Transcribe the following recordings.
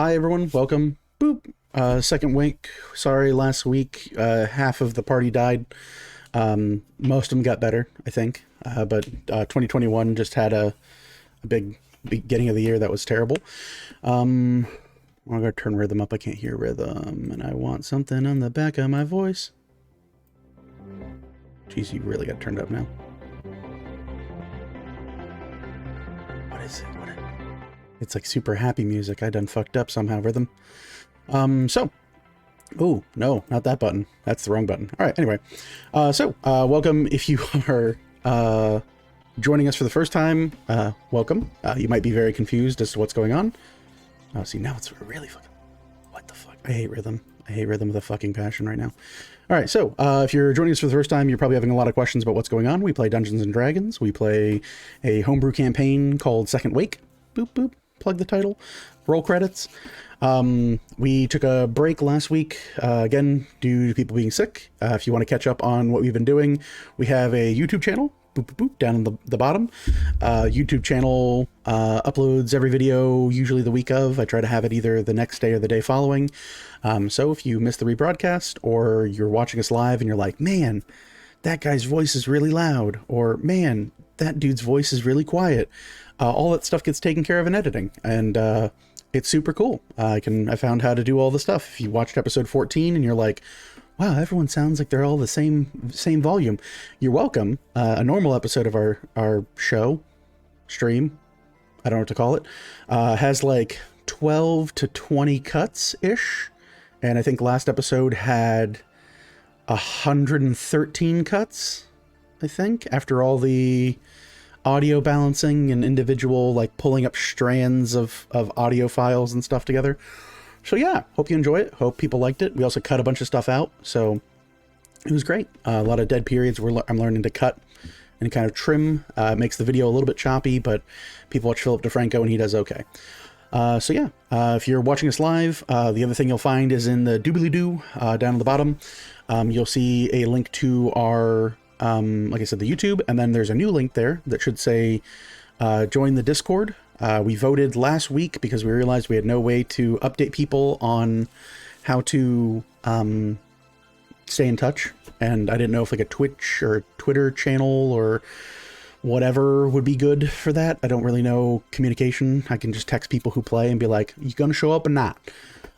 Hi everyone, welcome. Boop. Second Wake. Sorry, last week half of the party died. Most of them got better, I think. But 2021 just had a big beginning of the year that was terrible. I'm gonna turn rhythm up. I can't hear rhythm, and I want something on the back of my voice. Jeez, you really got turned up now. What is it? It's like super happy music. I done fucked up somehow, rhythm. Oh, no, not that button. That's the wrong button. All right, anyway. Welcome. If you are joining us for the first time, welcome. You might be very confused as to what's going on. See, now it's really fucking... What the fuck? I hate rhythm. I hate rhythm with a fucking passion right now. All right, so if you're joining us for the first time, you're probably having a lot of questions about what's going on. We play Dungeons & Dragons. We play a homebrew campaign called Second Wake. Boop, boop. Plug the title. Roll credits. We took a break last week, again, due to people being sick. If you want to catch up on what we've been doing, we have a YouTube channel, boop, boop, boop, down in the bottom. YouTube channel uploads every video, usually the week of. I try to have it either the next day or the day following. So if you missed the rebroadcast, or you're watching us live and you're like, man, that guy's voice is really loud, or man, that dude's voice is really quiet, all that stuff gets taken care of in editing, and it's super cool. I found how to do all the stuff. If you watched episode 14 and you're like, wow, everyone sounds like they're all the same volume, you're welcome. A normal episode of our stream, I don't know what to call it, has like 12 to 20 cuts ish, and I think last episode had 113 cuts, I think, after all the audio balancing and individual, like, pulling up strands of audio files and stuff together. So yeah, hope you enjoy it. Hope people liked it. We also cut a bunch of stuff out, so it was great. A lot of dead periods I'm learning to cut and kind of trim. It makes the video a little bit choppy, but people watch Philip DeFranco and he does okay. So yeah, if you're watching us live, the other thing you'll find is in the doobly-doo down at the bottom. You'll see a link to our, like I said, the YouTube, and then there's a new link there that should say join the Discord. We voted last week because we realized we had no way to update people on how to stay in touch, and I didn't know if like a Twitch or Twitter channel or whatever would be good for that. I don't really know communication. I can just text people who play and be like, you gonna show up or not?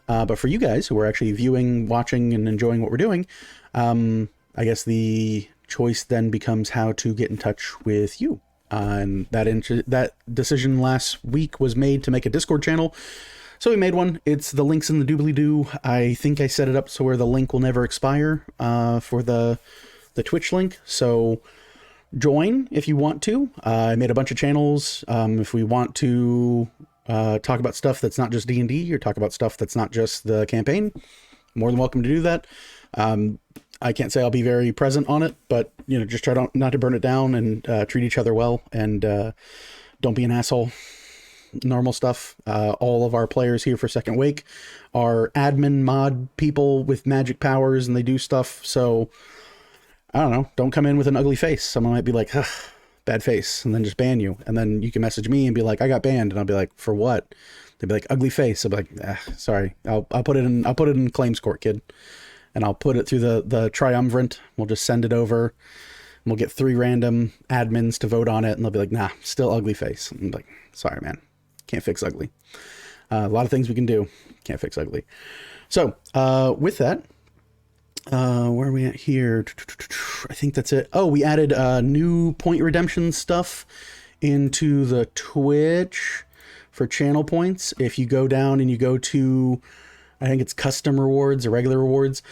But for you guys who are actually viewing, watching, and enjoying what we're doing, I guess the choice then becomes how to get in touch with you. And that decision last week was made to make a Discord channel. So we made one. It's the links in the doobly-doo. I think I set it up so where the link will never expire for the Twitch link. So join if you want to. I made a bunch of channels. If we want to talk about stuff that's not just D&D, or talk about stuff that's not just the campaign, more than welcome to do that. I can't say I'll be very present on it, but you know, just try not to burn it down, and treat each other well, and don't be an asshole. Normal stuff. All of our players here for Second Wake are admin mod people with magic powers, and they do stuff. So I don't know. Don't come in with an ugly face. Someone might be like, ugh, bad face, and then just ban you. And then you can message me and be like, I got banned, and I'll be like, for what? They'd be like, ugly face. I'll be like, sorry. I'll put it in claims court, kid. And I'll put it through the triumvirate. We'll just send it over, and we'll get 3 random admins to vote on it, and they'll be like, nah, still ugly face. And I'm like, sorry, man. Can't fix ugly. A lot of things we can do. Can't fix ugly. So, with that, where are we at here? I think that's it. Oh, we added new point redemption stuff into the Twitch for channel points. If you go down and you go to, I think it's custom rewards or regular rewards,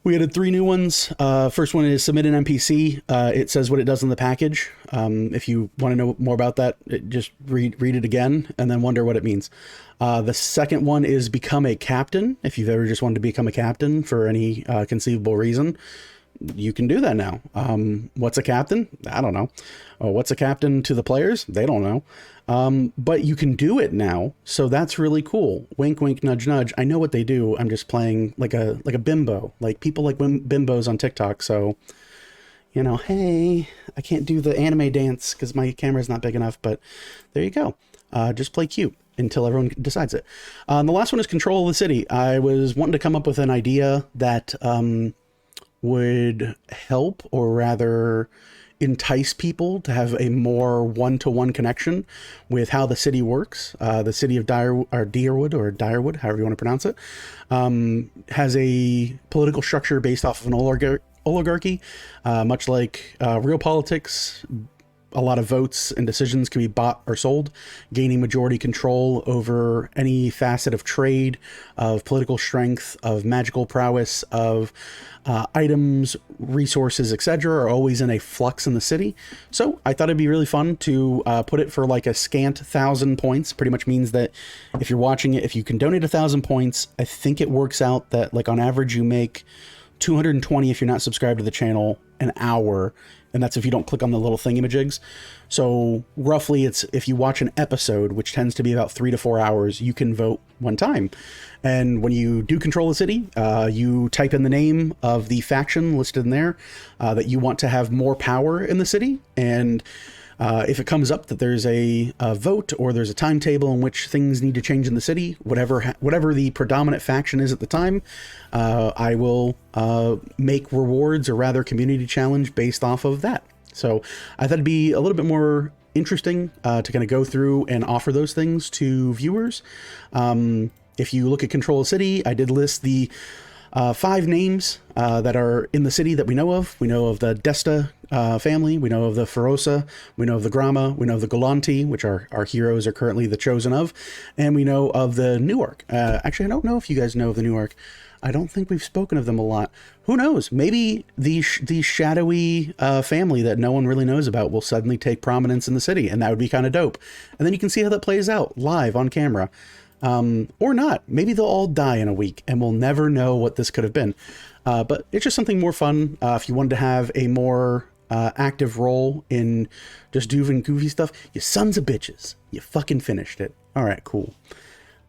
we added 3 new ones. First one is submit an NPC. It says what it does in the package. If you want to know more about that, just read it again and then wonder what it means. The second one is become a captain. If you've ever just wanted to become a captain for any conceivable reason, you can do that now. What's a captain? I don't know. What's a captain to the players? They don't know. But you can do it now, so that's really cool. Wink, wink, nudge, nudge. I know what they do. I'm just playing like a bimbo. Like people like bimbos on TikTok. So, you know, hey, I can't do the anime dance because my camera's not big enough. But there you go. Just play cute. until everyone decides it. And the last one is control of the city. I was wanting to come up with an idea that would help, or rather entice people to have a more one-to-one connection with how the city works. The city of Direwood, however you want to pronounce it, has a political structure based off of an oligarchy, much like real politics. A lot of votes and decisions can be bought or sold, gaining majority control over any facet of trade, of political strength, of magical prowess, of items, resources, etc. are always in a flux in the city. So I thought it'd be really fun to put it for like a scant 1,000 points. Pretty much means that if you're watching it, if you can donate 1,000 points, I think it works out that like on average you make 220 if you're not subscribed to the channel an hour. And that's if you don't click on the little thingamajigs. So roughly it's, if you watch an episode, which tends to be about 3 to 4 hours, you can vote one time. And when you do control the city, you type in the name of the faction listed in there that you want to have more power in the city. And if it comes up that there's a vote or there's a timetable in which things need to change in the city, whatever the predominant faction is at the time, I will make rewards, or rather community challenge, based off of that. So I thought it'd be a little bit more interesting to kind of go through and offer those things to viewers. If you look at Control the City, I did list the 5 names that are in the city that we know of. We know of the Desta family, we know of the Ferosa, we know of the Grama, we know of the Golanti, which our heroes are currently the chosen of, and we know of the Newark. Actually, I don't know if you guys know of the Newark. I don't think we've spoken of them a lot. Who knows? Maybe the shadowy family that no one really knows about will suddenly take prominence in the city, and that would be kind of dope. And then you can see how that plays out live on camera. Or not. Maybe they'll all die in a week and we'll never know what this could have been. But it's just something more fun. If you wanted to have a more active role in just doing goofy stuff, you sons of bitches, you fucking finished it. All right, cool.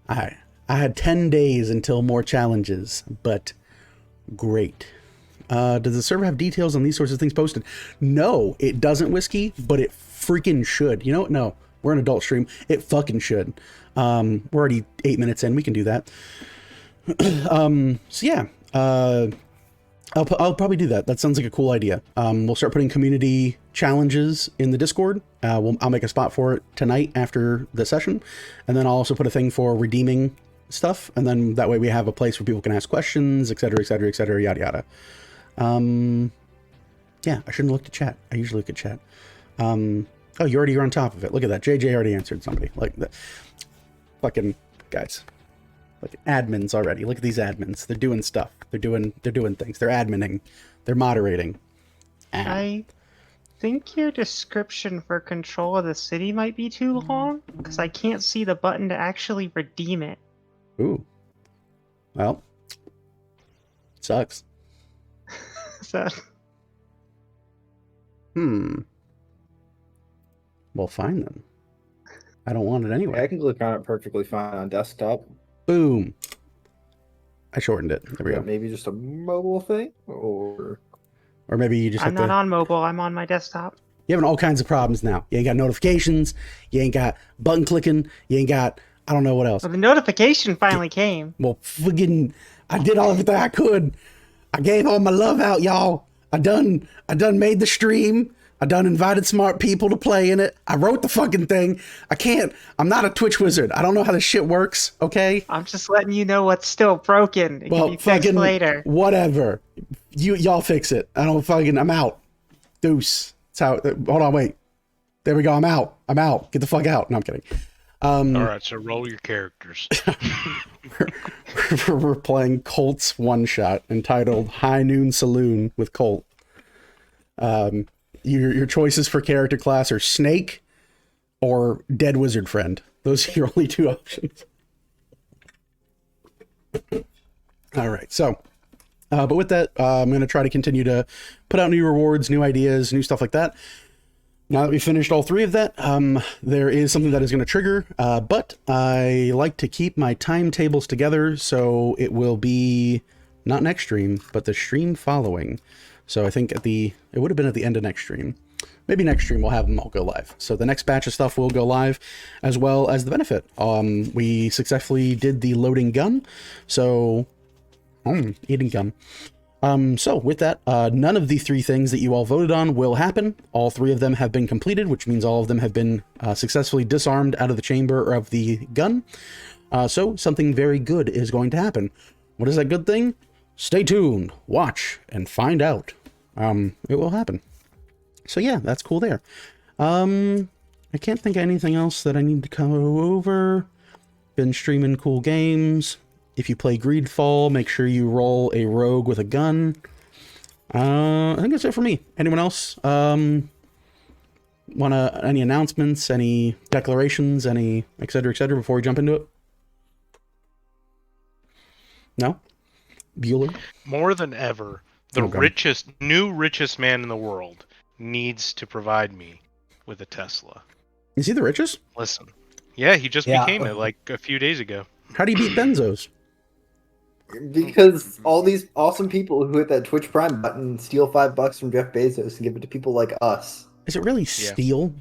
I had 10 days until more challenges, but great. Does the server have details on these sorts of things posted? No, it doesn't, Whiskey, but it freaking should. You know what? No, we're an adult stream. It fucking should. We're already 8 minutes in. We can do that. So yeah, I'll probably do that. That sounds like a cool idea. We'll start putting community challenges in the Discord. I'll make a spot for it tonight after the session. And then I'll also put a thing for redeeming stuff. And then that way we have a place where people can ask questions, etc., etc., etc., yada, yada. Yeah, I shouldn't look at chat. I usually look at chat. Oh, you're on top of it. Look at that. JJ already answered somebody. Like that. Fucking guys. Like admins already. Look at these admins. They're doing stuff. They're doing things. They're adminning. They're moderating. I think your description for Control of the City might be too long, because I can't see the button to actually redeem it. Ooh. Well. Sucks. So. Well, fine then. I don't want it anyway. I can click on it perfectly fine on desktop. Boom. I shortened it. There we go. Maybe just a mobile thing, or maybe you just I'm not on mobile. I'm on my desktop. You're having all kinds of problems now. You ain't got notifications. You ain't got button clicking. You ain't got, I don't know what else. Well, the notification finally came. Well, friggin', I did all of it that I could. I gave all my love out, y'all. I done made the stream. I done invited smart people to play in it. I wrote the fucking thing. I'm not a Twitch wizard. I don't know how this shit works, okay? I'm just letting you know what's still broken. It can be fixed later. Whatever. Y'all fix it. I'm out. Deuce. That's how, hold on, wait. There we go. I'm out. Get the fuck out. No, I'm kidding. All right, so roll your characters. We're playing Colt's one shot entitled High Noon Saloon with Colt. Your choices for character class are Snake or Dead Wizard Friend. Those are your only 2 options. All right, so, but with that, I'm going to try to continue to put out new rewards, new ideas, new stuff like that. Now that we've finished all 3 of that, there is something that is going to trigger, but I like to keep my timetables together, so it will be not next stream, but the stream following. So I think it would have been at the end of next stream. Maybe next stream we'll have them all go live. So the next batch of stuff will go live, as well as the benefit. We successfully did the loading gun. So, eating gum. So with that, none of the 3 things that you all voted on will happen. All 3 of them have been completed, which means all of them have been successfully disarmed out of the chamber of the gun. So something very good is going to happen. What is that good thing? Stay tuned, watch, and find out. It will happen. So yeah, that's cool there. I can't think of anything else that I need to come over. Been streaming cool games. If you play Greedfall, make sure you roll a rogue with a gun. I think that's it for me. Anyone else? Any announcements, any declarations, any et cetera, before we jump into it? No? Bueller? More than ever, the richest man in the world needs to provide me with a Tesla. Is he the richest? Listen. Yeah, he just became it like a few days ago. How do you beat Benzos? Because all these awesome people who hit that Twitch Prime button steal $5 from Jeff Bezos and give it to people like us. Is it really steal?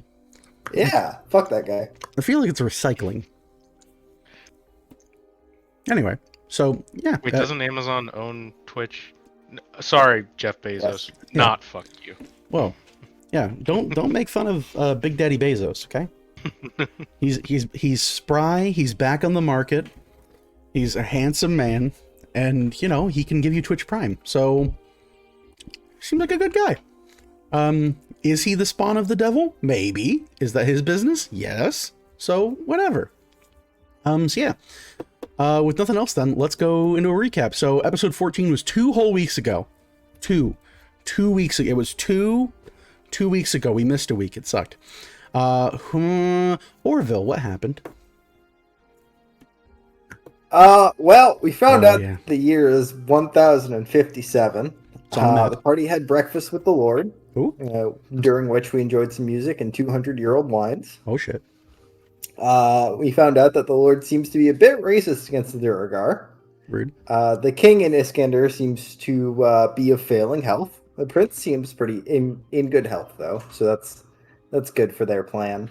Yeah, fuck that guy. I feel like it's recycling. Anyway, so yeah. Wait, doesn't Amazon own Twitch? Sorry, Jeff Bezos. Yes. Not fuck you. Whoa. Yeah, don't make fun of Big Daddy Bezos, okay? He's spry, he's back on the market. He's a handsome man, and he can give you Twitch Prime. So seems like a good guy. Is he the spawn of the devil? Maybe. Is that his business? Yes. So whatever. So yeah. With nothing else then, let's go into a recap. So episode 14 was 2 whole weeks ago. 2 weeks ago. It was 2 weeks ago. We missed a week. It sucked. Orville, what happened? Well, we found out yeah. the year is 1057. The party had breakfast with the Lord, during which we enjoyed some music and 200-year-old wines. Oh, shit. We found out that the Lord seems to be a bit racist against the Duergar. Rude. The king in Iskander seems to be of failing health. The prince seems pretty in good health, though, so that's good for their plan.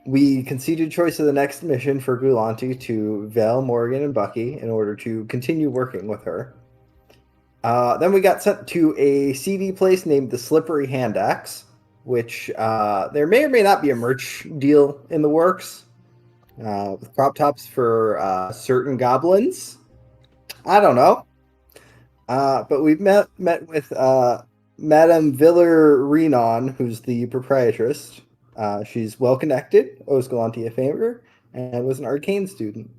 We conceded choice of the next mission for Gulanti to Vel, Morgan, and Bucky in order to continue working with her. Then we got sent to a CD place named the Slippery Hand Axe, which there may or may not be a merch deal in the works with crop tops for certain goblins. I don't know. But we met with Madame Viller Renon, who's the proprietress. She's well connected, owes Galanti a favor, and was an arcane student.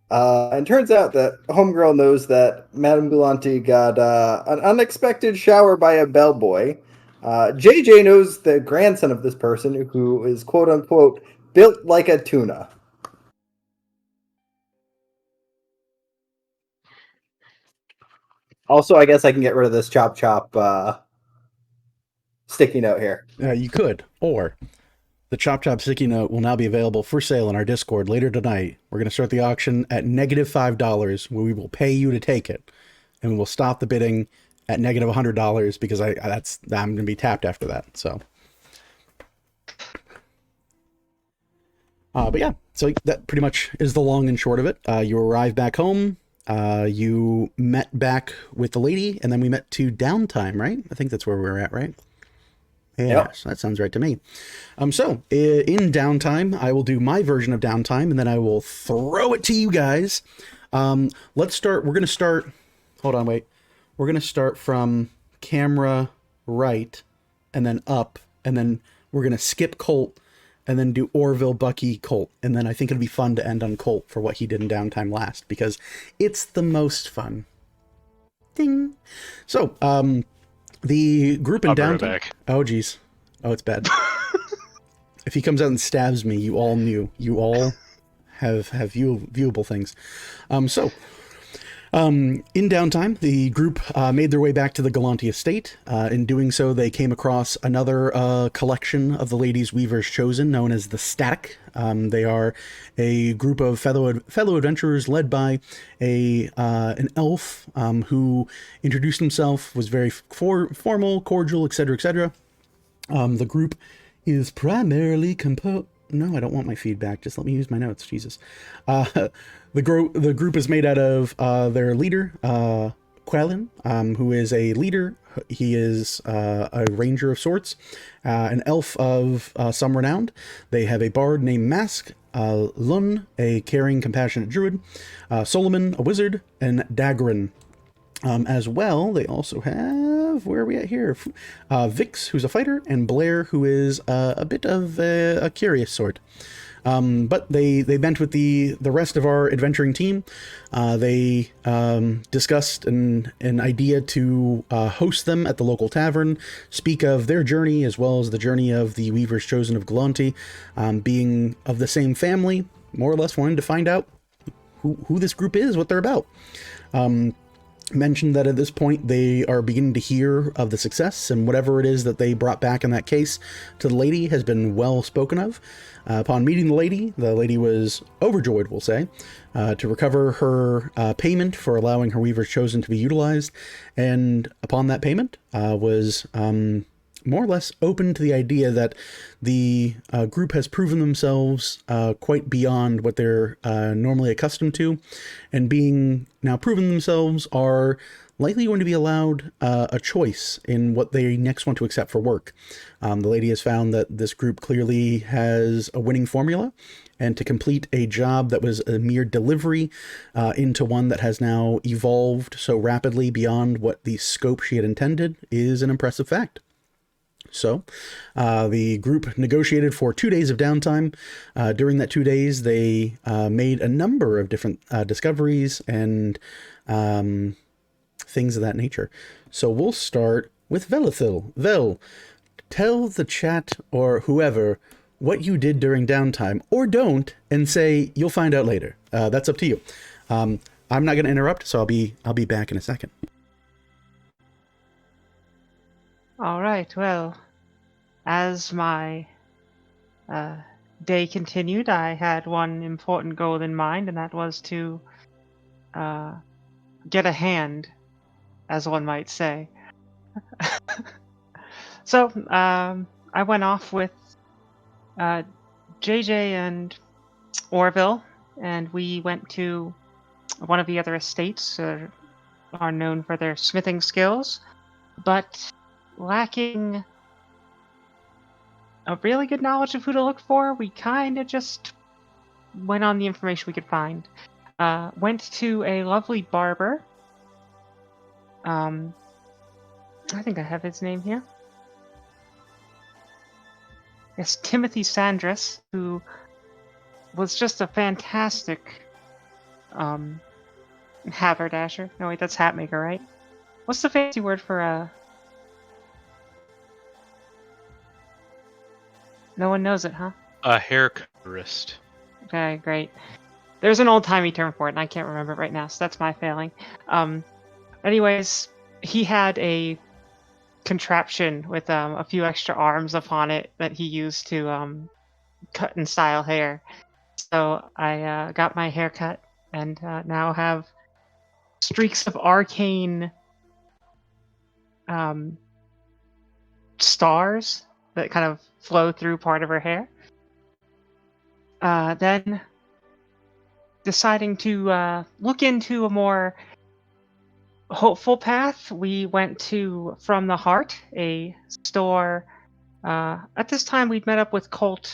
And turns out that Homegirl knows that Madame Galanti got an unexpected shower by a bellboy. JJ knows the grandson of this person, who is quote-unquote built like a tuna. Also, I guess I can get rid of this chop sticky note here. You could, or the Chop sticky note will now be available for sale in our Discord later tonight. We're going to start the auction at -$5, where we will pay you to take it, and we will stop the bidding at -$100 because I'm going to be tapped after that. So, but yeah, so that pretty much is the long and short of it. You arrive back home. You met back with the lady, and then we met to downtime, right? I think that's where we were at, right? Yes, yep. That sounds right to me. So in downtime, I will do my version of downtime, and then I will throw it to you guys. Let's start. We're going to start. Hold on, wait. We're going to start from camera right, and then up, and then we're going to skip Colt, and then do Orville, Bucky, Colt, and then I think it'll be fun to end on Colt for what he did in downtime last, because it's the most fun. Ding. So, the group in downtime. Oh, geez. Oh, it's bad. If he comes out and stabs me, you all knew. You all have viewable things. So, In downtime, the group made their way back to the Galanti estate. In doing so, they came across another collection of the ladies Weaver's Chosen, known as the Static. They are a group of fellow adventurers led by an elf who introduced himself, was very formal, cordial, etc., etc. The group is primarily composed... No, I don't want my feedback. Just let me use my notes. Jesus. The group is made out of their leader, Quellin, who is a leader. He is a ranger of sorts, an elf of some renown. They have a bard named Mask, Lun, a caring, compassionate druid, Solomon, a wizard, and Dagrin. As well, they also have, where are we at here? Vix, who's a fighter, and Blair, who is a bit of a curious sort. But they met with the rest of our adventuring team. They discussed an idea to host them at the local tavern, speak of their journey as well as the journey of the Weaver's Chosen of Galanti, being of the same family, more or less wanted to find out who this group is, what they're about. Mentioned that at this point they are beginning to hear of the success, and whatever it is that they brought back in that case to the lady has been well spoken of. Upon meeting the lady was overjoyed, we'll say, to recover her payment for allowing her Weaver's Chosen to be utilized, and upon that payment was more or less open to the idea that the group has proven themselves quite beyond what they're normally accustomed to, and being now proven themselves are likely going to be allowed a choice in what they next want to accept for work. The lady has found that this group clearly has a winning formula, and to complete a job that was a mere delivery into one that has now evolved so rapidly beyond what the scope she had intended is an impressive fact. So, the group negotiated for 2 days of downtime. During that 2 days, they made a number of different discoveries and things of that nature. So we'll start with Velithil. Vel, tell the chat or whoever what you did during downtime, or don't, and say you'll find out later. That's up to you. I'm not going to interrupt, so I'll be back in a second. All right, well, as my day continued, I had one important goal in mind, and that was to get a hand, as one might say. So, I went off with JJ and Orville, and we went to one of the other estates that are known for their smithing skills, but lacking a really good knowledge of who to look for, we kind of just went on the information we could find. Went to a lovely barber. I think I have his name here. Yes, Timothy Sandras, who was just a fantastic haberdasher. No, wait, that's hat maker, right? What's the fancy word for No one knows it, huh? A haircutterist. Okay, great. There's an old-timey term for it, and I can't remember it right now, so that's my failing. Anyways, he had a contraption with a few extra arms upon it that he used to cut and style hair. So I got my hair cut, and now have streaks of arcane stars that kind of flow through part of her hair. Then deciding to look into a more hopeful path, we went to From the Heart, a store. At this time, we'd met up with Colt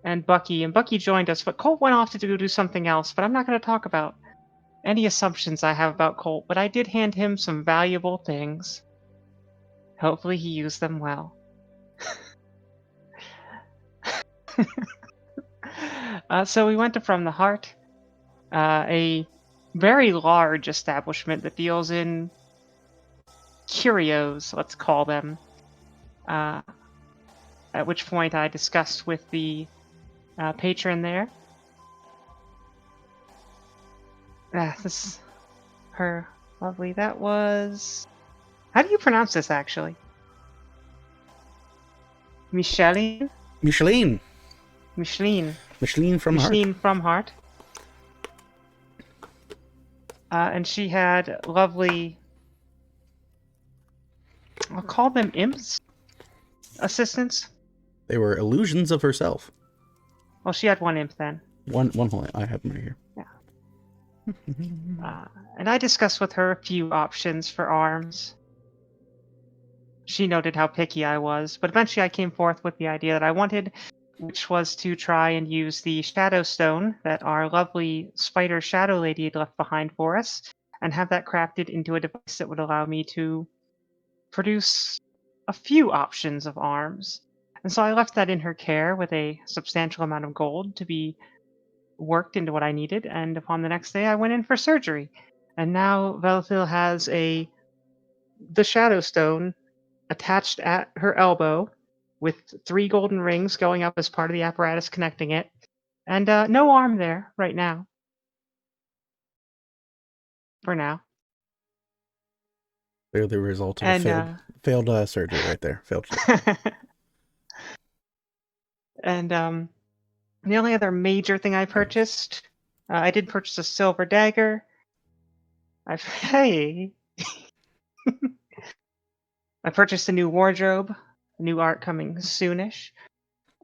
and Bucky joined us, but Colt went off to do something else, but I'm not going to talk about any assumptions I have about Colt, but I did hand him some valuable things. Hopefully he used them well. So we went to From the Heart, a very large establishment that deals in curios, let's call them. At which point I discussed with the patron there. her lovely. That was. How do you pronounce this actually? Micheline? Micheline. Micheline. Micheline from Heart. Micheline from Heart. And she had lovely. I'll call them imps? Assistants? They were illusions of herself. Well, she had one imp then. One whole. I have them right here. And I discussed with her a few options for arms. She noted how picky I was, but eventually I came forth with the idea that I wanted, which was to try and use the Shadow Stone that our lovely spider Shadow Lady had left behind for us, and have that crafted into a device that would allow me to produce a few options of arms. And so I left that in her care with a substantial amount of gold to be worked into what I needed, and upon the next day I went in for surgery. And now Velthil has the Shadow Stone attached at her elbow with 3 golden rings going up as part of the apparatus connecting it, and no arm there right now. For now. They're the result of a failed surgery right there. Failed surgery. And the only other major thing I purchased, I did purchase a silver dagger. I purchased a new wardrobe, new art coming soonish,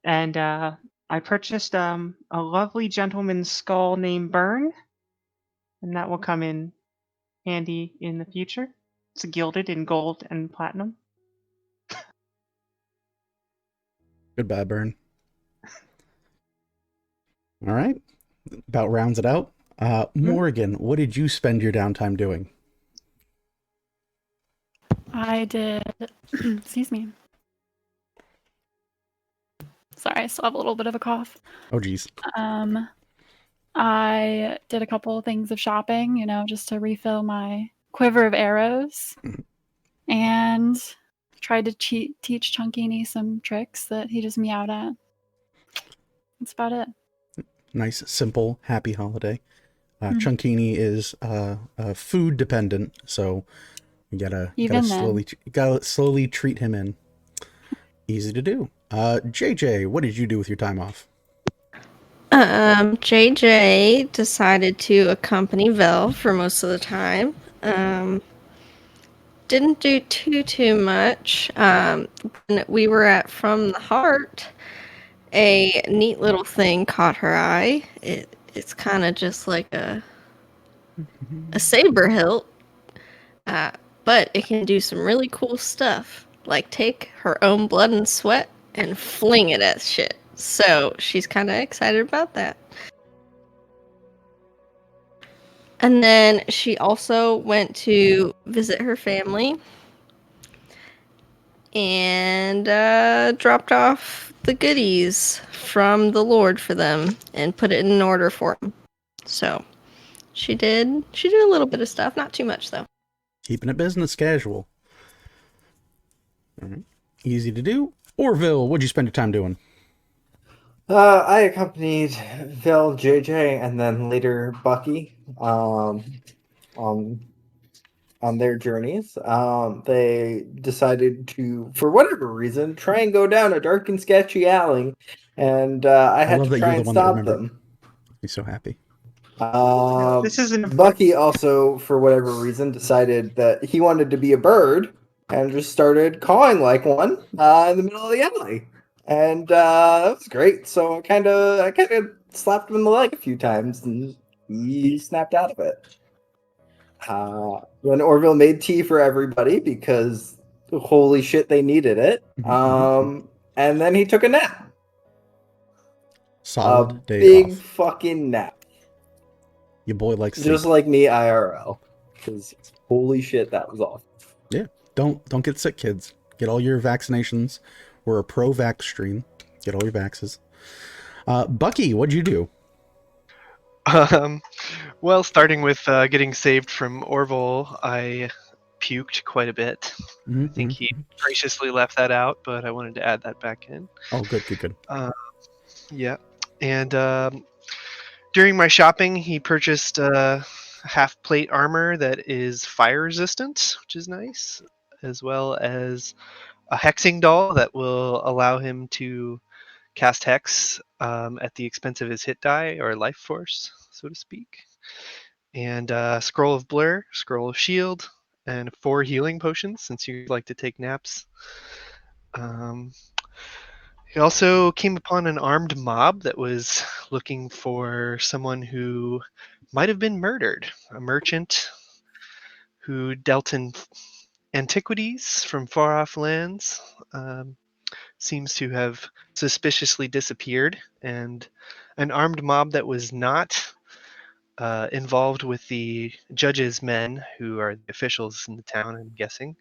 and I purchased a lovely gentleman's skull named Burn, and that will come in handy in the future. It's gilded in gold and platinum. Goodbye, Burn. All right. About rounds it out. Morgan, what did you spend your downtime doing? I did. Excuse me. Sorry, I still have a little bit of a cough. Oh, geez. I did a couple of things of shopping, just to refill my quiver of arrows, and tried to teach Chunkini some tricks that he just meowed at. That's about it. Nice, simple, happy holiday. Chunkini is food dependent, so you gotta slowly treat him in. Easy to do. JJ, what did you do with your time off? JJ decided to accompany Vel for most of the time. Didn't do too much. When we were at From the Heart, a neat little thing caught her eye. It's kind of just like a saber hilt, but it can do some really cool stuff, like take her own blood and sweat and fling it at shit. So she's kind of excited about that. And then she also went to visit her family and dropped off the goodies from the Lord for them and put it in order for them. So she did a little bit of stuff, not too much though. Keeping it business casual. All right. Easy to do. Orville, what'd you spend your time doing? I accompanied Vel, JJ, and then later Bucky on their journeys. They decided to, for whatever reason, try and go down a dark and sketchy alley, and I had to try and stop them. He's so happy. This isn't Bucky also, for whatever reason, decided that he wanted to be a bird and just started cawing like one in the middle of the alley. And that was great. So I kind of slapped him in the leg a few times, and he snapped out of it. When Orville made tea for everybody because holy shit, they needed it. And then he took a nap. Solid day big off. Fucking nap. Your boy likes just sleep. like me IRL. Because holy shit, that was awful. Yeah, don't get sick, kids. Get all your vaccinations. We're a pro-vax stream. Get all your vaxes. Bucky, what'd you do? Well, starting with getting saved from Orville, I puked quite a bit. I think he graciously left that out, but I wanted to add that back in. Oh, good. Yeah. And during my shopping, he purchased half plate armor that is fire resistant, which is nice, as well as a hexing doll that will allow him to cast hex at the expense of his hit die or life force, so to speak. And scroll of blur, scroll of shield, and 4 healing potions since you like to take naps. He also came upon an armed mob that was looking for someone who might have been murdered, a merchant who dealt in antiquities from far off lands. Seems to have suspiciously disappeared, and an armed mob that was not involved with the judge's men, who are the officials in the town, I'm guessing,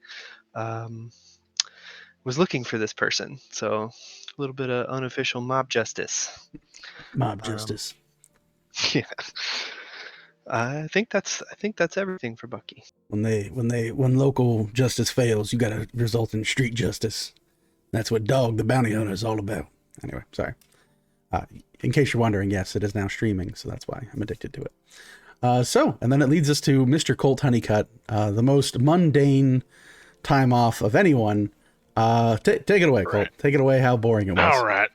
was looking for this person. So a little bit of unofficial mob justice. Mob justice. Yeah. I think that's everything for Bucky. When local justice fails, you gotta result in street justice. That's what Dog the Bounty Hunter is all about. Anyway, sorry. In case you're wondering, yes, it is now streaming, so that's why I'm addicted to it. And then it leads us to Mr. Colt Honeycutt, the most mundane time off of anyone. Take it away, Colt. Take it away how boring it was. All right.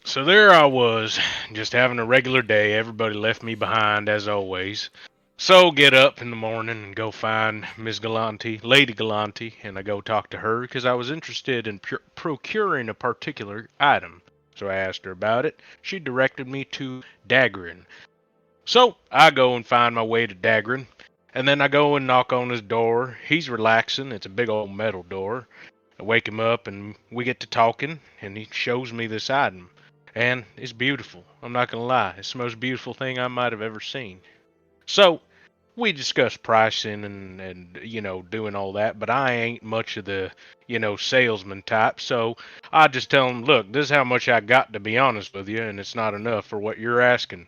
So there I was, just having a regular day. Everybody left me behind, as always. So get up in the morning and go find Miss Galante, Lady Galante, and I go talk to her because I was interested in procuring a particular item. So I asked her about it. She directed me to Dagrin. So I go and find my way to Dagrin, and then I go and knock on his door. He's relaxing. It's a big old metal door. I wake him up and we get to talking, and he shows me this item. And it's beautiful. I'm not going to lie. It's the most beautiful thing I might have ever seen. So we discuss pricing and doing all that, but I ain't much of the, salesman type. So I just tell him, look, this is how much I got, to be honest with you, and it's not enough for what you're asking.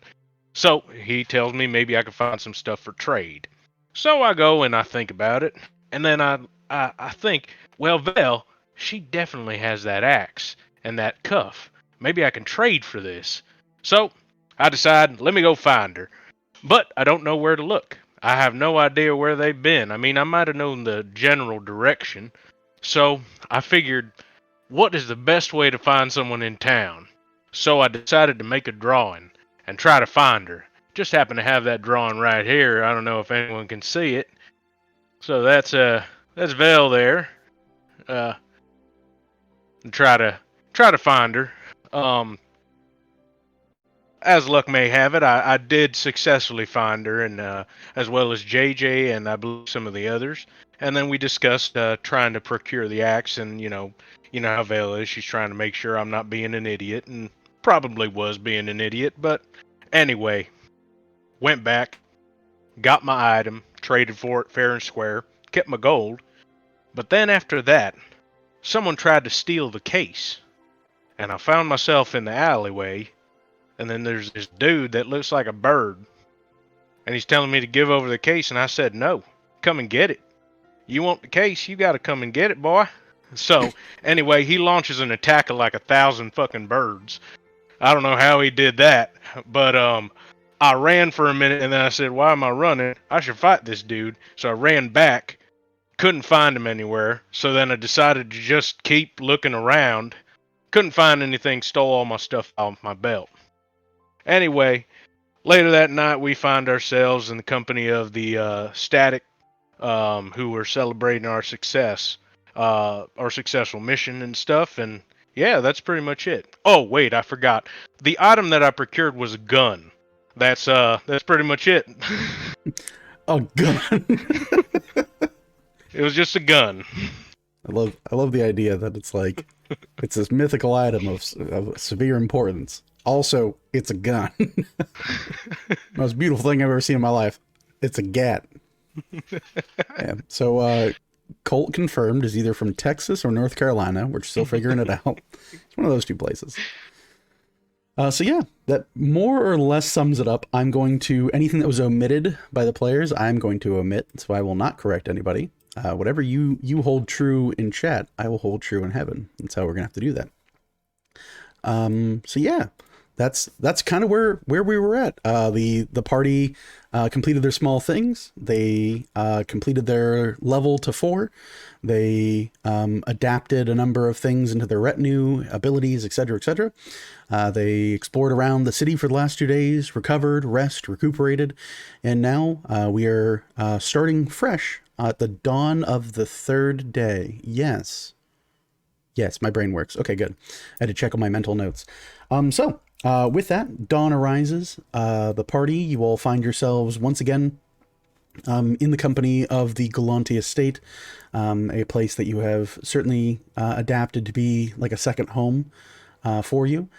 So he tells me maybe I can find some stuff for trade. So I go and I think about it, and then I think, well, Vel, she definitely has that axe and that cuff. Maybe I can trade for this. So I decide, let me go find her. But I don't know where to look. I have no idea where they've been. I mean, I might have known the general direction. So I figured, what is the best way to find someone in town? So I decided to make a drawing and try to find her. Just happen to have that drawing right here. I don't know if anyone can see it. So that's Vel there. And try to find her. As luck may have it, I did successfully find her, and as well as JJ and I believe some of the others. And then we discussed trying to procure the axe, and you know how Vel is. She's trying to make sure I'm not being an idiot, and probably was being an idiot. But anyway, went back, got my item, traded for it fair and square, kept my gold. But then after that, someone tried to steal the case, and I found myself in the alleyway. And then there's this dude that looks like a bird. And he's telling me to give over the case. And I said, no, come and get it. You want the case, you got to come and get it, boy. So, anyway, he launches an attack of like 1,000 fucking birds. I don't know how he did that. But I ran for a minute and then I said, why am I running? I should fight this dude. So I ran back. Couldn't find him anywhere. So then I decided to just keep looking around. Couldn't find anything, stole all my stuff off my belt. Anyway, later that night we find ourselves in the company of the Static, who were celebrating our success, our successful mission and stuff, and yeah, that's pretty much it. Oh, wait, I forgot. The item that I procured was a gun. That's pretty much it. A gun. It was just a gun. I love the idea that it's like, it's this mythical item of severe importance. Also, it's a gun. Most beautiful thing I've ever seen in my life. It's a gat. Yeah. So, Colt confirmed is either from Texas or North Carolina. We're still figuring it out. It's one of those two places. So yeah, that more or less sums it up. I'm going to, anything that was omitted by the players, I'm going to omit. So I will not correct anybody. Whatever you hold true in chat, I will hold true in heaven. That's how we're going to have to do that. So yeah. that's kind of where we were at. The party completed their small things. They completed their level to 4. They adapted a number of things into their retinue, abilities, etc., etc. They explored around the city for the last 2 days, recovered, recuperated, and now we are starting fresh at the dawn of the 3rd day. Yes, my brain works. Okay, good. I had to check on my mental notes. So with that, dawn arises. The party, you all find yourselves once again in the company of the Galanti estate, a place that you have certainly adapted to be like a second home for you.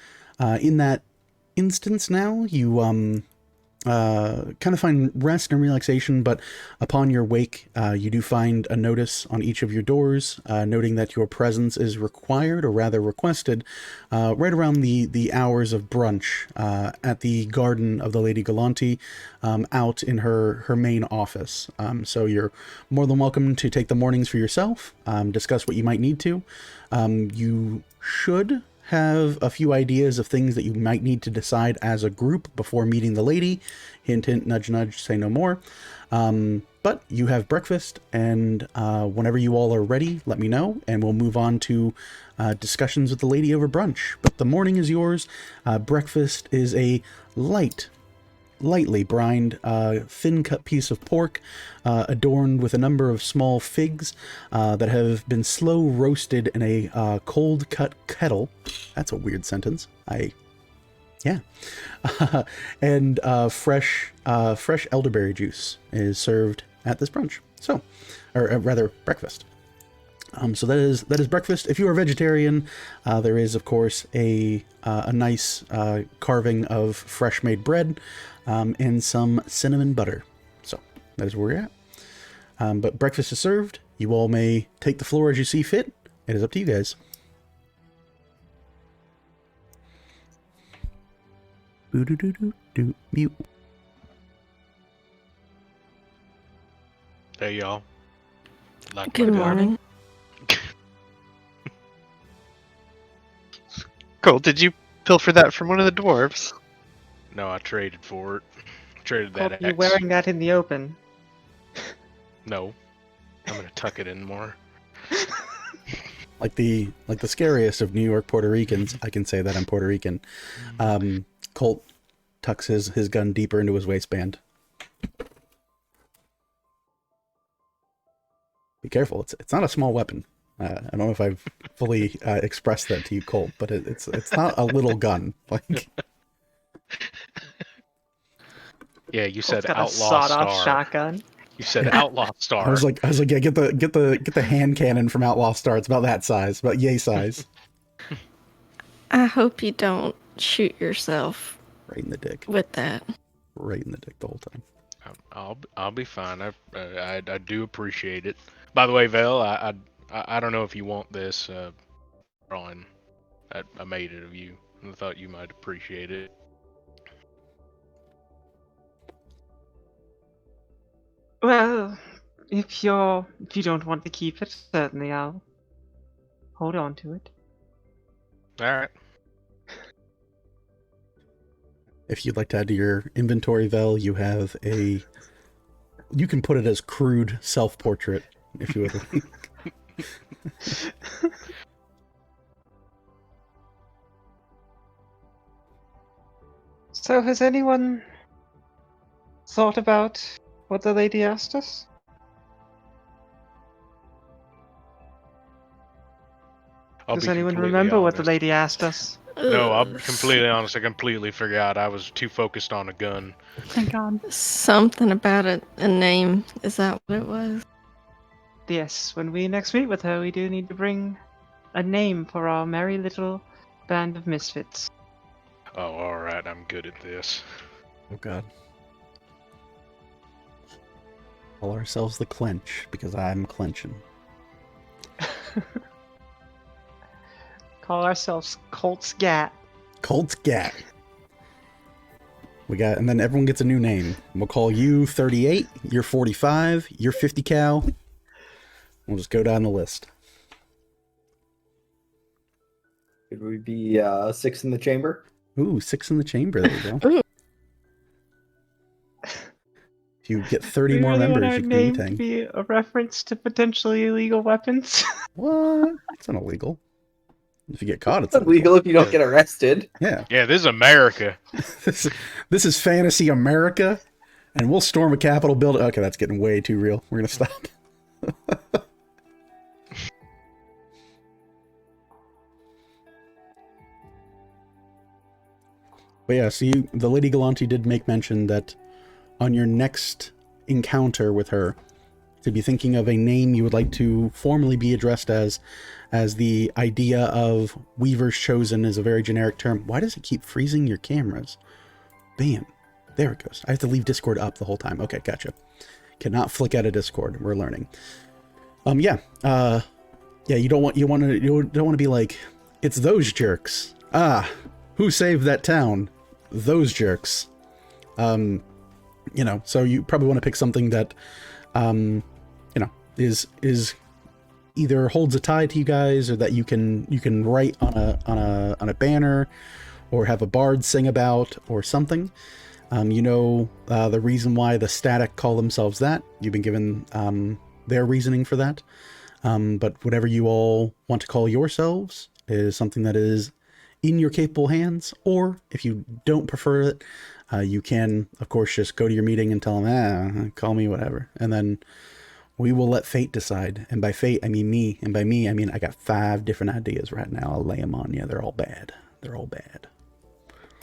In that instance now, you kind of find rest and relaxation, but upon your wake, you do find a notice on each of your doors, noting that your presence is required, or rather requested, right around the hours of brunch at the garden of the Lady Galanti, out in her main office. So you're more than welcome to take the mornings for yourself, discuss what you might need to. You should have a few ideas of things that you might need to decide as a group before meeting the lady. Hint, hint, nudge, nudge, say no more. But you have breakfast, and whenever you all are ready, let me know, and we'll move on to discussions with the lady over brunch. But the morning is yours. Breakfast is a lightly brined, thin-cut piece of pork, adorned with a number of small figs that have been slow roasted in a cold-cut kettle. That's a weird sentence. Yeah. And fresh elderberry juice is served at this brunch. So, or rather, breakfast. So that is breakfast. If you are a vegetarian, there is of course a nice carving of fresh made bread and some cinnamon butter. So that is where we're at. But breakfast is served. You all may take the floor as you see fit. It is up to you guys. Mute. Hey y'all. Good morning. Cool. Did you pilfer that from one of the dwarves? No, I traded for it. Traded Hope that you're axe. wearing that in the open. No. I'm gonna tuck it in more. Like the scariest of New York Puerto Ricans, I can say that I'm Puerto Rican. Colt tucks his gun deeper into his waistband. Be careful, it's not a small weapon. I don't know if I've fully expressed that to you, Colt, but it's not a little gun. Like, Yeah, you Colt's said got a outlaw sawed-off star. shotgun. You said outlaw star. I was like, yeah, get the hand cannon from Outlaw Star. It's about that size, about yay size. I hope you don't shoot yourself Right in the dick. with that. Right in the dick the whole time. I'll be fine. I do appreciate it. By the way, Vel, I don't know if you want this drawing. I made it of you. I thought you might appreciate it. Well, if you don't want to keep it, certainly I'll hold on to it. All right. If you'd like to add to your inventory, Vel, you have you can put it as crude self-portrait, if you would like. So, has anyone thought about what the lady asked us? Does anyone remember what the lady asked us? No, I'll be completely honest. I completely forgot. I was too focused on a gun. Thank God. Something about a name. Is that what it was? Yes, when we next meet with her, we do need to bring a name for our merry little band of misfits. Oh, all right. I'm good at this. Oh God. Call ourselves the Clench, because I'm clenching. Call ourselves Colt's Gat. Colt's Gat. And then everyone gets a new name. We'll call you 38, you're 45, you're 50 cal. We'll just go down the list. Could we be 6 in the chamber? Ooh, 6 in the chamber. There you go. Ooh. If you get 30 We more really want members, our you can be name to Wu-Tang. be a reference to potentially illegal weapons. What? It's not illegal. If you get caught, it's It's illegal if you don't Yeah. get arrested. Yeah. Yeah, this is America. This is fantasy America, and we'll storm a Capitol building. Okay, that's getting way too real. We're gonna stop. But yeah, so the Lady Galante did make mention that on your next encounter with her, to be thinking of a name you would like to formally be addressed as the idea of Weaver's Chosen is a very generic term. Why does it keep freezing your cameras? Bam. There it goes. I have to leave Discord up the whole time. Okay, gotcha. Cannot flick out of Discord. We're learning. Yeah, you don't want to be like, it's those jerks. Who saved that town? Those jerks. So you probably want to pick something that is either holds a tie to you guys, or that you can write on a banner, or have a bard sing about, or something. The reason why the Static call themselves that. You've been given their reasoning for that. But whatever you all want to call yourselves is something that is in your capable hands. Or if you don't prefer it, you can, of course, just go to your meeting and tell them, call me whatever. And then we will let fate decide. And by fate, I mean me. And by me, I mean I got 5 different ideas right now. I'll lay them on you. They're all bad. They're all bad.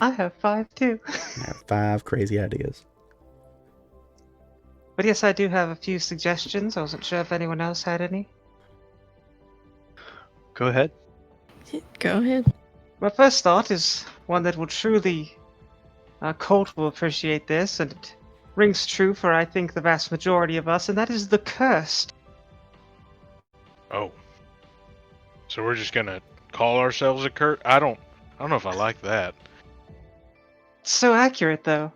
I have 5 too. I have 5 crazy ideas. But yes, I do have a few suggestions. I wasn't sure if anyone else had any. Go ahead. Go ahead. My first thought is one that will truly... Colt will appreciate this, and it rings true for, I think, the vast majority of us, and that is the Cursed. Oh. So we're just gonna call ourselves a curse? I don't know if I like that. It's so accurate, though.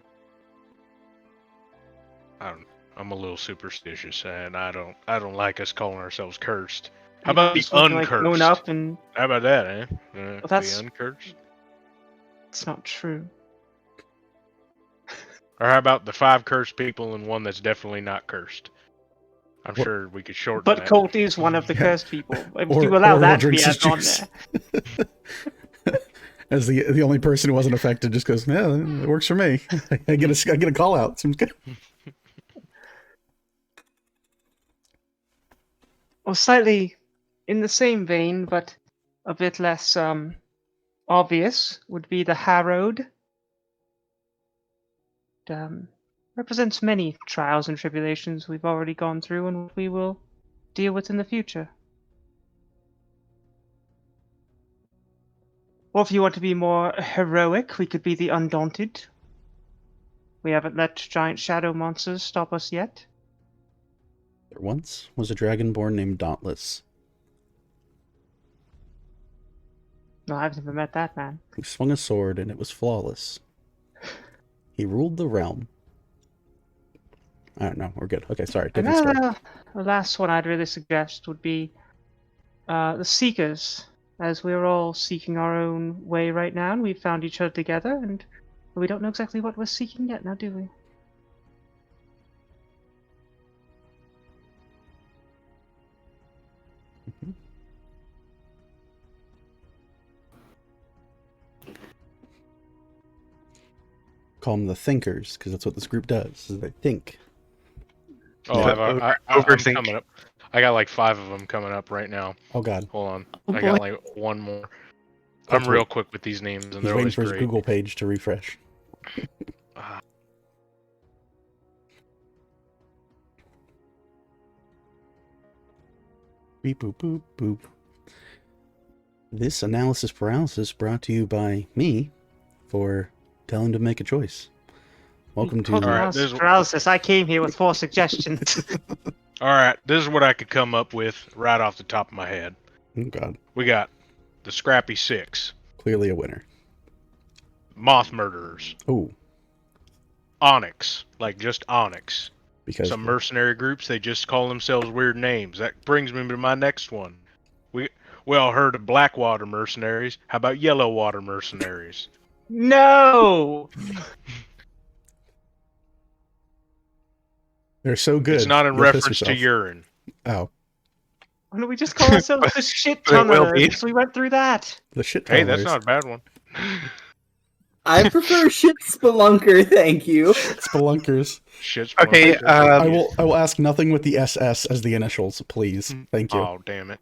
I'm a little superstitious, and I don't like us calling ourselves cursed. How You know, about the just looking like uncursed? going up and... How about that, eh? that's- The uncursed? It's not true. Or how about the 5 cursed people and one that's definitely not cursed? I'm sure we could shorten But that. Colt is one of the Yeah. cursed people. If Or- you allow or that to drinks be his added on juice. there. As the only person who wasn't affected, just goes, yeah, it works for me. I get a call out. Seems good. Or slightly in the same vein, but a bit less obvious, would be the Harrowed. Represents many trials and tribulations we've already gone through and we will deal with in the future. Or if you want to be more heroic, we could be the Undaunted. We haven't let giant shadow monsters stop us yet. There once was a dragonborn named Dauntless, No, I've never met that man. who swung a sword and it was flawless. He ruled the realm. I don't know. We're good. Okay, sorry. And Different story. the last one I'd really suggest would be the Seekers, as we're all seeking our own way right now, and we've found each other together, and we don't know exactly what we're seeking yet now, do we? Mhm. Call them the thinkers, because that's what this group does. Is they think. Oh, Yeah. I'm Overthink. coming up. I got like 5 of them coming up right now. Oh God, Hold on. Oh, I boy. got like one more. That's I'm real what- quick with these names, and he's they're waiting always for his great. Google page to refresh. Ah, Beep boop boop boop. This analysis paralysis brought to you by me for telling him to make a choice. Welcome to All right, this- Paralysis. I came here with 4 suggestions. All right, this is what I could come up with right off the top of my head. Oh God, We got the Scrappy 6, clearly a winner. Moth Murderers, Oh, Onyx, like just Onyx. because Some mercenary groups, they just call themselves weird names. That brings me to my next one. We all heard of Blackwater mercenaries. How about Yellowwater mercenaries? No! They're so good. It's not in you'll piss reference to yourself. urine. Oh, Why don't we just call ourselves the shit But it will tunnelers? be. Because we went through that. the shit Hey, that's tunnelers. not a bad one. I prefer shit spelunker, thank you. Spelunkers. Shit's Okay, fun. I will ask nothing with the SS as the initials, please. Thank you. Oh, damn it.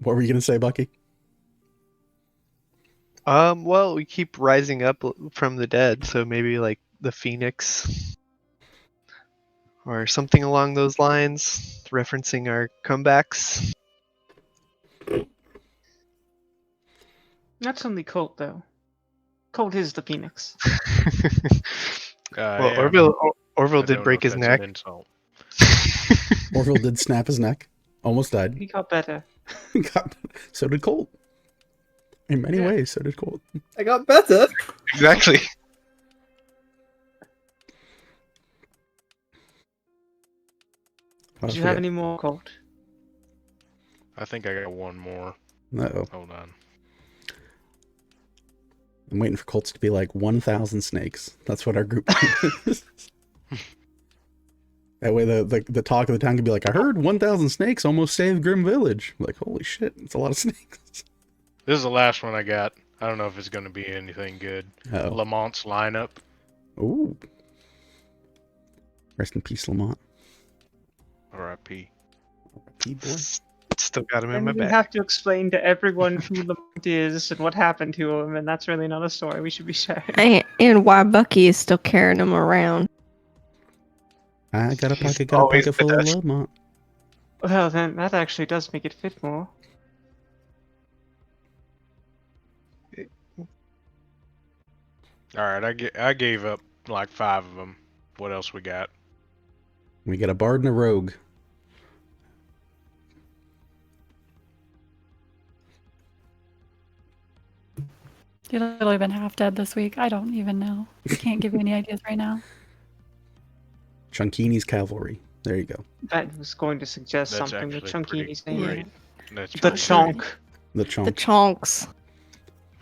What were you gonna say, Bucky? Well, we keep rising up from the dead, so maybe like the Phoenix or something along those lines, referencing our comebacks. That's only Colt, though. Colt is the Phoenix. Well, Yeah, Orville I did don't know break if his that's neck. an insult. Orville did snap his neck. Almost died. He got better. So did Colt. In many Yeah. ways, so did Colt. I got better. Exactly. Did you have any more, Colt? I think I got one more. Uh-oh. Hold on. I'm waiting for Colts to be like 1,000 snakes. That's what our group is. That way the talk of the town can be like, I heard 1,000 snakes almost saved Grim Village. Like, holy shit, it's a lot of snakes. This is the last one I got. I don't know if it's going to be anything good. Uh-oh. Lamont's lineup. Ooh. Rest in peace, Lamont. R.I.P. R.I.P. boy. Still got him in And my we back. have to explain to everyone who Lamont is and what happened to him, and that's really not a story we should be sharing. And why Bucky is still carrying him around. I got a He's pocket always full of with us. Lamont. Well, then that actually does make it fit more. Alright, I gave up like 5 of them. What else we got? We got a bard and a rogue. You've literally been half dead this week. I don't even know. I can't give you any ideas right now. Chunkini's cavalry. There you go. I was going to suggest That's something with actually pretty Chunkini's name. great. That's The pretty Chonk. great. The The chunk. chonks.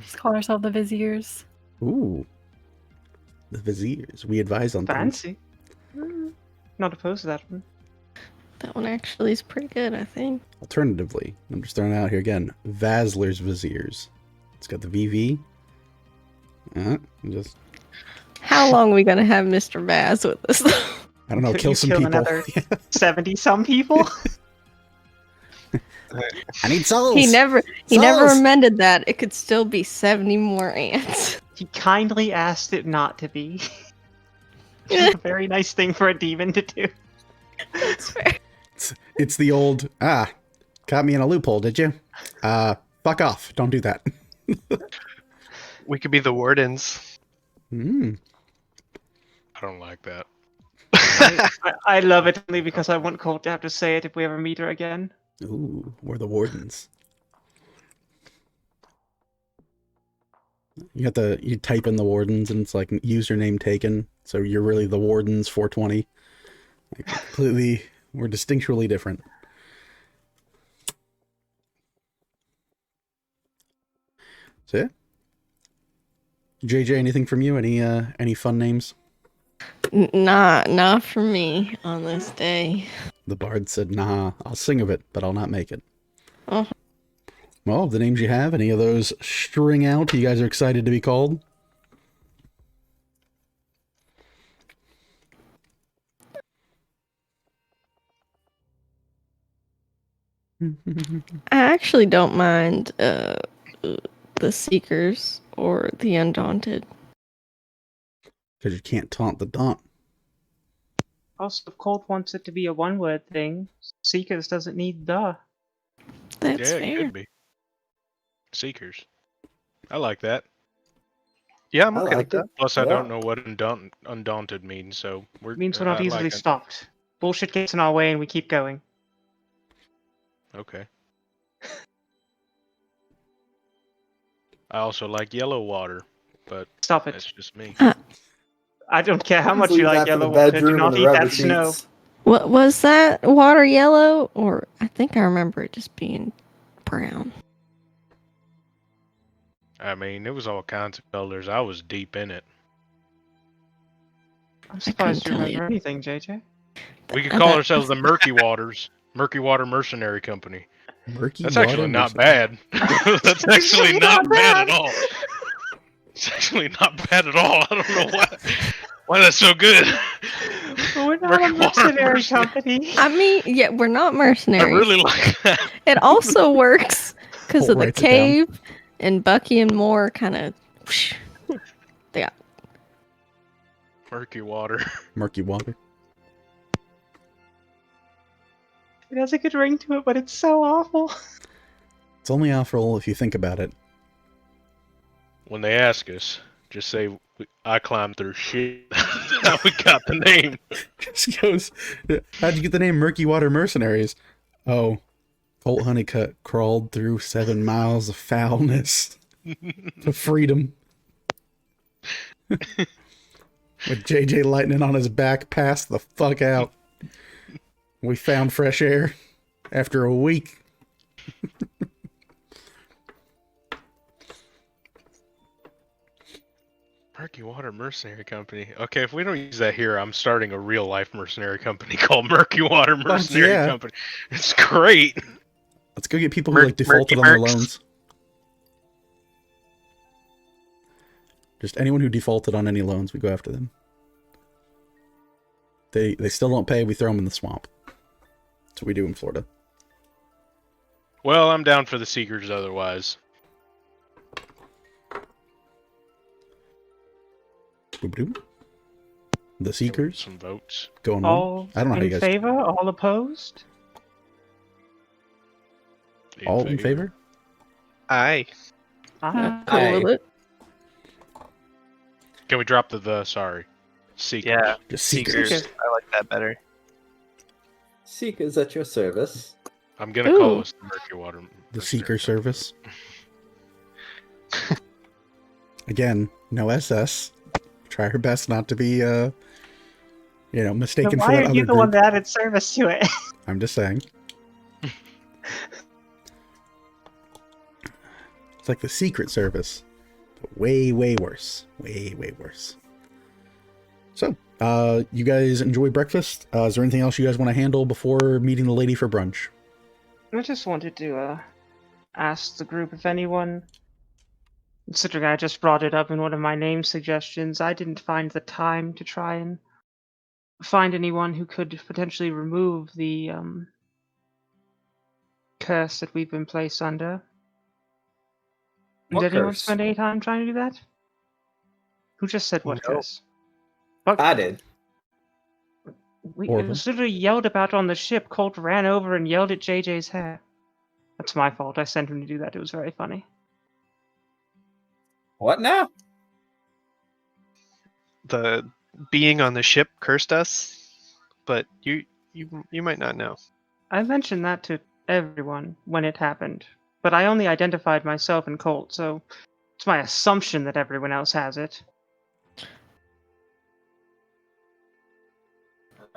Just call ourselves the Viziers. Ooh. The viziers. We advise on things. Fancy. Not opposed to that one. That one actually is pretty good, I think. Alternatively, I'm just throwing it out here again. Vasler's viziers. It's got the VV. Just How long are we gonna have Mr. Vaz with us? I don't know, Could kill you some kill people. another 70-some people? I need souls. he never Souls! amended that. It could still be 70 more ants. He kindly asked it not to be. It's a very nice thing for a demon to do. That's fair. It's the old caught me in a loophole, did you? Fuck off. Don't do that. We could be the wardens. Mm. I don't like that. I love it only because I want Colt to have to say it if we ever meet her again. Ooh, we're the wardens. You type in the wardens and it's like username taken. So you're really the wardens 420. Like completely, we're distinctually different. So yeah. JJ, anything from you? Any fun names? Not for me on this day. The bard said, nah, I'll sing of it, but I'll not make it. Oh. Well, the names you have, any of those string out you guys are excited to be called? I actually don't mind the Seekers or the Undaunted. Because you can't taunt the daunt. Also, if Colt wants it to be a one-word thing, Seekers doesn't need the. That's Yeah, it fair. could be. Seekers. I like that. Yeah, I'm I okay with liked it. that. Plus, I Yeah. don't know what undaunted means, so It means we're not I easily like it. stopped. Bullshit gets in our way and we keep going. Okay. I also like yellow water, but Stop that's it. just me. I don't care how Please much you leave like that for the yellow water. Do bedroom not and the eat rubber that snow. sheets. What was that? Water yellow? Or I think I remember it just being brown. I mean, it was all kinds of colors. I was deep in it. I'm surprised you tell remember you. anything, JJ. We could I call bet- ourselves the Murky Water Mercenary Company. Murky That's water actually not mercenary. bad. That's actually not bad at all. It's actually not bad at all. I don't know why that's so good. But we're not a Murky Water mercenary Mercenary. company. I mean, yeah, we're not I mercenaries. really like that. It also works because Holt of the writes it down. cave and Bucky and Moore kind of. They got Murky Water. Murky water. It has a good ring to it, but it's so awful. It's only awful if you think about it. When they ask us, just say, I climbed through shit. That's how we got the name. Just goes, how'd you get the name Murky Water Mercenaries? Oh, Colt Honeycutt crawled through 7 miles of foulness to freedom. With JJ Lightning on his back, passed the fuck out. We found fresh air after a week. Murky Water Mercenary Company. Okay, if we don't use that here, I'm starting a real life mercenary company called Murky Water Mercenary yeah. Company. It's great. Let's go get people who like defaulted on their loans. Just anyone who defaulted on any loans, we go after them. They still don't pay, we throw them in the swamp. That's what we do in Florida. Well, I'm down for the Seekers otherwise. Boop-a-doop. The Seekers Some votes. going on. All I don't know how you in guys. favor? All opposed? All in favor? Aye. Ah, cool with it. Can we drop the sorry? Seekers. Yeah. Just Seekers. Seekers. I like that better. Seekers at your service. I'm gonna call Ooh. us the Murky Water. The Seeker Service. Again, no SS. Try her best not to be, mistaken then for why that are other you the one group. that added service to it? I'm just saying. It's like the Secret Service, but way, way worse. Way, way worse. So, you guys enjoy breakfast? Is there anything else you guys want to handle before meeting the lady for brunch? I just wanted to ask the group if anyone, considering I just brought it up in one of my name suggestions, I didn't find the time to try and find anyone who could potentially remove the curse that we've been placed under. What Did anyone curse? spend any time trying to do that? Who just said what No. curse? But I did. it Orville. was literally yelled about on the ship. Colt ran over and yelled at JJ's hair. That's my fault. I sent him to do that. It was very funny. What now? The being on the ship cursed us, but you might not know. I mentioned that to everyone when it happened, but I only identified myself and Colt, so it's my assumption that everyone else has it.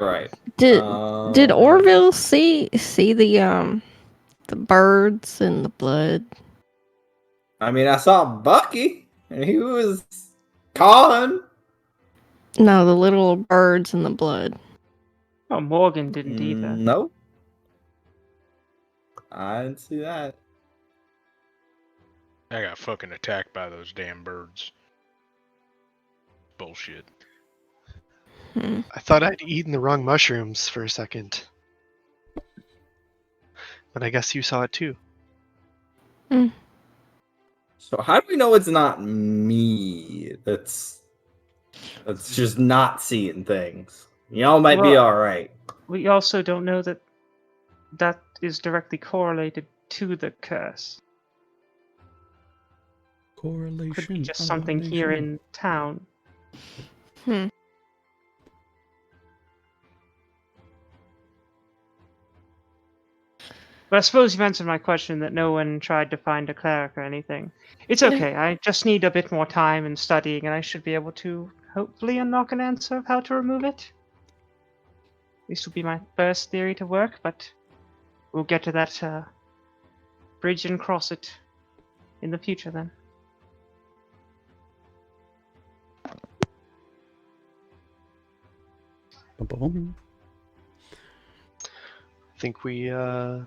Right. Did Orville see the birds and the blood? I mean, I saw Bucky, and he was calling. No, the little birds and the blood. Oh, Morgan didn't either. Nope. I didn't see that. I got fucking attacked by those damn birds. Bullshit. I thought I'd eaten the wrong mushrooms for a second. But I guess you saw it too. So how do we know it's not me that's just not seeing things? Y'all might be Well- all right. We also don't know that that is directly correlated to the curse. Correlation. Could be just something here in town. But I suppose you've answered my question that no one tried to find a cleric or anything. It's okay. I just need a bit more time and studying, and I should be able to hopefully unlock an answer of how to remove it. This will be my first theory to work, but we'll get to that bridge and cross it in the future then. Boom. I think we are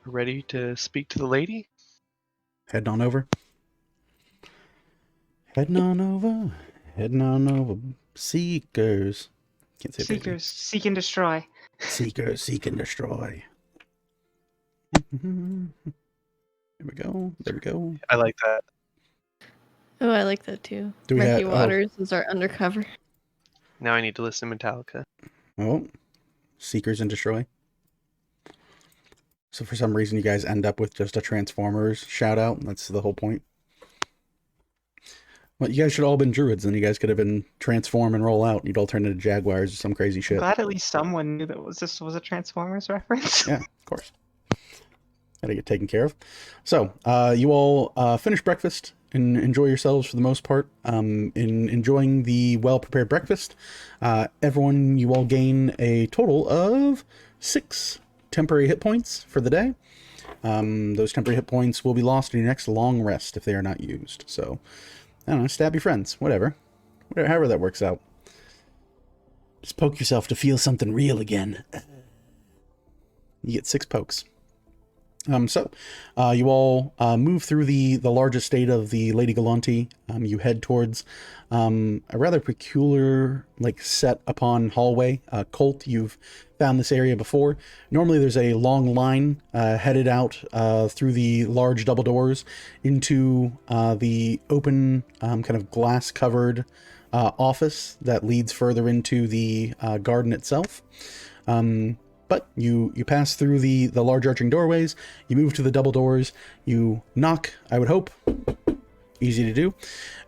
ready to speak to the lady. Heading on over. Heading on over. Heading on over. Seekers. Can't say baby. Seekers, seek and destroy. Seekers, seek and destroy. There we go. There we go. I like that. Oh, I like that too. Do we Murky have- Waters is our undercover. Now I need to listen to Metallica. Oh, Seekers and Destroy. So for some reason you guys end up with just a Transformers shout out. That's the whole point. Well, you guys should have all been druids, and you guys could have been transform and roll out. You'd all turn into jaguars or some crazy shit. Glad at least someone knew this was a Transformers reference. Yeah, of course. Gotta get taken care of. So, you all finish breakfast and enjoy yourselves for the most part. In enjoying the well-prepared breakfast, everyone, you all gain a total of 6 temporary hit points for the day. Those temporary hit points will be lost in your next long rest if they are not used. So, I don't know, stab your friends, whatever. However that works out. Just poke yourself to feel something real again. You get 6 pokes. You all move through the large estate of the Lady Galante. You head towards a rather peculiar, set upon hallway. Colt, you've found this area before. Normally there's a long line headed out through the large double doors into the open, kind of glass-covered office that leads further into the garden itself. But you pass through the large arching doorways, you move to the double doors, you knock, I would hope, easy to do,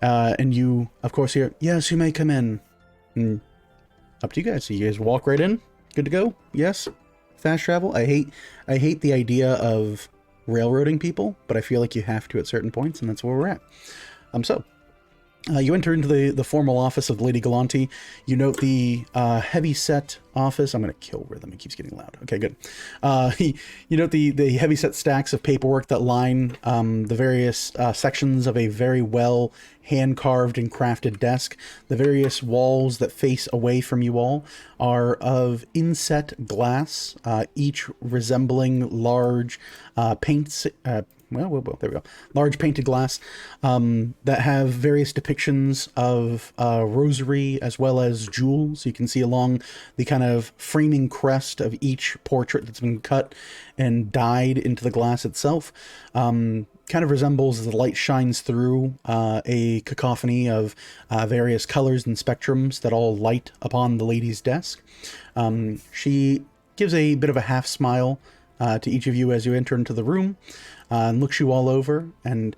and you, of course, hear, yes, you may come in, and up to you guys. So you guys walk right in, good to go, yes, fast travel. I hate the idea of railroading people, but I feel like you have to at certain points, and that's where we're at. You enter into the formal office of Lady Galante. You note the heavy-set office. I'm going to kill Rhythm. It keeps getting loud. Okay, good. You note the heavy-set stacks of paperwork that line the various sections of a very well hand-carved and crafted desk. The various walls that face away from you all are of inset glass, each resembling large paints. There we go. Large painted glass that have various depictions of rosary as well as jewels. You can see along the kind of framing crest of each portrait that's been cut and dyed into the glass itself. Kind of resembles, as the light shines through, a cacophony of various colors and spectrums that all light upon the lady's desk. She gives a bit of a half smile to each of you as you enter into the room. And looks you all over and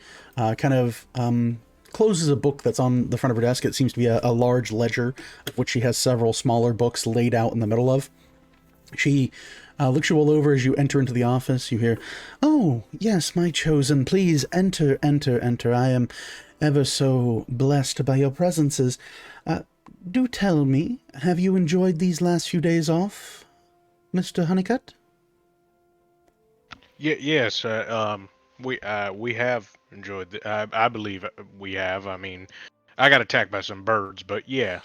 closes a book that's on the front of her desk. It seems to be a large ledger, of which she has several smaller books laid out in the middle of. She looks you all over as you enter into the office. You hear, "Oh, yes, my chosen, please enter, enter, enter. I am ever so blessed by your presences. Do tell me, have you enjoyed these last few days off, Mr. Honeycutt?" Yes, we have enjoyed. I believe we have. I mean, I got attacked by some birds, but yeah,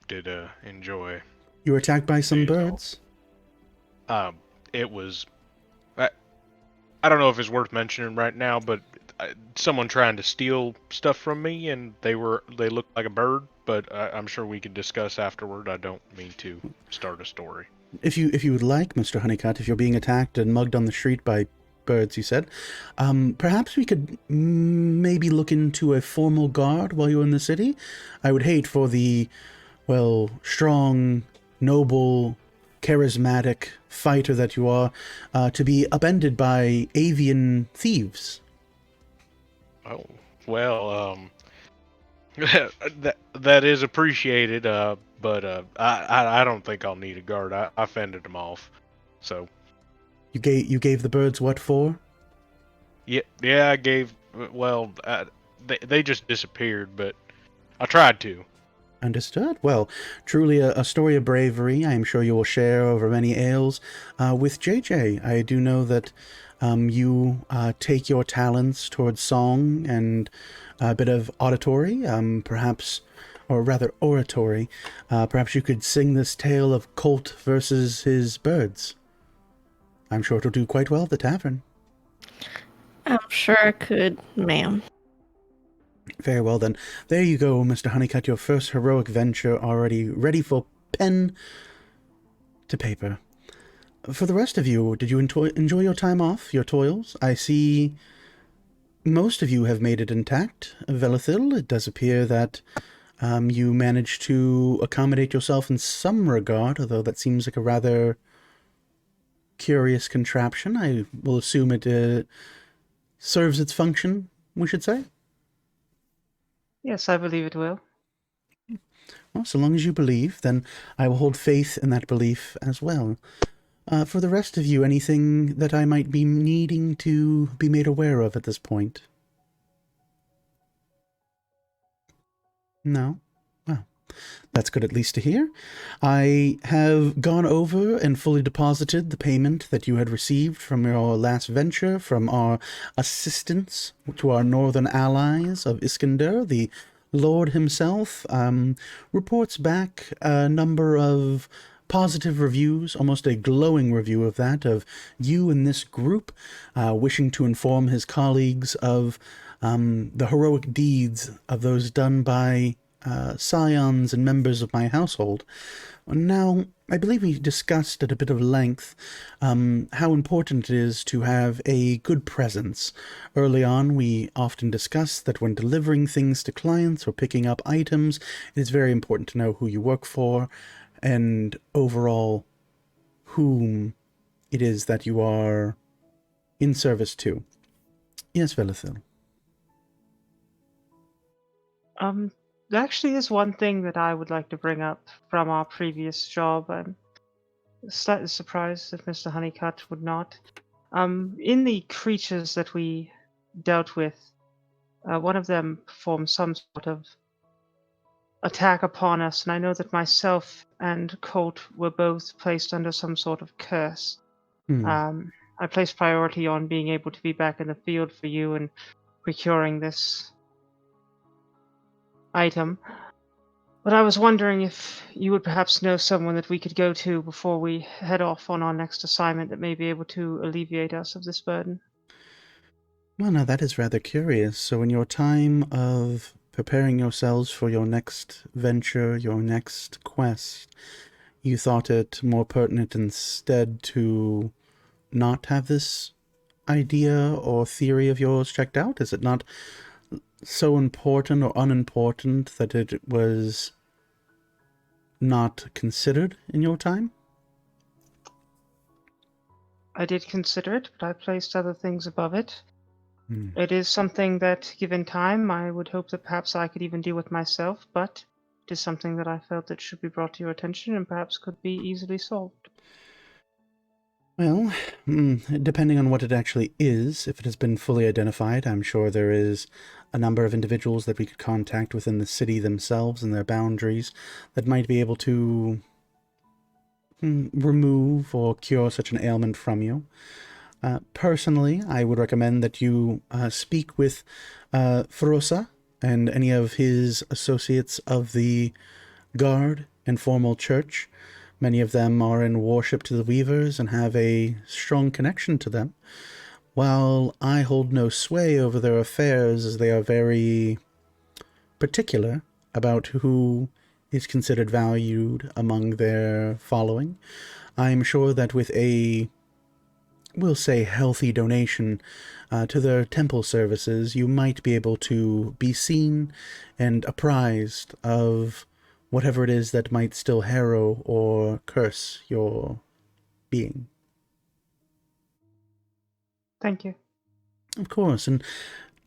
did enjoy. You were attacked by some birds? It was. I don't know if it's worth mentioning right now, but someone trying to steal stuff from me, and they looked like a bird. But I'm sure we can discuss afterward. I don't mean to start a story. If you would like, Mr. Honeycutt, if you're being attacked and mugged on the street by birds, you said, perhaps we could maybe look into a formal guard while you're in the city. I would hate for the, strong, noble, charismatic fighter that you are, to be upended by avian thieves. Oh, well, that is appreciated, but I don't think I'll need a guard. I fended them off, so. You gave the birds what for? Yeah, I gave. Well, they just disappeared, but I tried to. Understood. Well, truly a story of bravery. I am sure you will share over many ales. With JJ, I do know that you take your talents towards song and a bit of auditory, perhaps, or rather oratory. Perhaps you could sing this tale of Colt versus his birds. I'm sure it'll do quite well at the tavern. I'm sure I could, ma'am. Very well then. There you go, Mr. Honeycutt, your first heroic venture already ready for pen to paper. For the rest of you, did you enjoy your time off, your toils? I see most of you have made it intact. Velithil, it does appear that you managed to accommodate yourself in some regard, although that seems like a rather curious contraption. I will assume it serves its function, we should say. Yes, I believe it will. Well, so long as you believe, then I will hold faith in that belief as well. For the rest of you, anything that I might be needing to be made aware of at this point? No? Well, that's good at least to hear. I have gone over and fully deposited the payment that you had received from your last venture, from our assistance to our northern allies of Iskander. The Lord himself reports back a number of positive reviews, almost a glowing review of that, of you and this group, wishing to inform his colleagues of the heroic deeds of those done by scions and members of my household. Now, I believe we discussed at a bit of length how important it is to have a good presence. Early on, we often discussed that when delivering things to clients or picking up items, it is very important to know who you work for and overall whom it is that you are in service to. Yes, Velithil. There actually is one thing that I would like to bring up from our previous job. I'm slightly surprised that Mr. Honeycutt would not. In the creatures that we dealt with, one of them performed some sort of attack upon us, and I know that myself and Colt were both placed under some sort of curse. I placed priority on being able to be back in the field for you and procuring this item. But I was wondering if you would perhaps know someone that we could go to before we head off on our next assignment that may be able to alleviate us of this burden. Well, now that is rather curious. So in your time of preparing yourselves for your next venture, your next quest, you thought it more pertinent instead to not have this idea or theory of yours checked out? Is it not so important or unimportant that it was not considered in your time? I did consider it, but I placed other things above it. It is something that, given time, I would hope that perhaps I could even deal with myself, but it is something that I felt that should be brought to your attention and perhaps could be easily solved. Well, depending on what it actually is, if it has been fully identified, I'm sure there is a number of individuals that we could contact within the city themselves and their boundaries that might be able to remove or cure such an ailment from you. Personally, I would recommend that you speak with Ferosa and any of his associates of the Guard and Formal Church. Many of them are in worship to the Weavers and have a strong connection to them. While I hold no sway over their affairs, as they are very particular about who is considered valued among their following, I am sure that with a, we'll say, healthy donation to their temple services, you might be able to be seen and apprised of whatever it is that might still harrow or curse your being. Thank you. Of course, and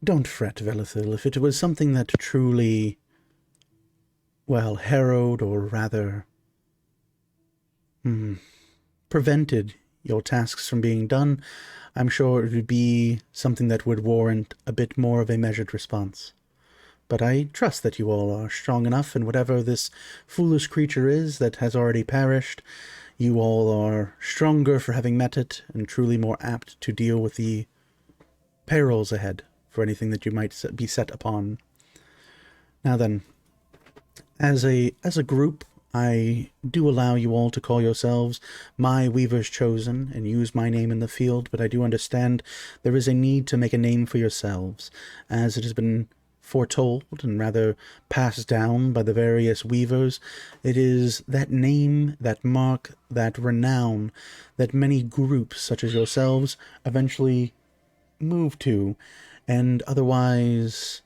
don't fret, Velithil. If it was something that truly, well, harrowed or rather prevented your tasks from being done, I'm sure it would be something that would warrant a bit more of a measured response. but I trust that you all are strong enough, and whatever this foolish creature is that has already perished, you all are stronger for having met it, and truly more apt to deal with the perils ahead for anything that you might be set upon. Now then, as a group, I do allow you all to call yourselves my Weaver's Chosen and use my name in the field, but I do understand there is a need to make a name for yourselves, as it has been foretold and rather passed down by the various weavers. It is that name, that mark, that renown that many groups such as yourselves eventually move to and otherwise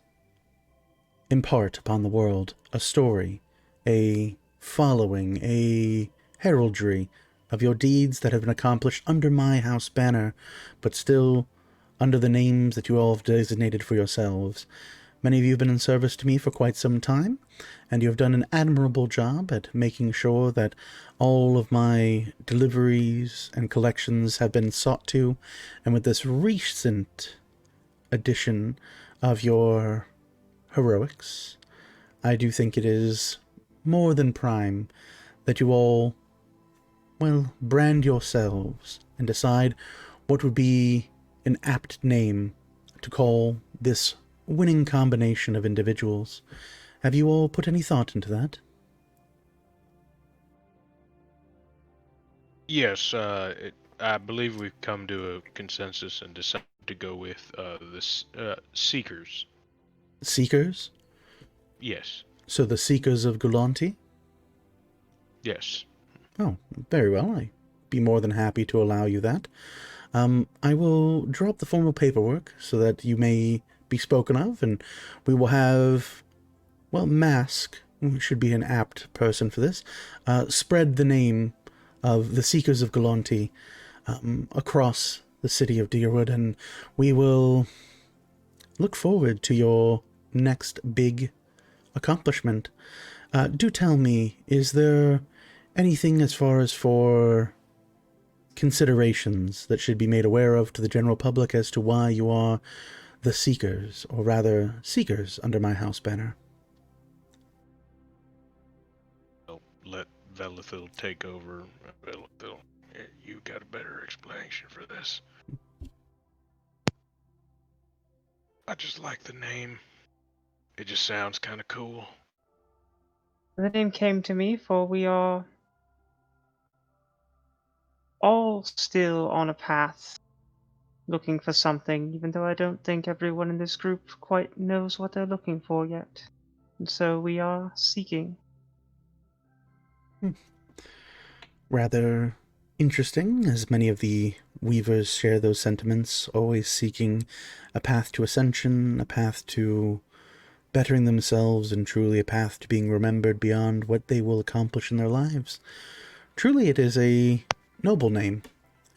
impart upon the world a story, a following, a heraldry of your deeds that have been accomplished under my house banner, but still under the names that you all have designated for yourselves. Many of you have been in service to me for quite some time, and you have done an admirable job at making sure that all of my deliveries and collections have been sought to, and with this recent addition of your heroics, I do think it is more than prime that you all, well, brand yourselves and decide what would be an apt name to call this winning combination of individuals. Have you all put any thought into that? Yes, I believe we've come to a consensus and decided to go with the Seekers. Seekers? Yes. So the Seekers of Gulanti? Yes. Oh, very well. I'd be more than happy to allow you that. I will draw up the formal paperwork so that you may be spoken of, and we will have, well, Mask, who should be an apt person for this, spread the name of the Seekers of Gulanti across the city of Deerwood, and we will look forward to your next big accomplishment. Do tell me, is there anything as far as for considerations that should be made aware of to the general public as to why you are the Seekers, or rather Seekers, under my house banner? I'll let Velithil take over. Velithil, you got a better explanation for this. I just like the name. It just sounds kind of cool. The name came to me, for we are all still on a path looking for something, even though I don't think everyone in this group quite knows what they're looking for yet. And so we are seeking. Rather interesting, as many of the weavers share those sentiments, always seeking a path to ascension, a path to bettering themselves, and truly a path to being remembered beyond what they will accomplish in their lives. Truly it is a noble name,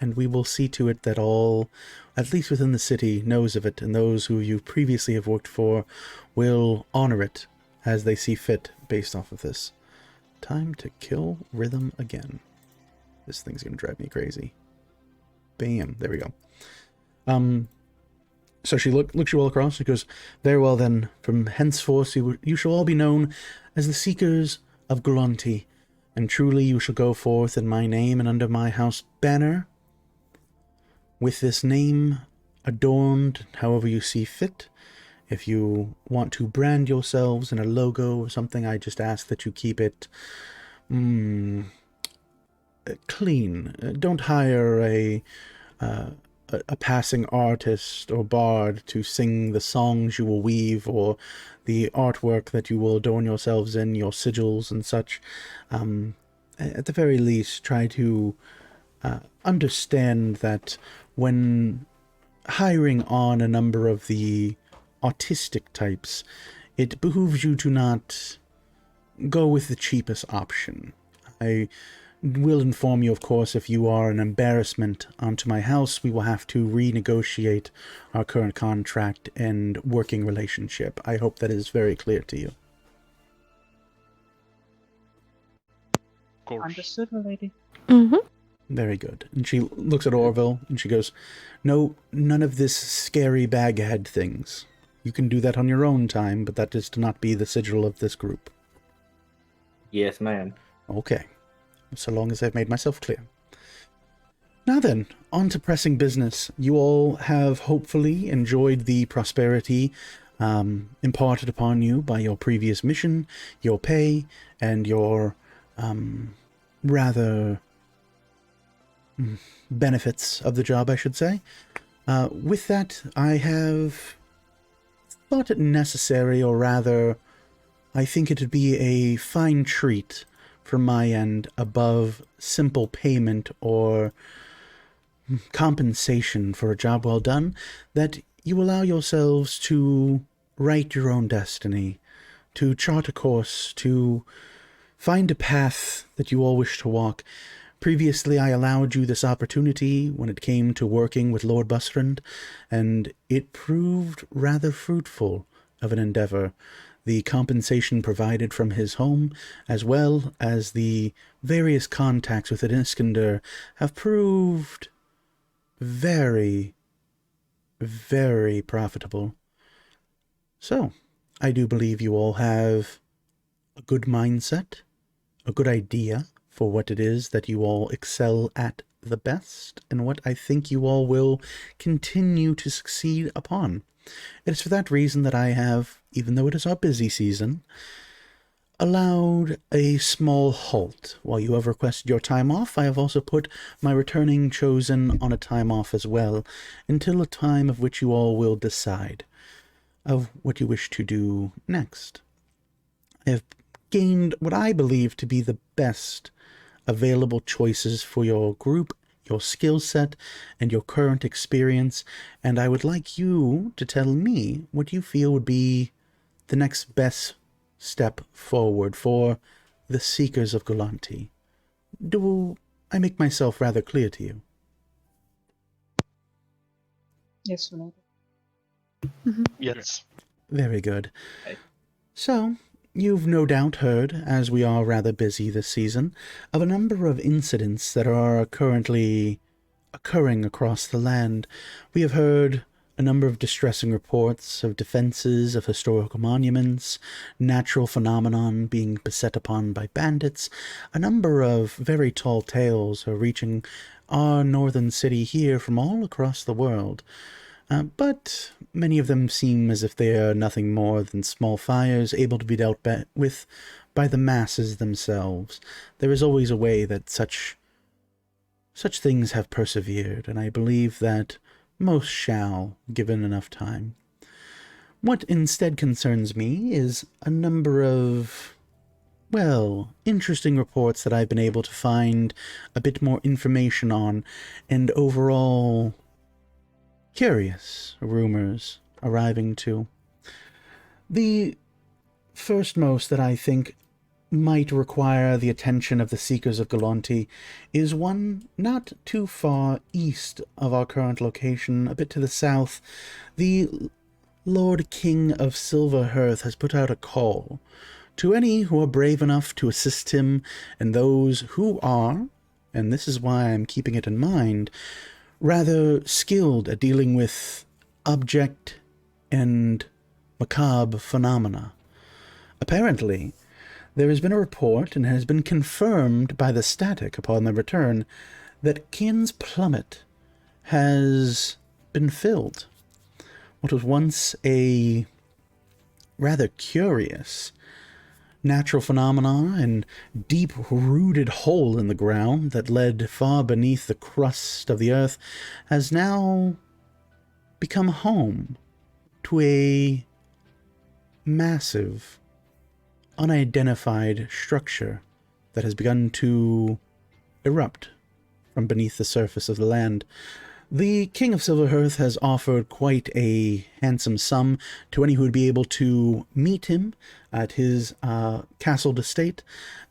and we will see to it that all, at least within the city, knows of it, and those who you previously have worked for will honor it as they see fit based off of this. Time to kill rhythm again. This thing's gonna drive me crazy. Bam, there we go. So she looks you all across. She goes, "Very well then. From henceforth you shall all be known as the Seekers of Gulanti, and truly you shall go forth in my name and under my house banner, with this name adorned however you see fit. If you want to brand yourselves in a logo or something, I just ask that you keep it clean. Don't hire a passing artist or bard to sing the songs you will weave, or the artwork that you will adorn yourselves in, your sigils and such. At the very least, try to understand that when hiring on a number of the autistic types, it behooves you to not go with the cheapest option. I will inform you, of course, if you are an embarrassment onto my house, we will have to renegotiate our current contract and working relationship. I hope that is very clear to you. Of course. Understood, my lady. Mm-hmm. Very good. And she looks at Orville and she goes, "No, none of this scary baghead things. You can do that on your own time, but that is to not be the sigil of this group. Yes, ma'am. Okay. So long as I've made myself clear. Now then, on to pressing business. You all have hopefully enjoyed the prosperity imparted upon you by your previous mission, your pay, and your rather benefits of the job, I should say. With that, I have thought it necessary, or rather, I think it would be a fine treat from my end, above simple payment or compensation for a job well done, that you allow yourselves to write your own destiny, to chart a course, to find a path that you all wish to walk. Previously, I allowed you this opportunity when it came to working with Lord Bustrand, and it proved rather fruitful of an endeavor. The compensation provided from his home, as well as the various contacts within Iskander, have proved very, very profitable. So, I do believe you all have a good mindset, a good idea for what it is that you all excel at the best, and what I think you all will continue to succeed upon. It is for that reason that I have, even though it is our busy season, allowed a small halt. While you have requested your time off, I have also put my returning chosen on a time off as well, until a time of which you all will decide of what you wish to do next. I have gained what I believe to be the best available choices for your group, your skill set, and your current experience, and I would like you to tell me what you feel would be the next best step forward for the Seekers of Galanti. Do I make myself rather clear to you? Yes, Renata. Yes. Very good. Okay. So, you've no doubt heard, as we are rather busy this season, of a number of incidents that are currently occurring across the land. We have heard a number of distressing reports of defenses of historical monuments, natural phenomenon being beset upon by bandits. A number of very tall tales are reaching our northern city here from all across the world. But many of them seem as if they are nothing more than small fires able to be dealt with by the masses themselves. There is always a way that such things have persevered, and I believe that most shall, given enough time. What instead concerns me is a number of, well, interesting reports that I've been able to find a bit more information on, and overall curious rumors arriving too. The firstmost that I think might require the attention of the Seekers of Galanti is one not too far east of our current location, a bit to the south. The Lord King of Silverhearth has put out a call to any who are brave enough to assist him, and those who are, and this is why I'm keeping it in mind, rather skilled at dealing with object and macabre phenomena. Apparently, there has been a report, and has been confirmed by the static upon their return, that Kian's plummet has been filled. What was once a rather curious natural phenomena and deep-rooted hole in the ground that led far beneath the crust of the earth has now become home to a massive, unidentified structure that has begun to erupt from beneath the surface of the land. The King of Silverhearth has offered quite a handsome sum to any who would be able to meet him at his castled estate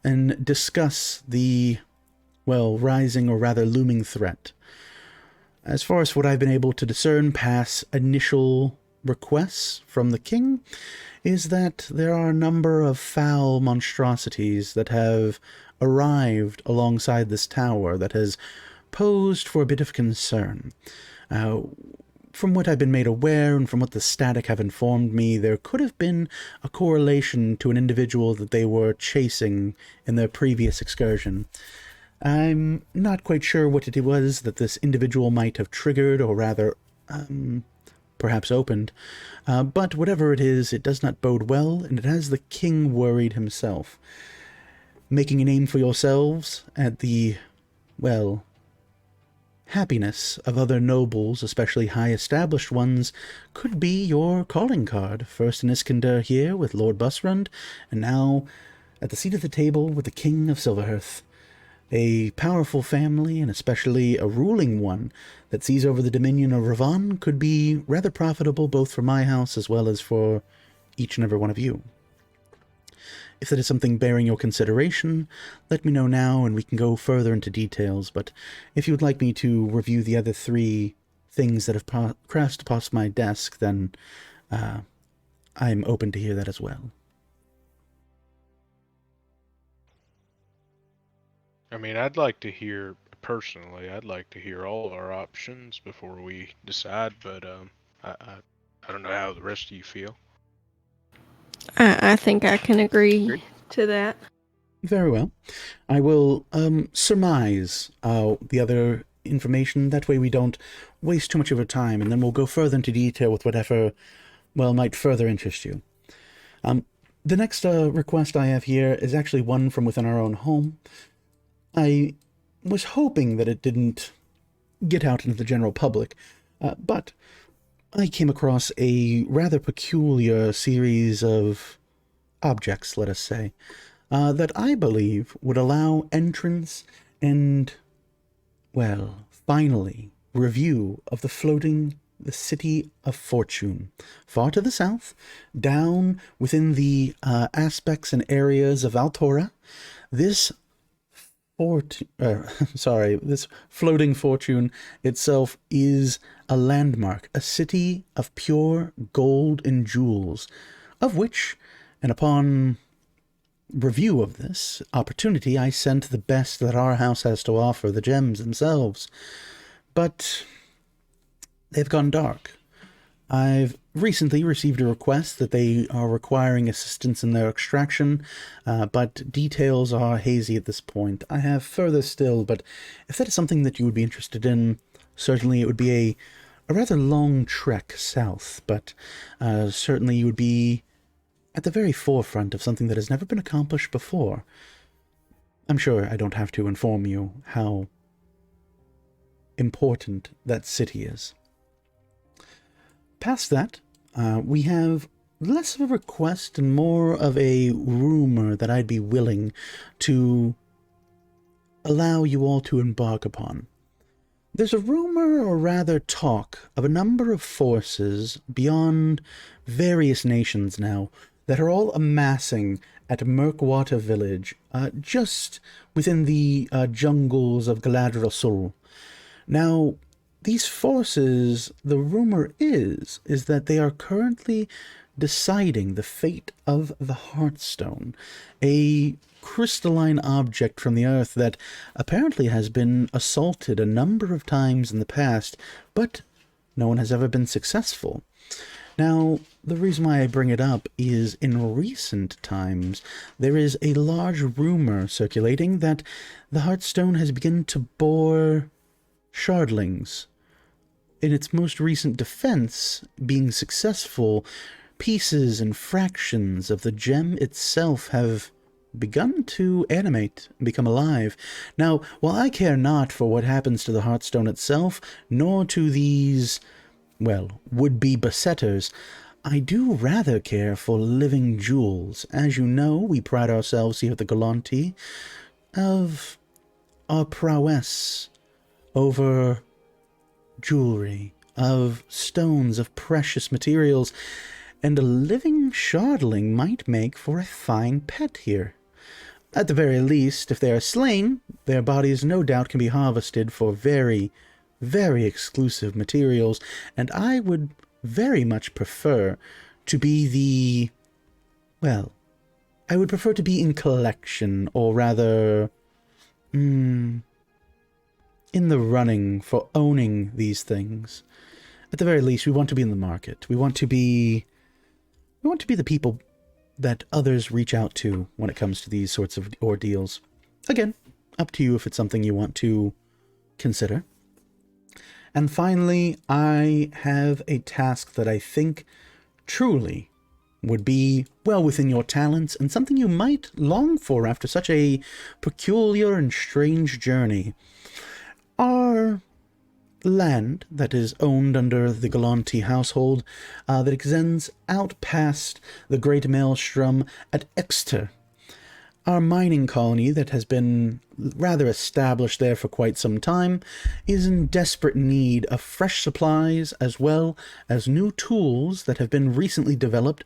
and discuss the, well, rising or rather looming threat. As far as what I've been able to discern past initial requests from the king, is that there are a number of foul monstrosities that have arrived alongside this tower that has posed for a bit of concern. from what I've been made aware and from what the static have informed me, there could have been a correlation to an individual that they were chasing in their previous excursion. I'm not quite sure what it was that this individual might have triggered, or rather, perhaps opened. But whatever it is, it does not bode well, and it has the king worried himself. Making a name for yourselves at the, well, happiness of other nobles, especially high-established ones, could be your calling card. First in Iskander here with Lord Busrund, and now at the seat of the table with the King of Silverhearth. A powerful family, and especially a ruling one, that sees over the dominion of Ravon could be rather profitable both for my house as well as for each and every one of you. If that is something bearing your consideration, let me know now and we can go further into details, but if you would like me to review the other 3 things that have crossed past my desk, then I'm open to hear that as well. I mean, I'd like to hear, personally, I'd like to hear all our options before we decide, but I don't know how the rest of you feel. I think I can agree to that. Very well. I will surmise the other information. That way we don't waste too much of our time, and then we'll go further into detail with whatever, well, might further interest you. The next request I have here is actually one from within our own home. I was hoping that it didn't get out into the general public, but I came across a rather peculiar series of objects, let us say, that I believe would allow entrance and, well, finally, review of the City of Fortune. Far to the south, down within the aspects and areas of Altora, this floating fortune itself is a landmark, a city of pure gold and jewels, of which, and upon review of this opportunity, I sent the best that our house has to offer, the gems themselves. But they've gone dark. I've recently received a request that they are requiring assistance in their extraction, but details are hazy at this point. I have further still, but if that is something that you would be interested in, certainly it would be a rather long trek south, but certainly you would be at the very forefront of something that has never been accomplished before. I'm sure I don't have to inform you how important that city is. Past that, we have less of a request and more of a rumor that I'd be willing to allow you all to embark upon. There's a rumor, or rather talk, of a number of forces beyond various nations now that are all amassing at Murkwater Village, just within the jungles of Galadriel Sol. Now, these forces, the rumor is that they are currently deciding the fate of the Heartstone, a crystalline object from the earth that apparently has been assaulted a number of times in the past, but no one has ever been successful. Now, the reason why I bring it up is in recent times, there is a large rumor circulating that the Heartstone has begun to bore shardlings. In its most recent defense, being successful, pieces and fractions of the gem itself have begun to animate and become alive. Now, while I care not for what happens to the Heartstone itself, nor to these, well, would-be besetters, I do rather care for living jewels. As you know, we pride ourselves here at the Galanti of our prowess over jewelry, of stones, of precious materials, and a living shardling might make for a fine pet here. At the very least, if they are slain, their bodies no doubt can be harvested for very, very exclusive materials, and I would very much prefer to be the, well, I would prefer to be in collection, or rather, in the running for owning these things. at the very least, we want to be in the market. We want to be the people that others reach out to when it comes to these sorts of ordeals. Again, up to you if it's something you want to consider. And finally, I have a task that I think truly would be well within your talents and something you might long for after such a peculiar and strange journey. Our land that is owned under the Galanti household that extends out past the Great Maelstrom at Exeter. Our mining colony that has been rather established there for quite some time is in desperate need of fresh supplies as well as new tools that have been recently developed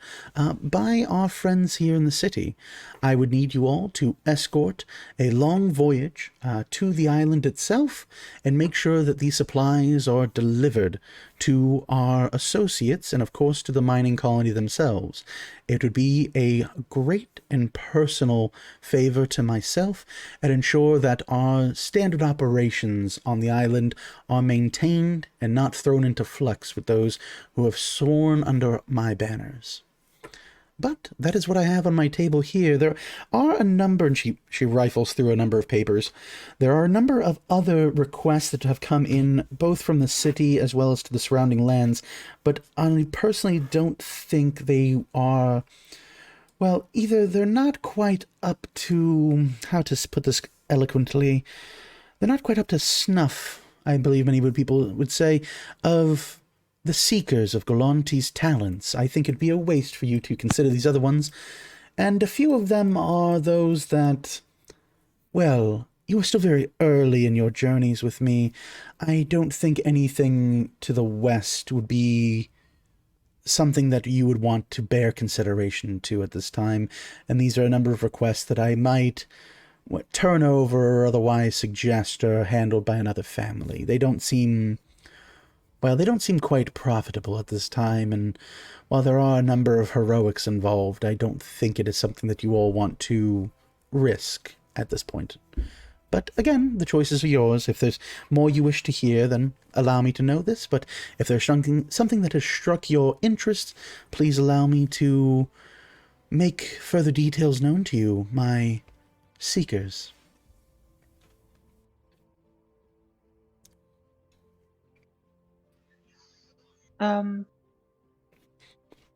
by our friends here in the city. I would need you all to escort a long voyage to the island itself and make sure that these supplies are delivered to our associates and, of course, to the mining colony themselves. It would be a great and personal favor to myself and ensure that our standard operations on the island are maintained and not thrown into flux with those who have sworn under my banners. But that is what I have on my table here. There are a number, and she rifles through a number of papers. There are a number of other requests that have come in, both from the city as well as to the surrounding lands, but I personally don't think they are, well, either they're not quite up to, how to put this eloquently, they're not quite up to snuff, I believe many people would say, of the seekers of Galanti's talents. I think it'd be a waste for you to consider these other ones, and a few of them are those that, well, you are still very early in your journeys with me. I don't think anything to the west would be something that you would want to bear consideration to at this time, and these are a number of requests that I might turn over or otherwise suggest are handled by another family. They don't seem quite profitable at this time, and while there are a number of heroics involved, I don't think it is something that you all want to risk at this point. But again, the choices are yours. If there's more you wish to hear, then allow me to know this, but if there's something that has struck your interest, please allow me to make further details known to you, my seekers.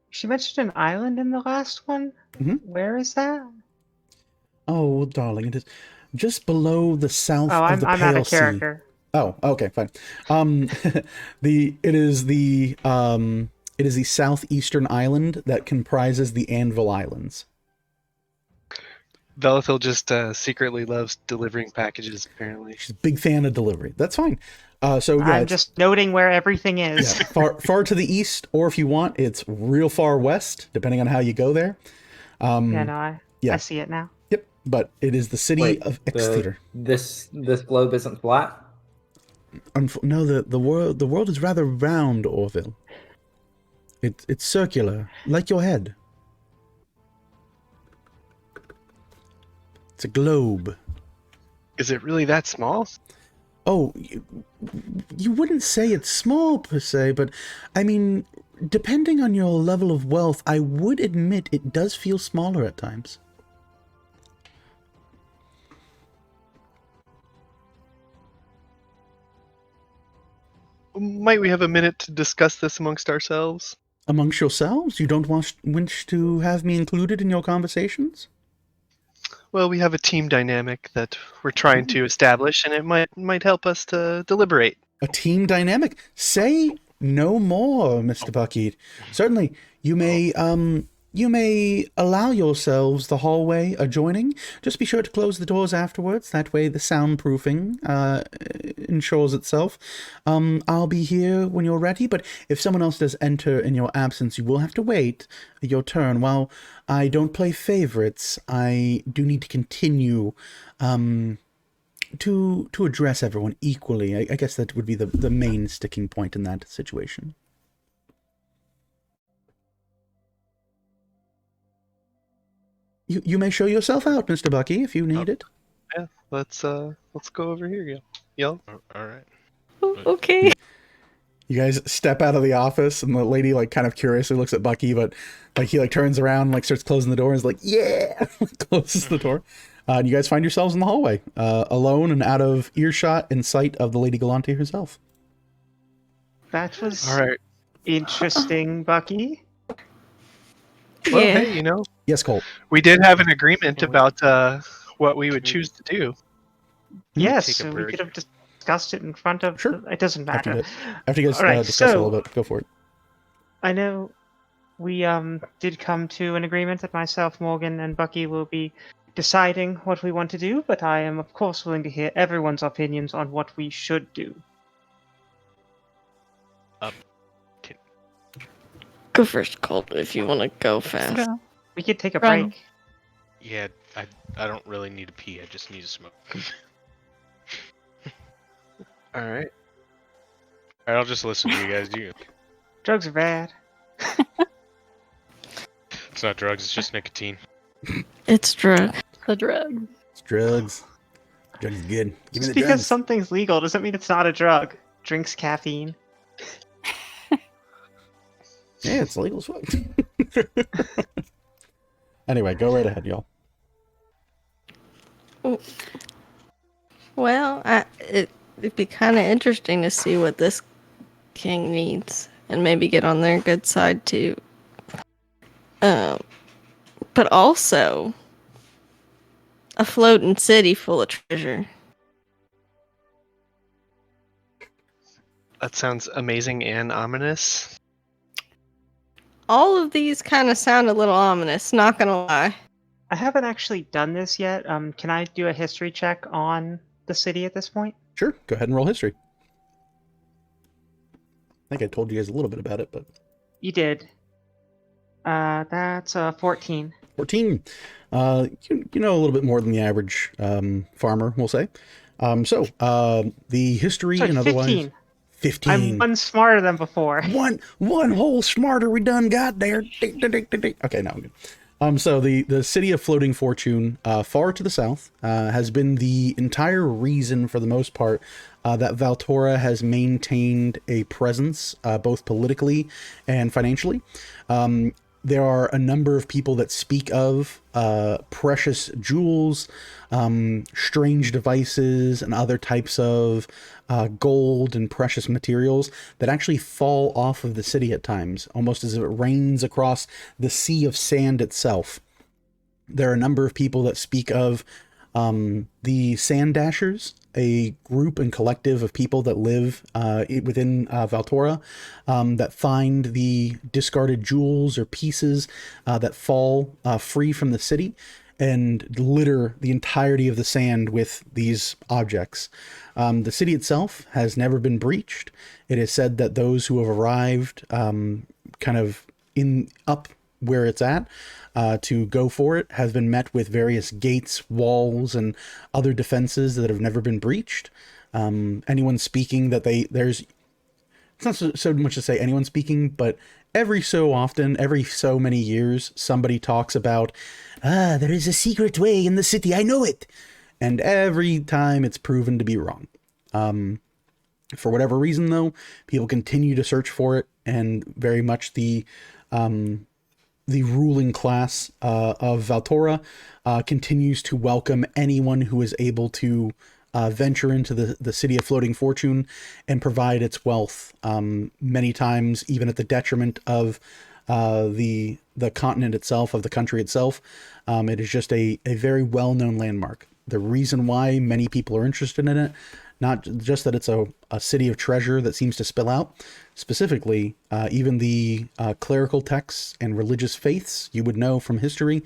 She mentioned an island in the last one. Mhm. Where is that? Oh, darling, it is just below the south Oh, of the I'm Pale out of Sea. character. Oh, okay, fine. It is the southeastern island that comprises the Anvil Islands. Velithil just secretly loves delivering packages, apparently. She's a big fan of delivery. That's fine. So yeah, I'm it's just noting where everything is. yeah, far to the east, or if you want, it's real far west, depending on how you go there. Yeah, no, I yeah. see it now. Yep, but it is the city of Exeter. This globe isn't flat. No, the world is rather round, Orville. It's circular, like your head. It's a globe. Is it really that small? Oh, you wouldn't say it's small per se, but I mean, depending on your level of wealth, I would admit it does feel smaller at times. Might we have a minute to discuss this amongst ourselves? Amongst yourselves? You don't wish to have me included in your conversations? Well, we have a team dynamic that we're trying to establish, and it might help us to deliberate. A team dynamic? Say no more, Mr. Buckhead. Certainly, you may allow yourselves the hallway adjoining. Just be sure to close the doors afterwards. That way the soundproofing ensures itself. I'll be here when you're ready, but if someone else does enter in your absence, you will have to wait your turn. While I don't play favorites, I do need to continue to address everyone equally. I guess that would be the main sticking point in that situation. You may show yourself out, Mr. Bucky, if you need it. Yeah, let's go over here, y'all. All right. Oh, okay. You guys step out of the office, and the lady like kind of curiously looks at Bucky, but like he like turns around and like starts closing the door and is like, yeah, closes the door. And you guys find yourselves in the hallway, alone and out of earshot and sight of the Lady Galante herself. That was All right. interesting, Bucky. Well, Yeah. hey, Yes, Colt. we did have an agreement about what we would choose to do. Yes, Take a so we break. could have discussed it in front of. Sure. It doesn't After matter. you guys All right, discuss a so- little bit, go for it. I know we did come to an agreement that myself, Morgan, and Bucky will be deciding what we want to do, but I am of course willing to hear everyone's opinions on what we should do. Go first, Colt, if you want to go fast. Go. We could take a Run. break. Yeah, I don't really need to pee. I just need to smoke. All right. All right, I'll just listen to you guys. Drugs are bad. It's not drugs. It's just nicotine. It's drug. The drug. It's drugs. Drugs is good. Give me Just the because drugs. something's legal doesn't mean it's not a drug. Drinks caffeine. Yeah, it's legal as fuck. Anyway, go right ahead, y'all. Well, it'd be kind of interesting to see what this king needs and maybe get on their good side too. But also a floating city full of treasure. That sounds amazing and ominous. All of these kind of sound a little ominous, not gonna lie. I haven't actually done this yet. Can I do a history check on the city at this point? Sure, go ahead and roll history. I think I told you guys a little bit about it, but You did. That's 14. 14. You know a little bit more than the average farmer, we'll say. The history Sorry, and otherwise... 15. 15. I'm one smarter than before. One whole smarter we done got there. Okay, now I'm good. So the city of Floating Fortune, far to the south, has been the entire reason, for the most part, that Valtora has maintained a presence, both politically and financially. There are a number of people that speak of precious jewels, strange devices, and other types of gold and precious materials that actually fall off of the city at times, almost as if it rains across the sea of sand itself. There are a number of people that speak of the Sand Dashers, a group and collective of people that live within Valtora, that find the discarded jewels or pieces that fall free from the city and litter the entirety of the sand with these objects. The city itself has never been breached. It is said that those who have arrived kind of up where it's at to go for it has been met with various gates, walls, and other defenses that have never been breached. Anyone speaking that it's not so much to say anyone speaking, but every so often, every so many years, somebody talks about, there is a secret way in the city, I know it. And every time it's proven to be wrong. For whatever reason, though, people continue to search for it, and very much the ruling class of Valtora continues to welcome anyone who is able to venture into the city of Floating Fortune and provide its wealth, many times even at the detriment of the continent itself, of the country itself. It is just a very well-known landmark. The reason why many people are interested in it, not just that it's a city of treasure that seems to spill out, specifically, even the clerical texts and religious faiths you would know from history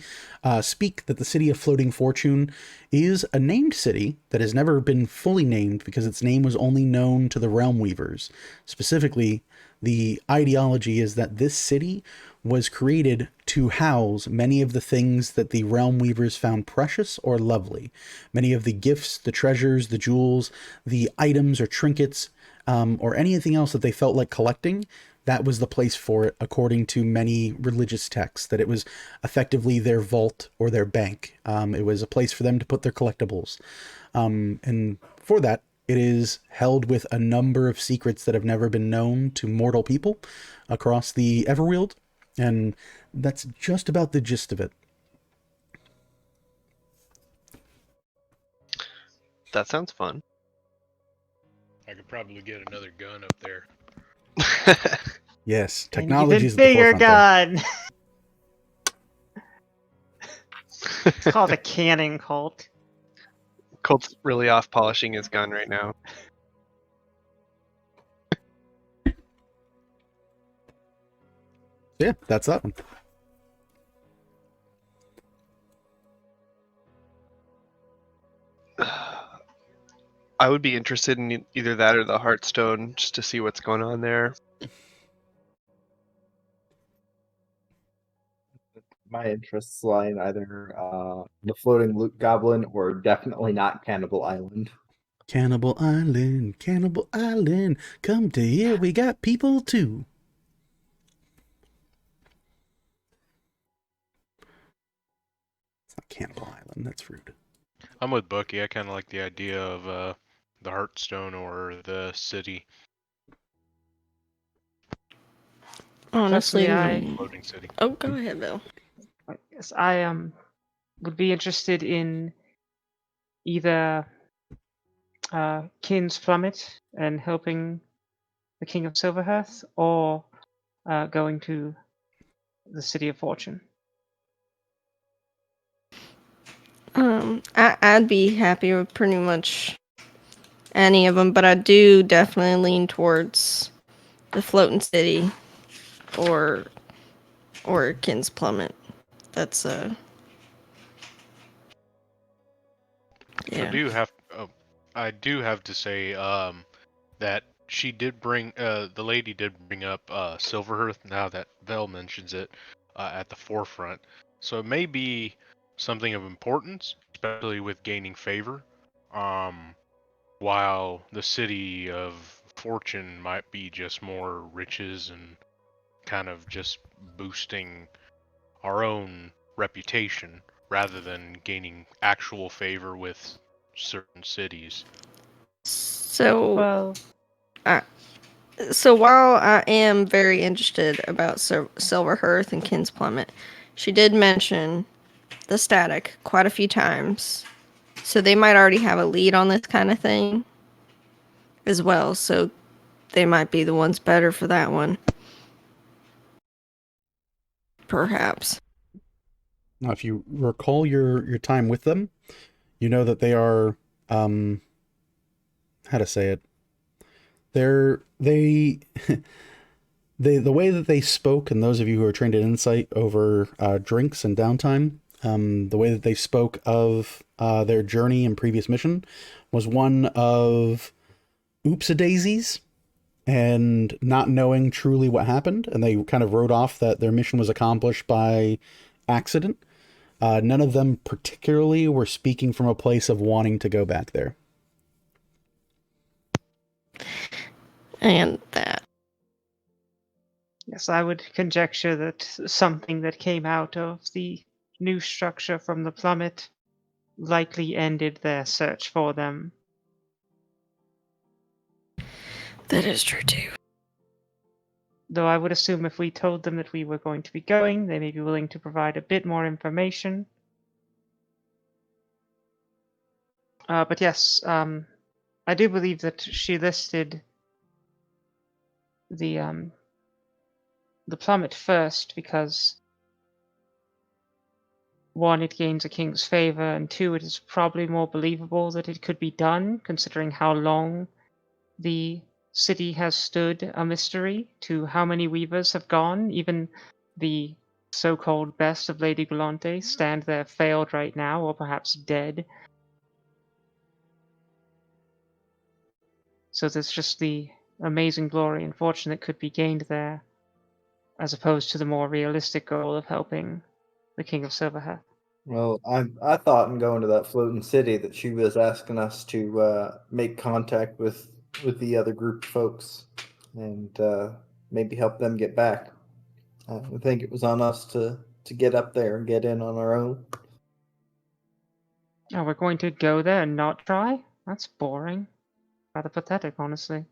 speak that the city of Floating Fortune is a named city that has never been fully named because its name was only known to the Realm Weavers. Specifically, the ideology is that this city was created to house many of the things that the Realm Weavers found precious or lovely. Many of the gifts, the treasures, the jewels, the items or trinkets, or anything else that they felt like collecting, that was the place for it, according to many religious texts, that it was effectively their vault or their bank. It was a place for them to put their collectibles. And for that, It is held with a number of secrets that have never been known to mortal people across the Everwield, and that's just about the gist of it. That sounds fun. I could probably get another gun up there. Yes, An technology even is at the bigger forefront there. gun. It's called a canning cult. Colt's really off polishing his gun right now. Yeah, that's that one. I would be interested in either that or the Heartstone just to see what's going on there. My interests lie in either the floating loot goblin or definitely not Cannibal Island. Cannibal Island, Cannibal Island, come to here, we got people too. It's not Cannibal Island, that's rude. I'm with Bucky. I kind of like the idea of the Heartstone or the city, Honestly, Personally, floating city. oh, go ahead, Bill. Yes, I would be interested in either Kin's Plummet and helping the King of Silverhearth, or going to the City of Fortune. I'd be happy with pretty much any of them, but I do definitely lean towards the floating city or Kin's Plummet. That's I yeah. I do have to say that she did bring the lady did bring up Silverhearth. Now that Vel mentions it at the forefront, so it may be something of importance, especially with gaining favor. While the city of Fortune might be just more riches and kind of just boosting our own reputation rather than gaining actual favor with certain cities. So Well, so while I am very interested about Silverhearth and Kin's Plummet, she did mention the static quite a few times. So they might already have a lead on this kind of thing as well. So they might be the ones better for that one. Perhaps. Now, if you recall your time with them, you know that they are, how to say it? They the way that they spoke, and those of you who are trained in insight over drinks and downtime, the way that they spoke of their journey and previous mission was one of oops-a-daisies and not knowing truly what happened, and they kind of wrote off that their mission was accomplished by accident. None of them particularly were speaking from a place of wanting to go back there. And that. yes, I would conjecture that something that came out of the new structure from the plummet likely ended their search for them. That is true too. Though I would assume if we told them that we were going to be going, they may be willing to provide a bit more information. But yes, I do believe that she listed the plummet first because one, it gains a king's favor, and two, it is probably more believable that it could be done, considering how long the city has stood a mystery to how many weavers have gone. Even the so-called best of Lady Galante stand there failed right now, or perhaps dead. So there's just the amazing glory and fortune that could be gained there, as opposed to the more realistic goal of helping the King of Silverhearth. Well, I thought in going to that floating city that she was asking us to make contact with the other group of folks and maybe help them get back. I think it was on us to get up there and get in on our own. Oh, we're going to go there and not try? That's boring. Rather pathetic, honestly.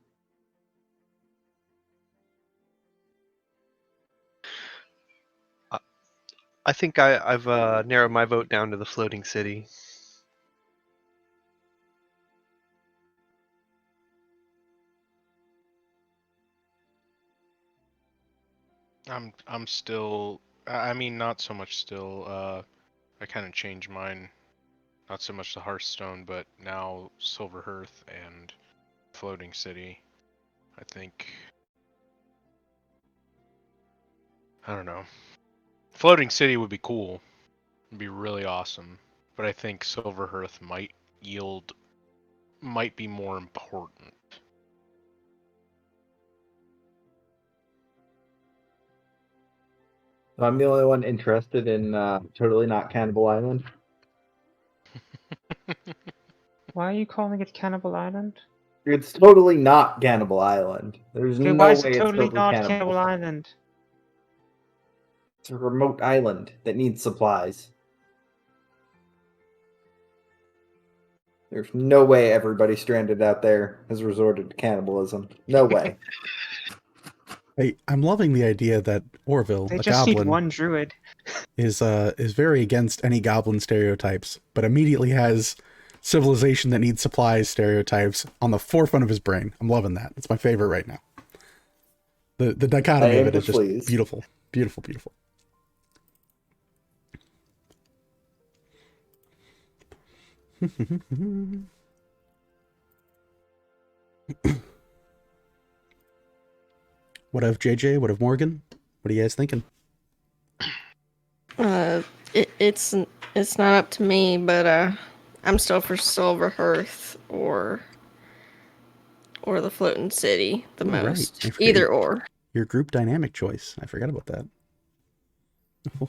I think I've narrowed my vote down to the floating city. I'm still. I mean, not so much still. I kind of changed mine. Not so much the Hearthstone, but now Silver Hearth and Floating City. I think. I don't know. Floating City would be cool. It'd be really awesome. But I think Silver Hearth might be more important. So I'm the only one interested in Totally Not Cannibal Island. Why are you calling it Cannibal Island? It's totally not Cannibal Island. There's Okay, no why way is it it's totally filled with not cannibals. Cannibal Island? It's a remote island that needs supplies. There's no way everybody stranded out there has resorted to cannibalism. No way. Hey, I'm loving the idea that Orville, They a just need goblin, one druid. is very against any goblin stereotypes, but immediately has civilization that needs supplies stereotypes on the forefront of his brain. I'm loving that. It's my favorite right now. The dichotomy I of am it is just pleased. beautiful. Beautiful, beautiful. What of JJ? What of Morgan? What are you guys thinking? It's not up to me, but I'm still for Silver Hearth or the Floating City the Oh, right. most. I forget Either or. Your group dynamic choice. I forgot about that.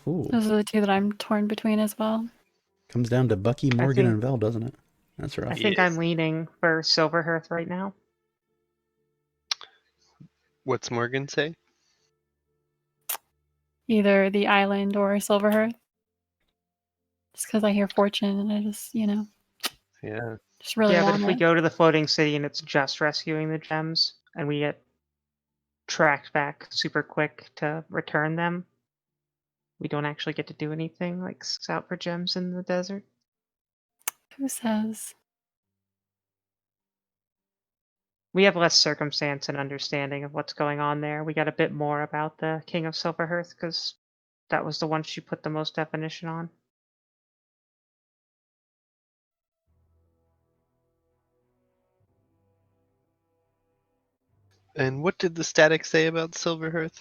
Those are the two that I'm torn between as well. Comes down to Bucky, Morgan, think- and Vel, doesn't it? That's I rough. think I'm leaning for Silverhearth right now. What's Morgan say? Either the island or Silverhearth. Just because I hear fortune and I just, Yeah. just really Yeah, but want if we it. go to the floating city and it's just rescuing the gems, and we get tracked back super quick to return them, we don't actually get to do anything like scout for gems in the desert. Who says? We have less circumstance and understanding of what's going on there. We got a bit more about the King of Silverhearth because that was the one she put the most definition on. And what did the static say about Silver Hearth?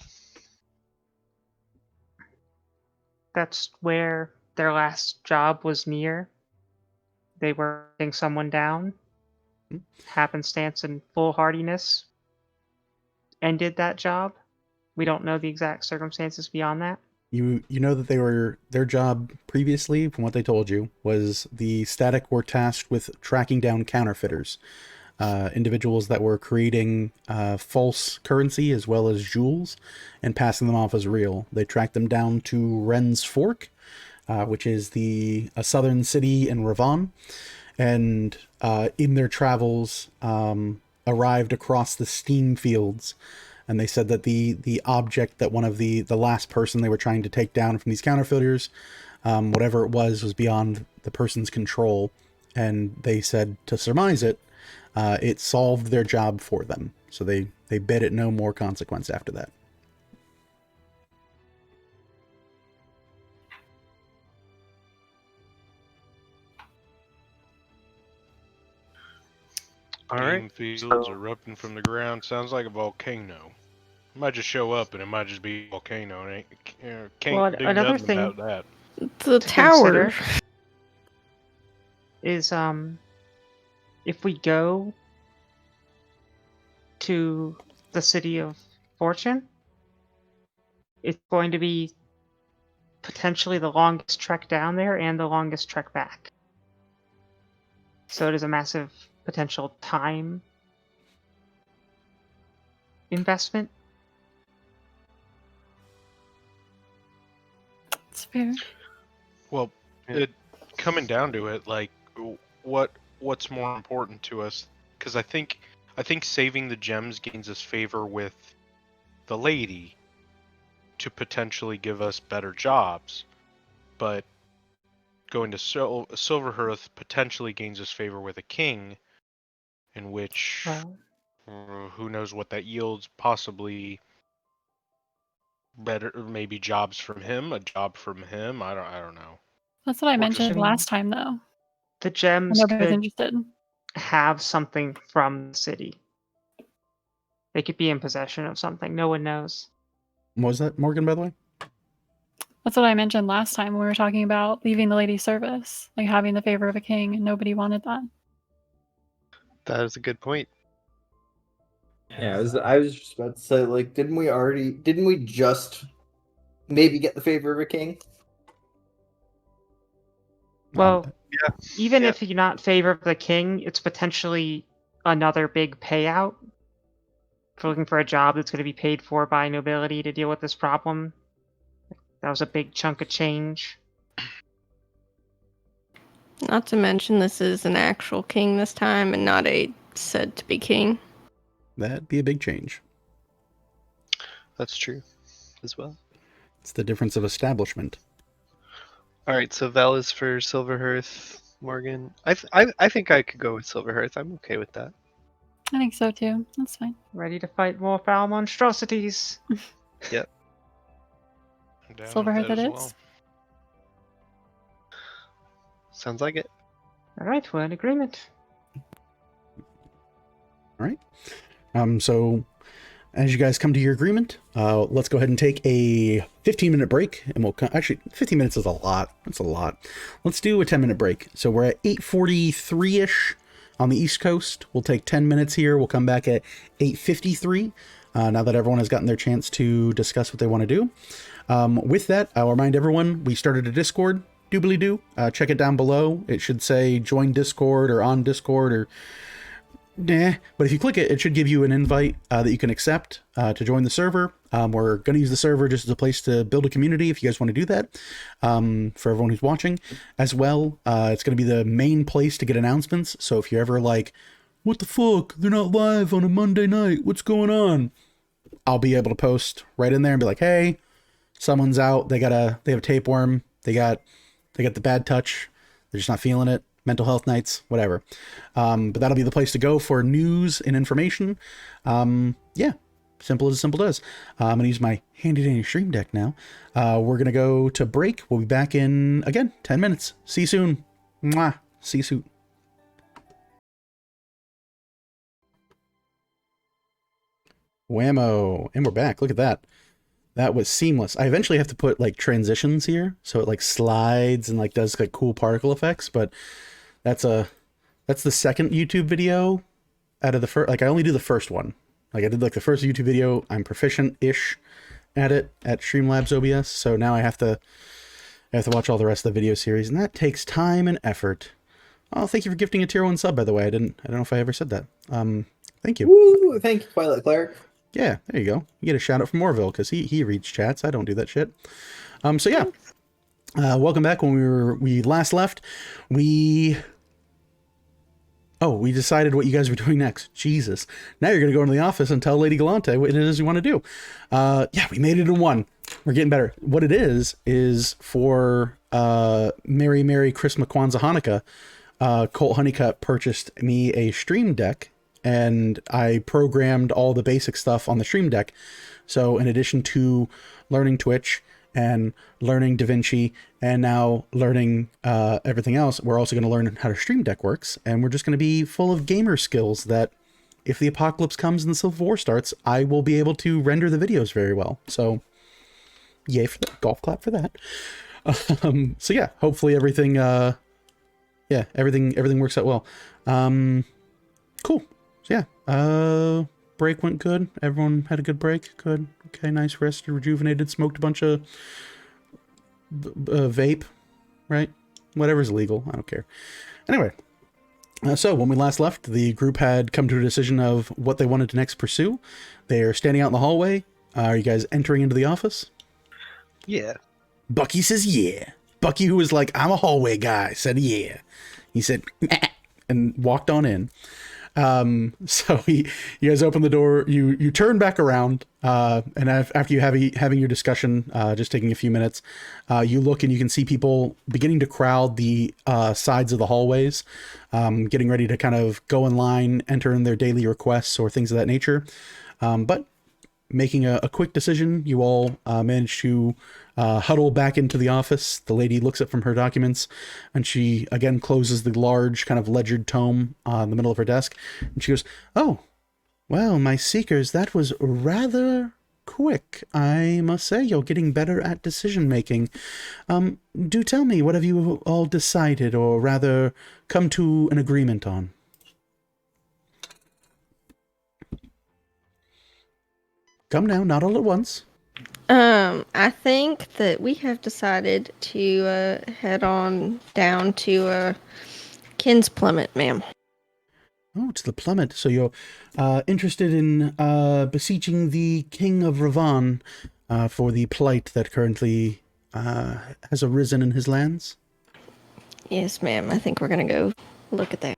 That's where their last job was near. They were hunting someone down. Happenstance and foolhardiness ended that job. We don't know the exact circumstances beyond that. You know that their job previously, from what they told you, was the static were tasked with tracking down counterfeiters, individuals that were creating false currency as well as jewels and passing them off as real. They tracked them down to Wren's Fork, which is a southern city in Ravon, and in their travels arrived across the steam fields. And they said that the object that one of the last person they were trying to take down from these counterfeiters, whatever it was beyond the person's control. And they said to surmise it, it solved their job for them. So they bid it no more consequence after that. All Steam right. fields erupting from the ground. Sounds like a volcano. It might just show up and it might just be a volcano. And can't Well, do another nothing thing- about that. The To tower. consider is if we go to the city of Fortune, it's going to be potentially the longest trek down there and the longest trek back. So it is a massive potential time investment. It's fair. Well, Yeah. coming down to it, like, what's more important to us? because I think saving the gems gains us favor with the lady to potentially give us better jobs, but going to Silverhearth potentially gains us favor with a king, in which Well, who knows what that yields, possibly better, maybe jobs from him, a job from him. I don't know. That's what I Or mentioned just- last time, though. the When gems nobody was could interested. have something from the city. They could be in possession of something. No one knows. What was that, Morgan, by the way? That's what I mentioned last time when we were talking about leaving the lady's service, like having the favor of a king, and nobody wanted that. That is a good point. Yeah, I was just about to say, like, didn't we just maybe get the favor of a king? Well, even Yeah. if you're not favor of the king, it's potentially another big payout. If you're looking for a job that's going to be paid for by nobility to deal with this problem, that was a big chunk of change. Not to mention, this is an actual king this time and not a said to be king. That'd be a big change. That's true as well. It's the difference of establishment. All right, so Vel is for Silverhearth. Morgan, I think I could go with Silverhearth. I'm okay with that. I think so too. That's fine. Ready to fight more foul monstrosities. I'm down with Silverhearth that it as is. well. Sounds like it. All right, we're in agreement. All right. So as you guys come to your agreement, let's go ahead and take a 15-minute break, and we'll actually 15 minutes is a lot. That's a lot. Let's do a 10-minute break. So we're at 8:43-ish on the East Coast. We'll take 10 minutes here. We'll come back at 8:53. Now that everyone has gotten their chance to discuss what they want to do. With that, I'll remind everyone we started a Discord. Doobly-doo. Check it down below. It should say join Discord or on Discord or nah. But if you click it, it should give you an invite that you can accept to join the server. We're going to use the server just as a place to build a community if you guys want to do that. For everyone who's watching as well, it's going to be the main place to get announcements. So if you're ever like, what the fuck? They're not live on a Monday night. What's going on? I'll be able to post right in there and be like, hey, someone's out. They have a tapeworm. They got the bad touch. They're just not feeling it. Mental health nights, whatever. But that'll be the place to go for news and information. Yeah, simple as simple does. I'm going to use my handy dandy stream deck now. We're going to go to break. We'll be back in, again, 10 minutes. See you soon. Mwah. See you soon. Whammo. And we're back. Look at that. That was seamless. I eventually have to put like transitions here so it like slides and like does like cool particle effects, but that's the second YouTube video out of the first. Like I only do the first one. Like I did like the first YouTube video. I'm proficient-ish at it at Streamlabs OBS, so now I have to watch all the rest of the video series, and that takes time and effort. Oh, thank you for gifting a tier 1 sub, by the way. I don't know if I ever said that. Thank you. Woo! Thank you, Twilight Cleric. Yeah, there you go. You get a shout out from Orville because he reads chats. I don't do that shit. So yeah, welcome back. When we last left, we decided what you guys were doing next. Jesus, now you're gonna go into the office and tell Lady Galante what it is you want to do. Yeah, we made it in one. We're getting better. What it is for Merry Merry Christmas Kwanzaa Hanukkah. Colt Honeycutt purchased me a stream deck. And I programmed all the basic stuff on the stream deck. So in addition to learning Twitch and learning DaVinci and now learning everything else, we're also going to learn how to stream deck works. And we're just going to be full of gamer skills that if the apocalypse comes and the Civil War starts, I will be able to render the videos very well. So yay for that. Golf clap for that. So yeah, hopefully everything, everything works out well. Cool. Yeah, break went good. Everyone had a good break. Good. Okay, nice rest. Rejuvenated. Smoked a bunch of vape, right? Whatever's legal. I don't care. Anyway, so when we last left, the group had come to a decision of what they wanted to next pursue. They are standing out in the hallway. Are you guys entering into the office? Yeah. Bucky says yeah. Bucky, who was like, I'm a hallway guy, said yeah. He said, nah, and walked on in. So you guys open the door, you turn back around, and after you having your discussion, just taking a few minutes, you look and you can see people beginning to crowd the sides of the hallways, getting ready to kind of go in line, enter in their daily requests or things of that nature. But making a quick decision, you all manage to huddle back into the office. The lady looks up from her documents, and she again closes the large kind of ledgered tome in the middle of her desk. And she goes, "Oh, well, my seekers, that was rather quick. I must say, you're getting better at decision making. Do tell me, what have you all decided, or rather come to an agreement on?" Come now, not all at once. I think that we have decided to head on down to Kin's Plummet, ma'am. Oh, to the plummet. So you're interested in beseeching the King of Ravan for the plight that currently has arisen in his lands? Yes, ma'am. I think we're gonna go look at that.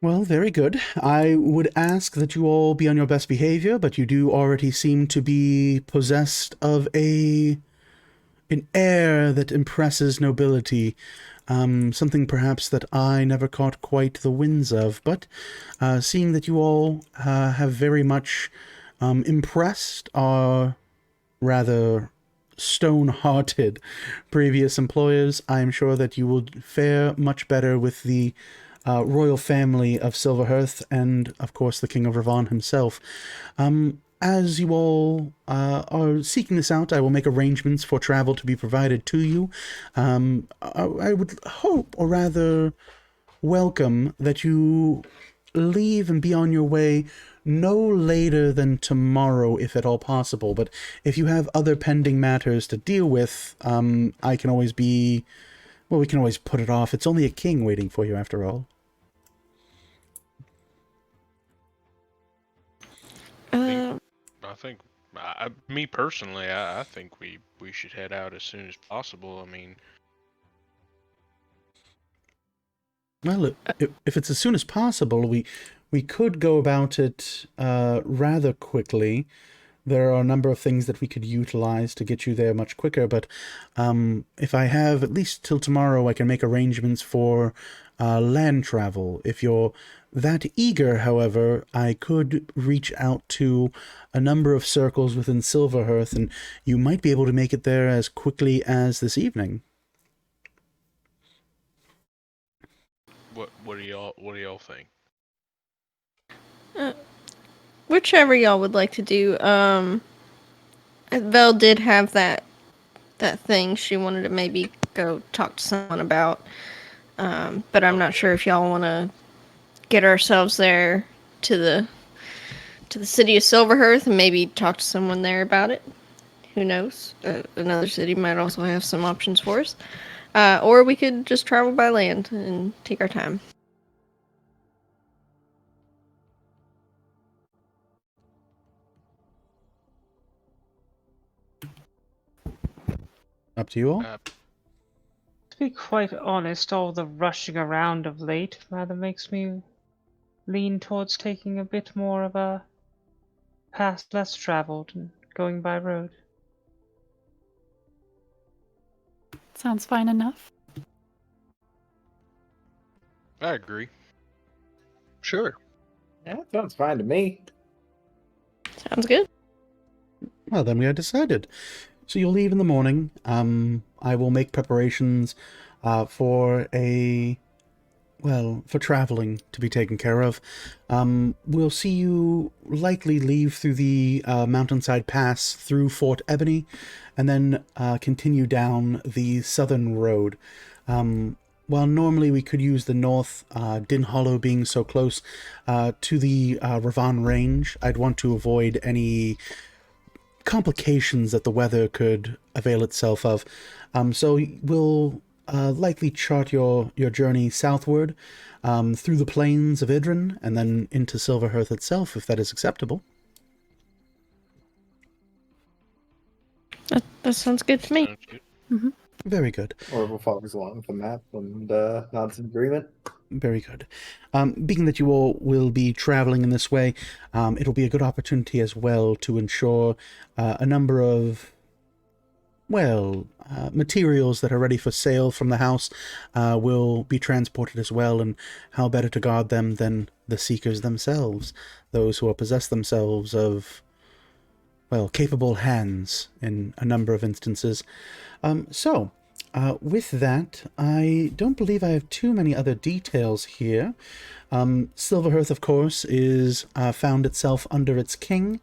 Well, very good. I would ask that you all be on your best behavior, but you do already seem to be possessed of an air that impresses nobility. Something perhaps that I never caught quite the winds of, but seeing that you all have very much impressed our rather stone-hearted previous employers, I am sure that you will fare much better with the royal family of Silverhearth and, of course, the King of Ravan himself. As you all are seeking this out, I will make arrangements for travel to be provided to you. I would hope, or rather welcome, that you leave and be on your way no later than tomorrow, if at all possible. But if you have other pending matters to deal with, I can always be... Well, we can always put it off. It's only a king waiting for you, after all. I think, me personally, I think we should head out as soon as possible. I mean, Well, if it's as soon as possible, we could go about it rather quickly. There are a number of things that we could utilize to get you there much quicker, but if I have at least till tomorrow, I can make arrangements for land travel. If you're that eager, however, I could reach out to a number of circles within Silverhearth, and you might be able to make it there as quickly as this evening. what do y'all think? Whichever y'all would like to do. Vel did have that thing she wanted to maybe go talk to someone about. But I'm not sure if y'all want to get ourselves there to the city of Silverhearth and maybe talk to someone there about it. Who knows? Another city might also have some options for us. Or we could just travel by land and take our time. Up to you all. To be quite honest, all the rushing around of late rather makes me lean towards taking a bit more of a path less traveled and going by road. Sounds fine enough. I agree. Sure. Yeah, sounds fine to me. Sounds good. Well, then we are decided. So you'll leave in the morning. I will make preparations for traveling to be taken care of. We'll see you likely leave through the mountainside pass through Fort Ebony, and then continue down the southern road. While normally we could use the north, Din Hollow being so close to the Ravan Range, I'd want to avoid any complications that the weather could avail itself of. So we'll likely chart your journey southward through the plains of Idrin and then into Silverhearth itself, if that is acceptable. That sounds good to me. Sounds good. Very good. Orville follows along with the map and nods in agreement. Very good. Being that you all will be traveling in this way, it'll be a good opportunity as well to ensure a number of, materials that are ready for sale from the house will be transported as well, and how better to guard them than the seekers themselves, those who are possessed themselves of, capable hands in a number of instances. With that, I don't believe I have too many other details here. Silverhearth, of course, is found itself under its king.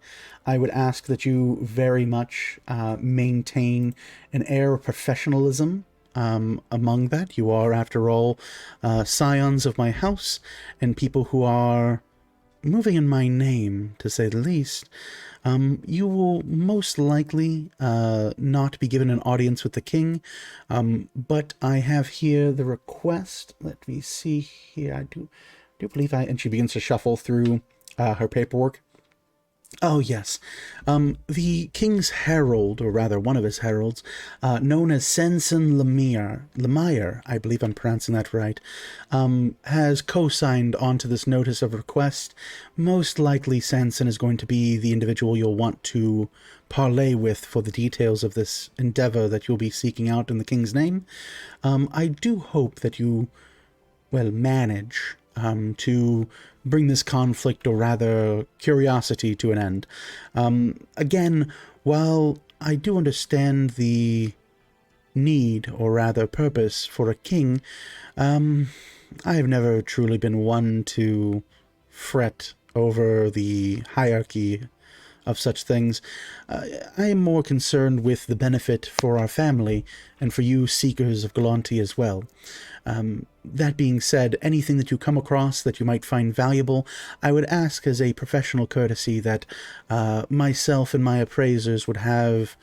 I would ask that you very much maintain an air of professionalism among that. You are, after all, scions of my house, and people who are moving in my name, to say the least. You will most likely not be given an audience with the king, but I have here the request. Let me see here. I do believe and she begins to shuffle through her paperwork. Oh, yes. The king's herald, or rather one of his heralds, known as Sensen Lemire, I believe I'm pronouncing that right, has co-signed onto this notice of request. Most likely Sensen is going to be the individual you'll want to parley with for the details of this endeavor that you'll be seeking out in the king's name. I do hope that you, manage to bring this conflict, or rather curiosity, to an end. Again, while I do understand the need, or rather purpose, for a king, I have never truly been one to fret over the hierarchy of such things. I am more concerned with the benefit for our family, and for you seekers of Galanti as well. That being said, anything that you come across that you might find valuable, I would ask as a professional courtesy that myself and my appraisers would have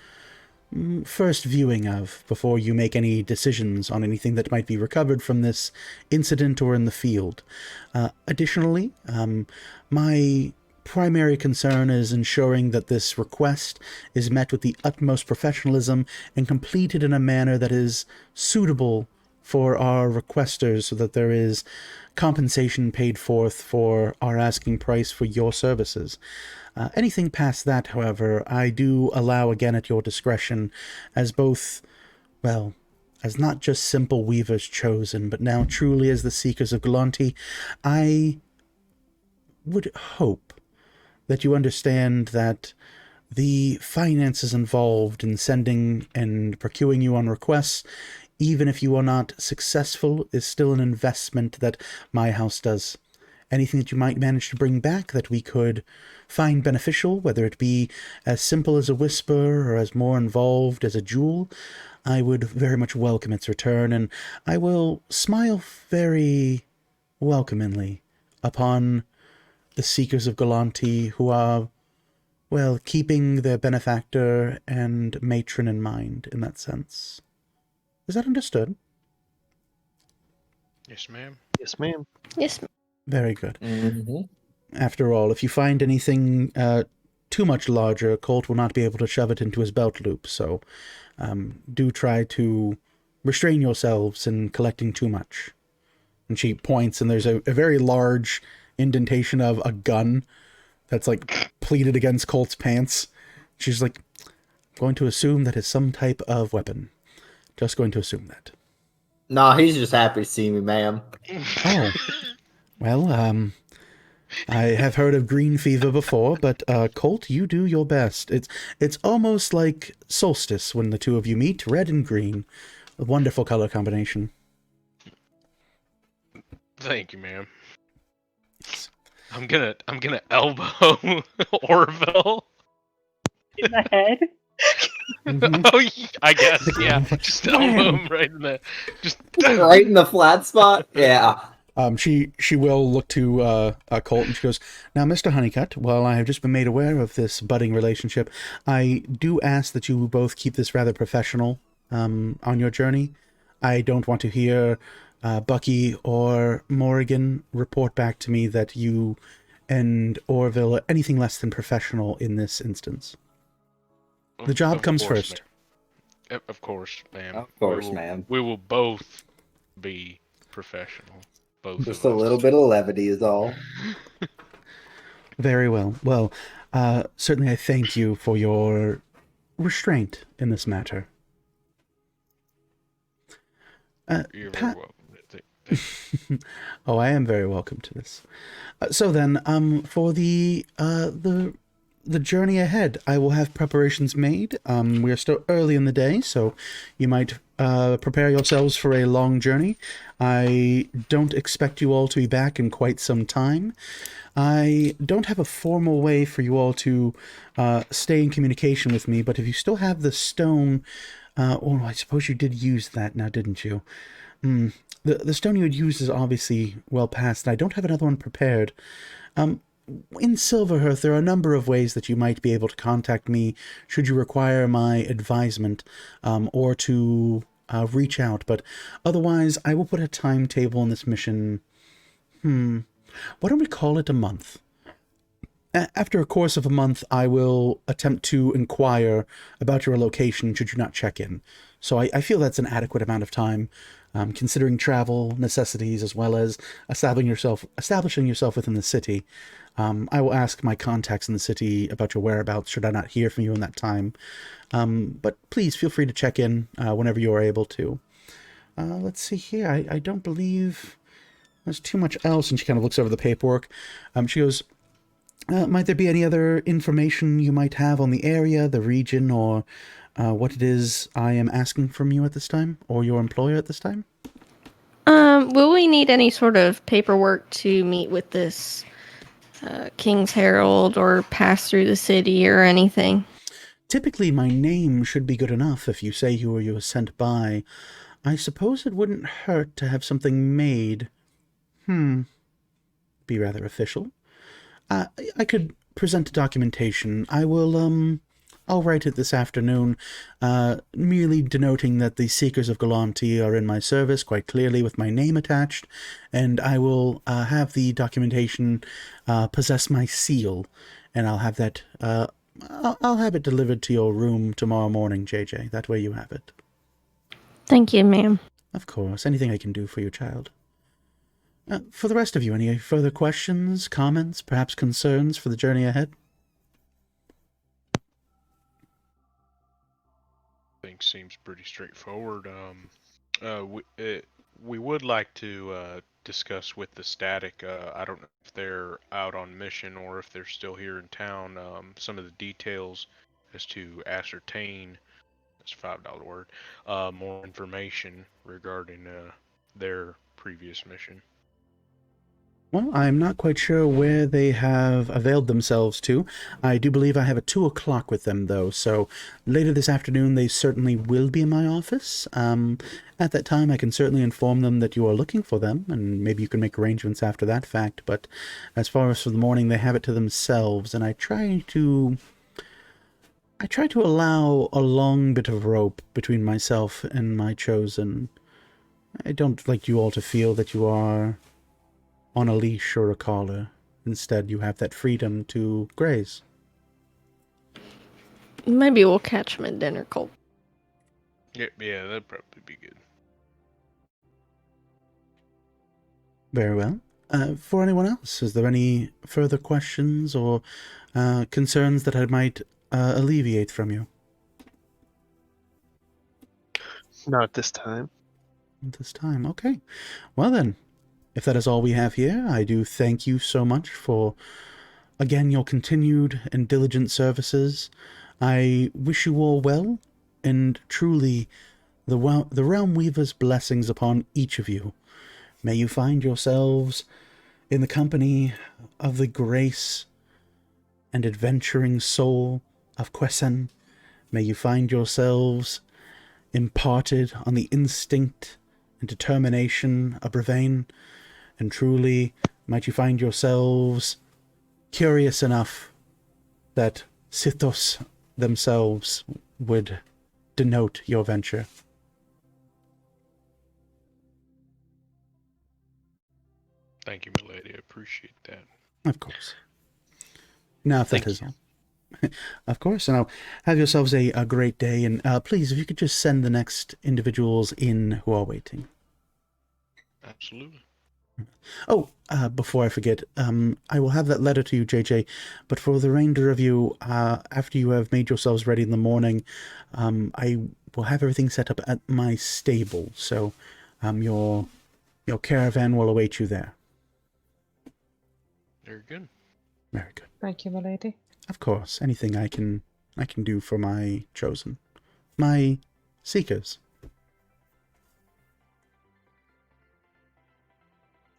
first viewing of before you make any decisions on anything that might be recovered from this incident or in the field. Additionally, my primary concern is ensuring that this request is met with the utmost professionalism and completed in a manner that is suitable for our requesters, so that there is compensation paid forth for our asking price for your services. Anything past that, however, I do allow again at your discretion, as both, as not just simple weavers chosen, but now truly as the seekers of Galanti. I would hope that you understand that the finances involved in sending and procuring you on requests, even if you are not successful, is still an investment that my house does. Anything that you might manage to bring back that we could find beneficial, whether it be as simple as a whisper or as more involved as a jewel, I would very much welcome its return, and I will smile very welcomingly upon the seekers of Galanti who are, keeping their benefactor and matron in mind in that sense. Is that understood? Yes, ma'am. Yes, ma'am. Yes. Very good. Mm-hmm. After all, if you find anything too much larger, Colt will not be able to shove it into his belt loop, so do try to restrain yourselves in collecting too much. And she points, and there's a very large indentation of a gun that's pleated against Colt's pants. She's going to assume that is some type of weapon. Just going to assume that. Nah, he's just happy to see me, ma'am. Oh. Well, I have heard of green fever before, but Colt, you do your best. It's almost like solstice when the two of you meet, red and green. A wonderful color combination. Thank you, ma'am. I'm gonna elbow Orville In the head. Mm-hmm. Oh, I guess, yeah. Just elbow him right in the, Right in the flat spot? Yeah. She will look to Colt, and she goes, "Now, Mr. Honeycutt, while I have just been made aware of this budding relationship, I do ask that you both keep this rather professional on your journey. I don't want to hear Bucky or Morrigan report back to me that you and Orville are anything less than professional in this instance. The job Of comes course, first." Of course, ma'am. Of course, ma'am. We will both be professional. Both Just of a us. little bit of levity is all. Very well. Well, certainly I thank you for your restraint in this matter. You're Pat- very welcome. Oh, I am very welcome to this. So then, for the journey ahead, I will have preparations made. We are still early in the day, so you might prepare yourselves for a long journey. I don't expect you all to be back in quite some time. I don't have a formal way for you all to stay in communication with me, but if you still have the stone, I suppose you did use that now, didn't you? The stone you had used is obviously well past, and I don't have another one prepared. In Silverhearth, there are a number of ways that you might be able to contact me should you require my advisement, or to reach out. But otherwise, I will put a timetable in this mission. Why don't we call it a month? After a course of a month, I will attempt to inquire about your location should you not check in. So I feel that's an adequate amount of time, considering travel necessities as well as establishing yourself within the city. I will ask my contacts in the city about your whereabouts should I not hear from you in that time. But please feel free to check in whenever you are able to. Let's see here. I don't believe there's too much else. And she kind of looks over the paperwork. She goes, might there be any other information you might have on the area, the region, or what it is I am asking from you at this time, or your employer at this time? Will we need any sort of paperwork to meet with this King's Herald or pass through the city or anything? Typically, my name should be good enough if you say who you were sent by. I suppose it wouldn't hurt to have something made. Be rather official. I could present documentation. I'll write it this afternoon, merely denoting that the Seekers of Galanti are in my service quite clearly with my name attached, and I will have the documentation possess my seal, and I'll have that. I'll have it delivered to your room tomorrow morning, JJ. That way you have it. Thank you, ma'am. Of course, anything I can do for you, child. For the rest of you, any further questions, comments, perhaps concerns for the journey ahead? Things seems pretty straightforward. We would like to discuss with the static. I don't know if they're out on mission or if they're still here in town. Some of the details as to ascertain. That's $5 word. More information regarding their previous mission. Well, I'm not quite sure where they have availed themselves to. I do believe I have a 2 o'clock with them, though, so later this afternoon they certainly will be in my office. At that time, I can certainly inform them that you are looking for them, and maybe you can make arrangements after that fact, but as far as for the morning, they have it to themselves, and I try to allow a long bit of rope between myself and my chosen. I don't like you all to feel that you are on a leash or a collar. Instead, you have that freedom to graze. Maybe we'll catch him at dinner, Cole. Yeah, that'd probably be good. Very well. For anyone else, is there any further questions or concerns that I might alleviate from you? Not at this time. At this time, okay. Well then, if that is all we have here, I do thank you so much for, again, your continued and diligent services. I wish you all well, and truly, the Realm Weaver's blessings upon each of you. May you find yourselves in the company of the grace and adventuring soul of Quesen. May you find yourselves imparted on the instinct and determination of Bravain. And truly, might you find yourselves curious enough that Sithos themselves would denote your venture. Thank you, milady. I appreciate that. Of course. Now, if that is all. Of course, and have yourselves a great day. And please, if you could just send the next individuals in who are waiting. Absolutely. Oh, before I forget, I will have that letter to you, JJ. But for the remainder of you, after you have made yourselves ready in the morning, I will have everything set up at my stable. So, your caravan will await you there. Very good. Very good. Thank you, my lady. Of course, anything I can do for my chosen, my seekers.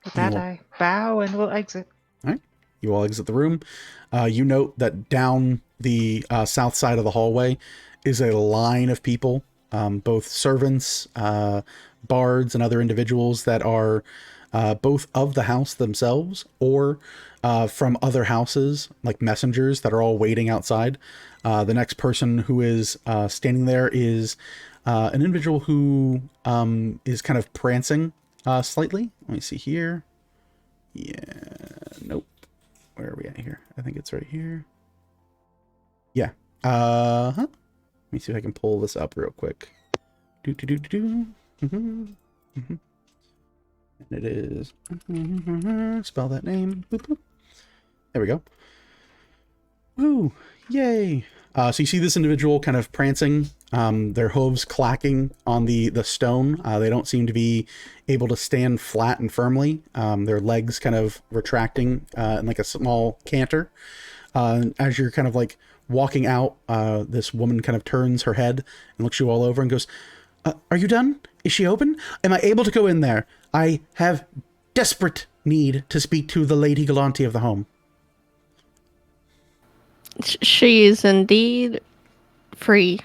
With that, You- I bow and will exit. All right. You all exit the room. You note that down the south side of the hallway is a line of people, both servants, bards, and other individuals that are both of the house themselves or from other houses, like messengers that are all waiting outside. The next person who is standing there is an individual who is kind of prancing slightly. Let me see here. Yeah, nope. Where are we at here? I think it's right here. Yeah. Let me see if I can pull this up real quick. And it is spell that name. Boop, boop. There we go. Woo! Yay! So you see this individual kind of prancing, their hooves clacking on the stone. They don't seem to be able to stand flat and firmly. Their legs kind of retracting in like a small canter. As you're kind of like walking out, this woman kind of turns her head and looks you all over and goes, "Are you done? Is she open? Am I able to go in there? I have desperate need to speak to the Lady Galante of the home." She is indeed free.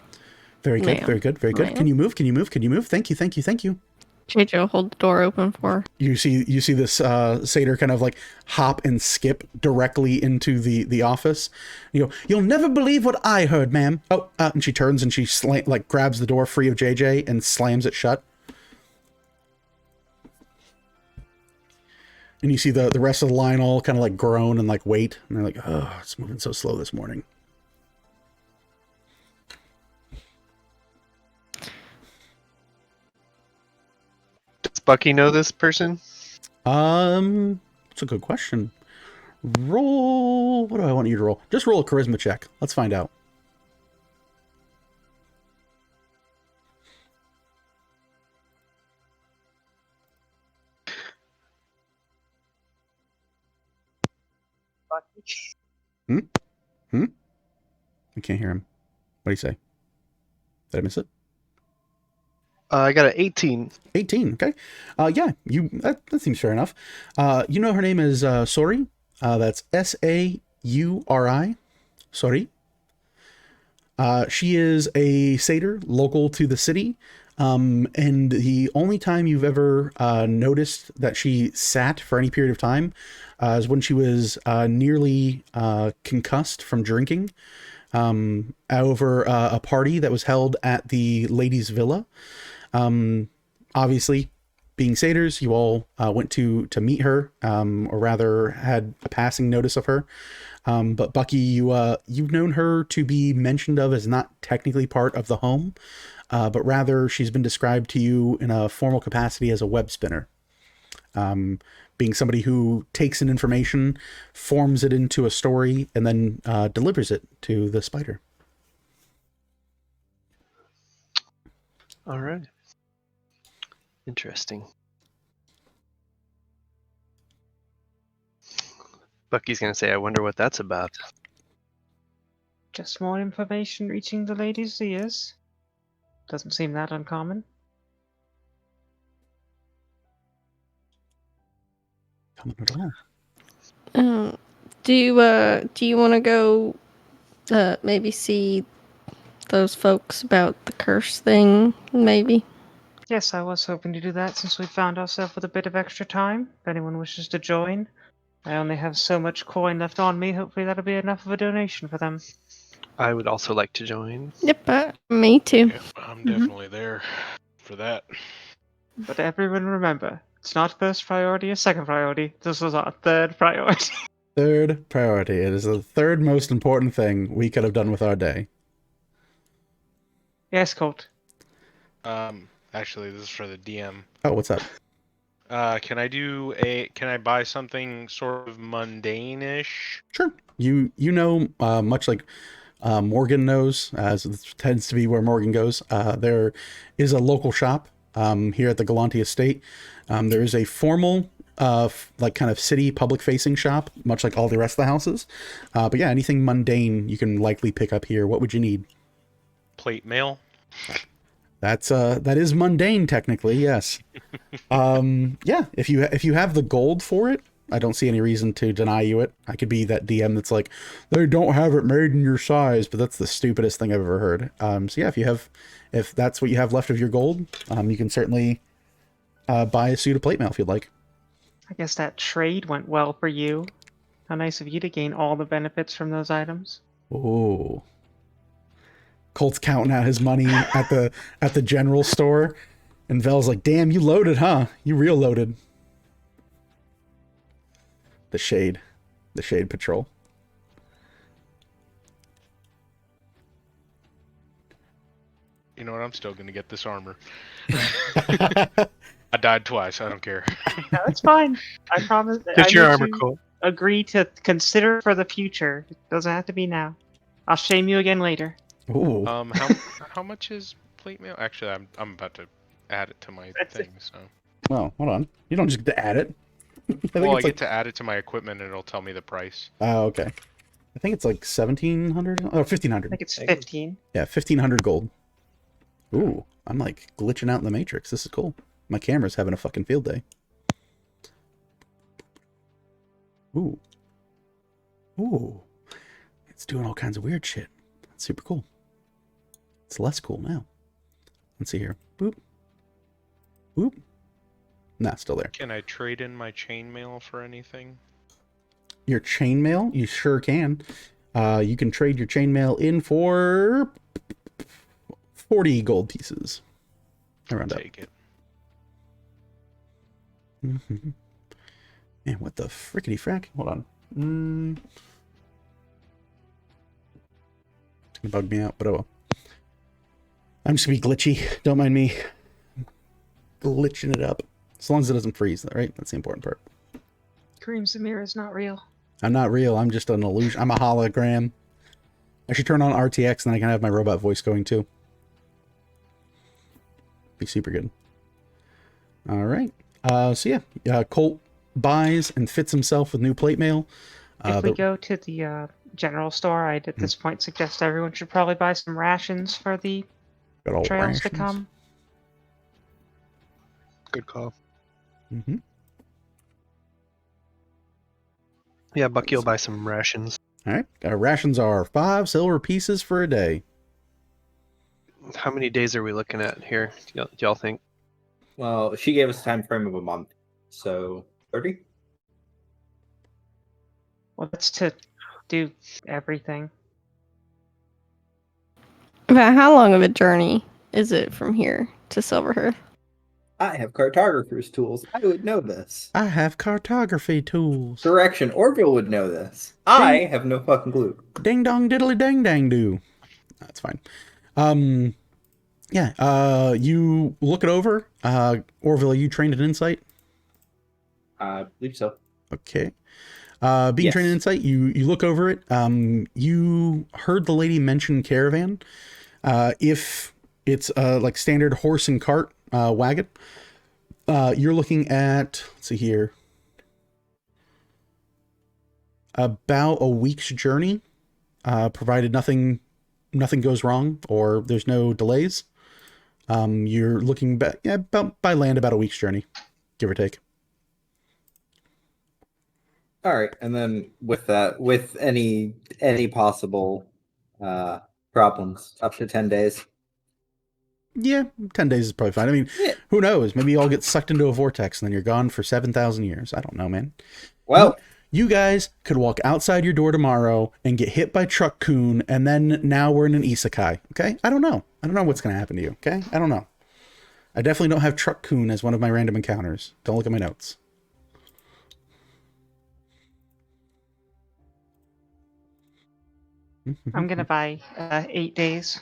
Very good, Ma'am. very good, very good. Ma'am. Can you move? Can you move? Can you move? Thank you, thank you, thank you. JJ will hold the door open for her. You see this satyr kind of like hop and skip directly into the office. You go, "You'll never believe what I heard, ma'am." Oh, and she turns and she grabs the door free of JJ and slams it shut. And you see the rest of the line all kind of like groan and like wait. And they're like, "Oh, it's moving so slow this morning." Does Bucky know this person? It's a good question. Roll. What do I want you to roll? Just roll a charisma check. Let's find out. I can't hear him. What do you say? Did I miss it? I got an 18. 18. Okay. Yeah. That seems fair enough. You know her name is Sori. That's Sauri. Sori. She is a satyr local to the city. And the only time you've ever noticed that she sat for any period of time is when she was nearly concussed from drinking over a party that was held at the ladies' villa. Obviously, being satyrs, you all went to meet her, or rather had a passing notice of her. But Bucky, you've known her to be mentioned of as not technically part of the home, but rather she's been described to you in a formal capacity as a web spinner. Being somebody who takes in information, forms it into a story, and then delivers it to the spider. All right. Interesting. Bucky's going to say, I wonder what that's about. Just more information reaching the lady's ears. Doesn't seem that uncommon. Common at all. Do you want to go maybe see those folks about the curse thing, maybe? Yes, I was hoping to do that since we found ourselves with a bit of extra time. If anyone wishes to join, I only have so much coin left on me. Hopefully that'll be enough of a donation for them. I would also like to join. Yep, me too. Yep, I'm definitely there for that. But everyone remember, it's not first priority or second priority. This was our third priority. Third priority. It is the third most important thing we could have done with our day. Yes, Colt. Actually, this is for the DM. Oh, what's up? Can I buy something sort of mundane-ish? Sure. You know, much like Morgan knows, as it tends to be where Morgan goes, there is a local shop here at the Galanti Estate. There is a formal, like kind of city public-facing shop, much like all the rest of the houses. But yeah, anything mundane you can likely pick up here. What would you need? Plate mail? That is mundane technically, yes. Yeah, if you have the gold for it, I don't see any reason to deny you it. I could be that DM that's like, they don't have it made in your size, but that's the stupidest thing I've ever heard. So yeah, if that's what you have left of your gold, you can certainly buy a suit of plate mail if you'd like. I guess that trade went well for you. How nice of you to gain all the benefits from those items. Oh. Colt's counting out his money at the general store, and Vel's like, "Damn, you loaded, huh? You real loaded." The shade patrol. You know what? I'm still gonna get this armor. I died twice. I don't care. No, it's fine. I promise. Get your need armor, to Colt. Agree to consider for the future. It doesn't have to be now. I'll shame you again later. Ooh. How much is plate mail? Actually, I'm about to add it to my thing. So. Well, hold on. You don't just get to add it. I get to add it to my equipment, and it'll tell me the price. Oh, okay. I think it's like 1,700. Oh, 1,500. I think it's 15. Yeah, 1,500 gold. Ooh, I'm like glitching out in the Matrix. This is cool. My camera's having a fucking field day. Ooh. Ooh. It's doing all kinds of weird shit. That's super cool. It's less cool now. Let's see here. Boop. Boop. Nah, still there. Can I trade in my chainmail for anything? Your chainmail? You sure can. You can trade your chainmail in for 40 gold pieces. Around up. Take it. Mm-hmm. Man, what the frickety frack? Hold on. It's gonna bug me out, but oh well. I'm just gonna be glitchy. Don't mind me. Glitching it up. As long as it doesn't freeze, right? That's the important part. Kareem Samir is not real. I'm not real. I'm just an illusion. I'm a hologram. I should turn on RTX, and then I can have my robot voice going too. Be super good. All right. So yeah, Colt buys and fits himself with new plate mail. If we go to the general store, I'd at this point suggest everyone should probably buy some rations for the got all trails to rations. come. Good call. Mm-hmm. Yeah, Bucky will buy some rations. All right. Rations are 5 silver pieces for a day. How many days are we looking at here? Do y'all think? Well, she gave us a time frame of a month, so 30. Well, that's to do everything. About how long of a journey is it from here to Silverhearth? I have cartographer's tools. I would know this. I have cartography tools. Direction. Orville would know this. I have no fucking clue. Ding dong diddly dang dang do. That's fine. Yeah, you look it over. Orville, are you trained in insight? I believe so. Okay. Being Yes. trained in insight, you look over it. You heard the lady mention caravan. If it's like standard horse and cart wagon, you're looking at, let's see here, about a week's journey, provided nothing goes wrong or there's no delays. You're looking about by land about a week's journey, give or take. All right, and then with that, with any possible problems, up to 10 days. Yeah, 10 days is probably fine. I mean, Yeah. who knows? Maybe you all get sucked into a vortex and then you're gone for 7,000 years. I don't know, man. Well, You guys could walk outside your door tomorrow and get hit by Truck Coon, and then now we're in an isekai, okay? I don't know. I don't know what's going to happen to you, okay? I don't know. I definitely don't have Truck Coon as one of my random encounters. Don't look at my notes. I'm gonna buy 8 days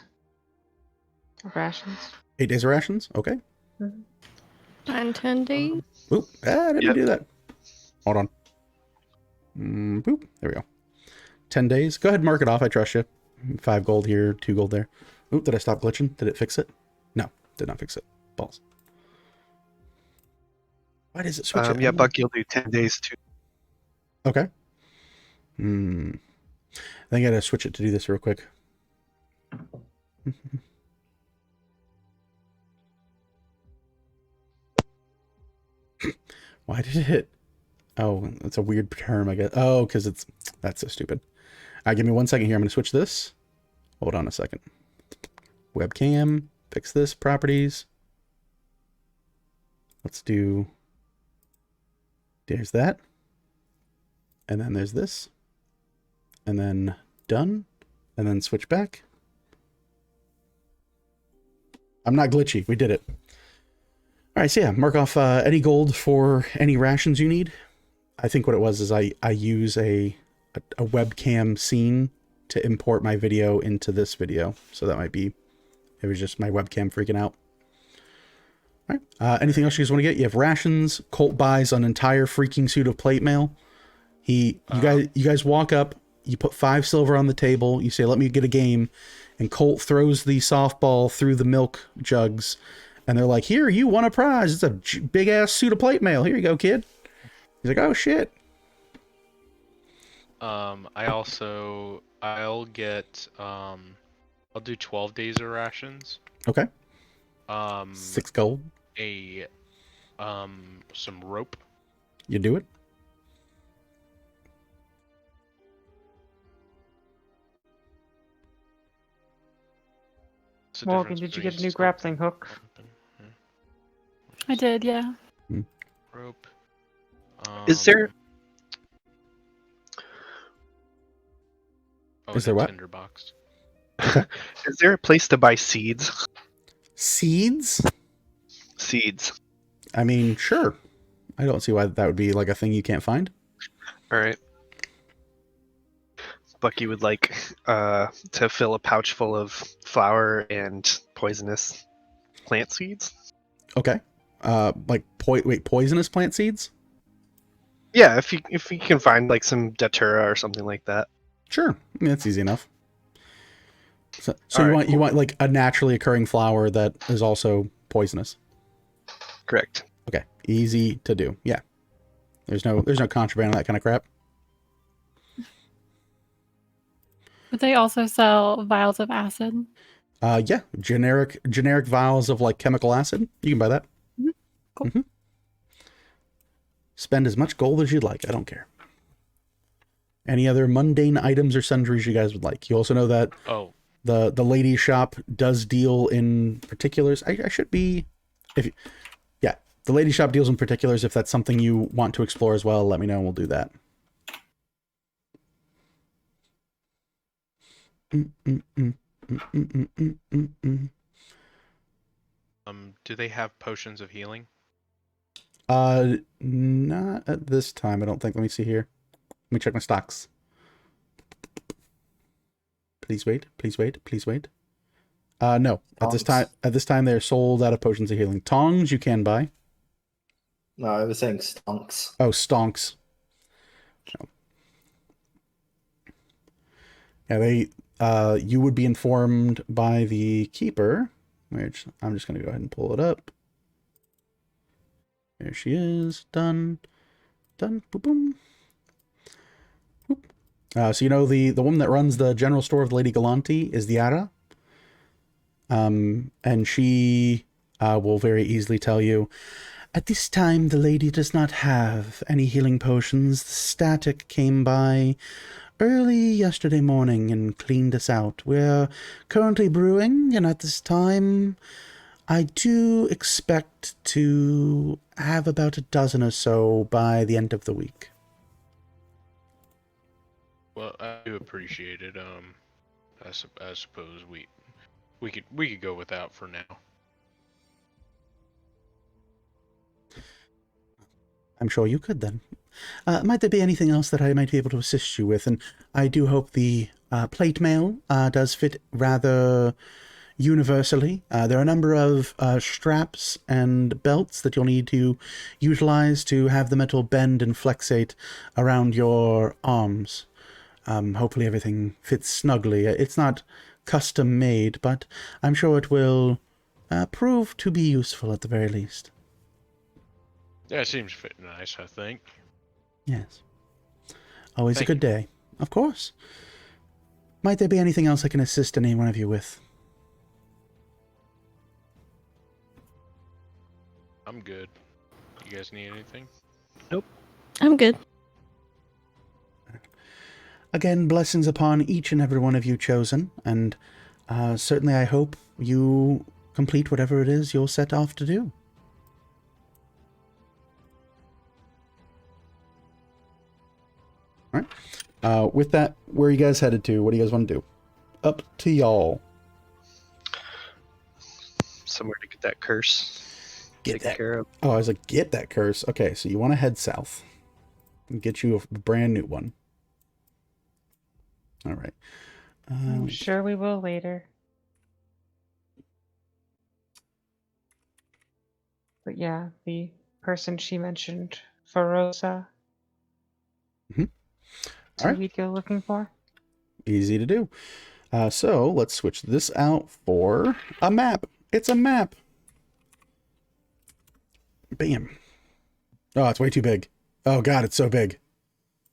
of rations. 8 days of rations? Okay. 9, 10 days. Oop, I didn't Yep. do that. Hold on. Boop. There we go. 10 days. Go ahead and mark it off. I trust you. 5 gold here, 2 gold there. Oop, did I stop glitching? Did it fix it? No, did not fix it. Balls. Why does it switch it? Yeah, Buck, you'll do 10 days too. Okay. I think I gotta switch it to do this real quick. Why did it hit? Oh, that's a weird term, I guess. Oh, because that's so stupid. Give me 1 second here. I'm gonna switch this. Hold on a second. Webcam. Fix this. Properties. Let's do. There's that. And then there's this. And then done. And then switch back. I'm not glitchy. We did it. All right, so yeah, mark off any gold for any rations you need. I think what it was is I use a webcam scene to import my video into this video. So that might be, it was just my webcam freaking out. All right, anything else you guys want to get? You have rations. Colt buys an entire freaking suit of plate mail. You guys walk up, you put 5 silver on the table, you say, let me get a game, and Colt throws the softball through the milk jugs, and they're like, here, you won a prize. It's a big ass suit of plate mail. Here you go, kid. He's like, oh shit. I'll get I'll do 12 days of rations. Okay. 6 gold. Some rope. You do it. What's the Morgan, difference did you get a between new stone grappling and hook? weapon? Yeah. I did, yeah. Rope. Is there- Is there what? Tinderbox. Is there a place to buy seeds? Seeds? Seeds. I mean, sure. I don't see why that would be like a thing you can't find. All right. Bucky would like to fill a pouch full of flour and poisonous plant seeds. Okay. Like poisonous plant seeds? Yeah, if you can find like some datura or something like that. Sure. I mean, that's easy enough. So All you right, want you cool. want like a naturally occurring flower that is also poisonous. Correct. Okay. Easy to do. Yeah. There's no contraband on that kind of crap. But they also sell vials of acid. Yeah. Generic vials of like chemical acid. You can buy that. Cool. Mm-hmm. Spend as much gold as you'd like. I don't care. Any other mundane items or sundries you guys would like? You also know that the lady shop does deal in particulars. I should be, the lady shop deals in particulars. If that's something you want to explore as well, let me know and we'll do that. Do they have potions of healing? Not at this time, I don't think. Let me see here. Let me check my stocks. Please wait. No. At this time they're sold out of potions of healing. Tongs you can buy. No, I was saying stonks. Oh, stonks. No. Yeah, they you would be informed by the keeper, which I'm just gonna go ahead and pull it up. There she is. Done. Boom boom. So you know the woman that runs the general store of Lady Galante is the Ara. And she will very easily tell you, at this time the lady does not have any healing potions. The static came by early yesterday morning and cleaned us out. We're currently brewing, and at this time I do expect to have about a dozen or so by the end of the week. Well, I do appreciate it. I suppose we could go without for now. I'm sure you could then. Might there be anything else that I might be able to assist you with? And I do hope the plate mail does fit rather universally. There are a number of straps and belts that you'll need to utilize to have the metal bend and flexate around your arms. Hopefully everything fits snugly. It's not custom made, but I'm sure it will prove to be useful at the very least. Yeah, it seems fit nice, I think. Yes. Always Thank a good day. Of course. Might there be anything else I can assist any one of you with? I'm good. You guys need anything? I'm good. Again, blessings upon each and every one of you chosen, and certainly I hope you complete whatever it is you're set off to do. All right. With that, where are you guys headed to? What do you guys want to do? Up to y'all. Somewhere to get that curse Get taken that. care of. Oh, I was like, get that curse. Okay, so you want to head south and get you a brand new one. All right. I'm sure we will later. But yeah, the person she mentioned, Ferosa. Mhm. Who Alright. we'd go looking for? Easy to do. So let's switch this out for a map. It's a map. Bam. Oh, it's way too big. Oh God, it's so big.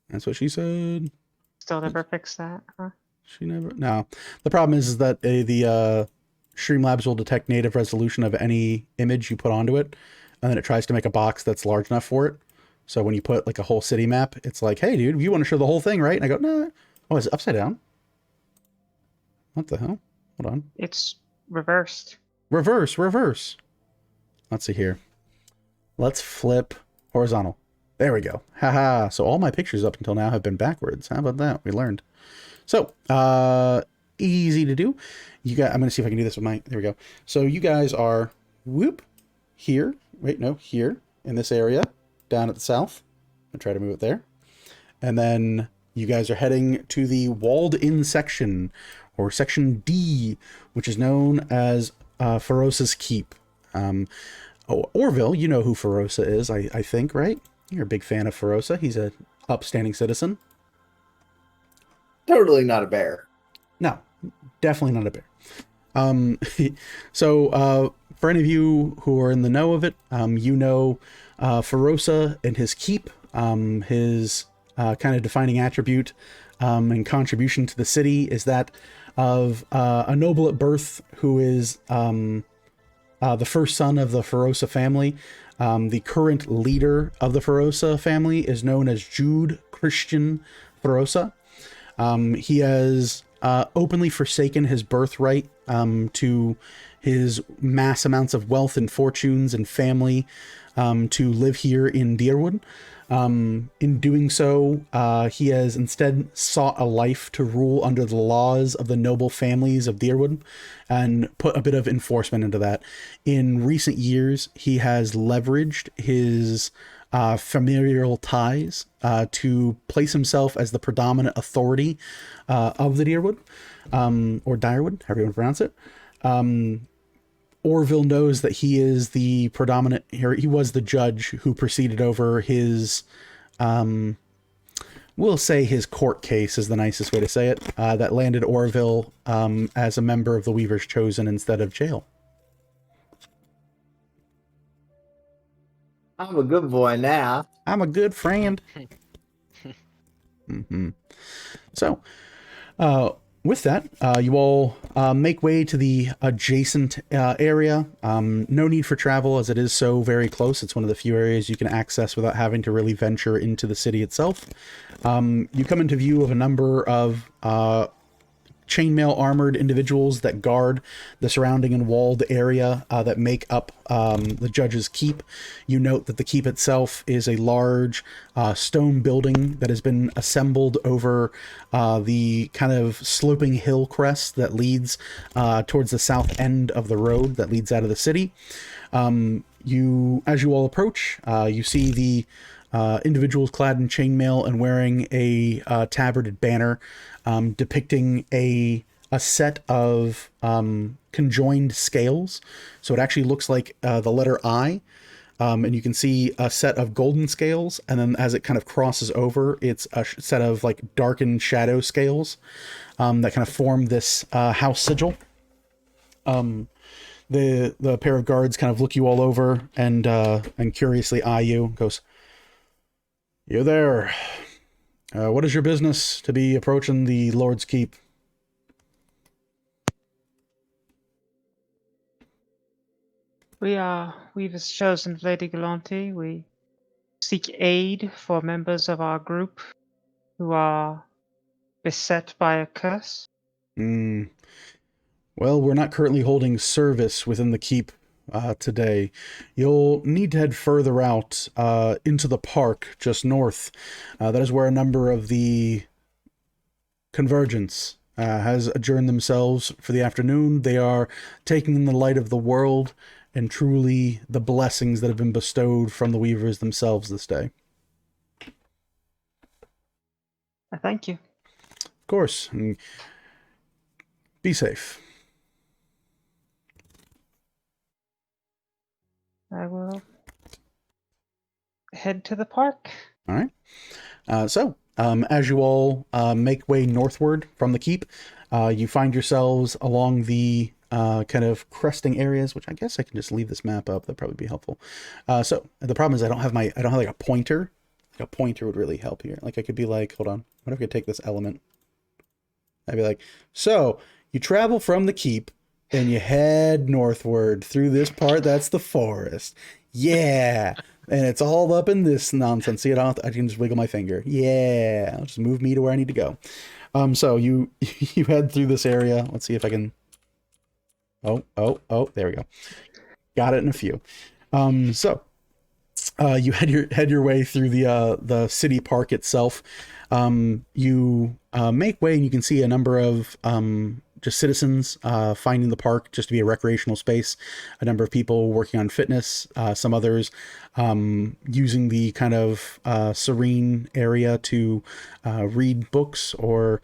That's what she said. Still never fixed that, huh? She never. No. The problem is that the Streamlabs will detect native resolution of any image you put onto it, and then it tries to make a box that's large enough for it. So when you put like a whole city map, it's like, hey, dude, you want to show the whole thing, right? And I go, nah. Oh, is it upside down? What the hell? Hold on. It's reversed. Reverse. Let's see here. Let's flip horizontal. There we go. Haha. So all my pictures up until now have been backwards. How about that? We learned. So, easy to do. You got, I'm going to see if I can do this with my, there we go. So you guys are, here. Wait, no, here in this area, down at the south. I'll try to move it there. And then you guys are heading to the walled-in section, or section D, which is known as Ferosa's Keep. Orville, you know who Ferosa is, I think, right? You're a big fan of Ferosa. He's a upstanding citizen. Totally not a bear. No, definitely not a bear. So for any of you who are in the know of it, you know Ferosa and his keep, his kind of defining attribute and contribution to the city is that of a noble at birth who is the first son of the Ferosa family. The current leader of the Ferosa family is known as Jude Christian Ferosa. He has openly forsaken his birthright to his mass amounts of wealth and fortunes and family to live here in Deerwood. In doing so, he has instead sought a life to rule under the laws of the noble families of Deerwood and put a bit of enforcement into that. In recent years, he has leveraged his familial ties to place himself as the predominant authority of the Deerwood, or Direwood, however you want to pronounce it. Orville knows that he is the predominant here. He was the judge who proceeded over his, we'll say his court case is the nicest way to say it, that landed Orville as a member of the Weaver's Chosen instead of jail. I'm a good boy now. I'm a good friend. So, with that, you all make way to the adjacent area. No need for travel as it is so very close. It's one of the few areas you can access without having to really venture into the city itself. You come into view of a number of chainmail armored individuals that guard the surrounding and walled area that make up the judge's keep. You note that the keep itself is a large stone building that has been assembled over the kind of sloping hill crest that leads towards the south end of the road that leads out of the city. As you all approach, you see the individuals clad in chainmail and wearing a tabarded banner depicting a set of conjoined scales. So it actually looks like the letter I. And you can see a set of golden scales, and then as it kind of crosses over, it's a set of like darkened shadow scales that kind of form this house sigil. The pair of guards kind of look you all over and curiously eye you. Goes, "You there? What is your business to be approaching the Lord's Keep?" We've chosen Lady Galante. We seek aid for members of our group who are beset by a curse. Well, we're not currently holding service within the keep today. You'll need to head further out into the park just north. That is where a number of the Convergence has adjourned themselves for the afternoon. They are taking in the light of the world and truly the blessings that have been bestowed from the Weavers themselves this day. Thank you. Of course. And be safe. I will head to the park. All right. So, as you all make way northward from the keep, you find yourselves along the kind of cresting areas, which I guess I can just leave this map up. That'd probably be helpful. So the problem is I don't have like a pointer. Like a pointer would really help here. Like I could be like, hold on, what if I could take this element? I'd be like, so you travel from the keep and you head northward through this part. That's the forest. Yeah. And it's all up in this nonsense. See, I can just wiggle my finger. Yeah. I'll just move me to where I need to go. So you head through this area. Let's see if I can. Oh, there we go. Got it in a few. So you head your way through the city park itself. You make way and you can see a number of just citizens finding the park just to be a recreational space. A number of people working on fitness, some others using the kind of serene area to read books or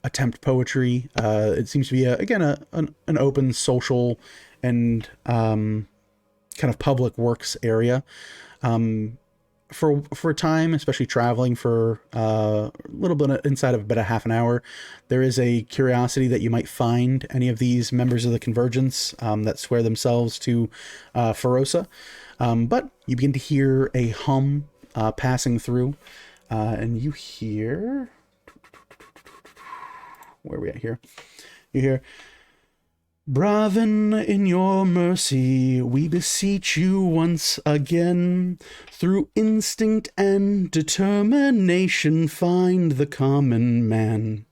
attempt poetry. It seems to be an open social and kind of public works area. For a time, especially traveling for a little bit inside of about a half an hour, there is a curiosity that you might find any of these members of the Convergence that swear themselves to Ferosa. But you begin to hear a hum passing through, and you hear... Where are we at here? You hear, "Bravin, in your mercy, we beseech you once again. Through instinct and determination, find the common man."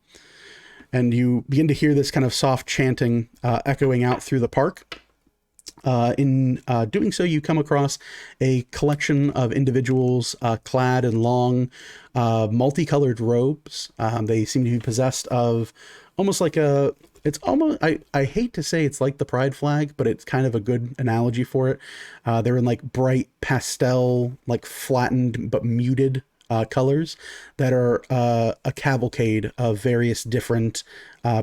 And you begin to hear this kind of soft chanting echoing out through the park. In doing so, you come across a collection of individuals clad in long, multicolored robes. They seem to be possessed of almost like it's almost, I hate to say it's like the pride flag, but it's kind of a good analogy for it. They're in like bright pastel, like flattened but muted colors that are a cavalcade of various different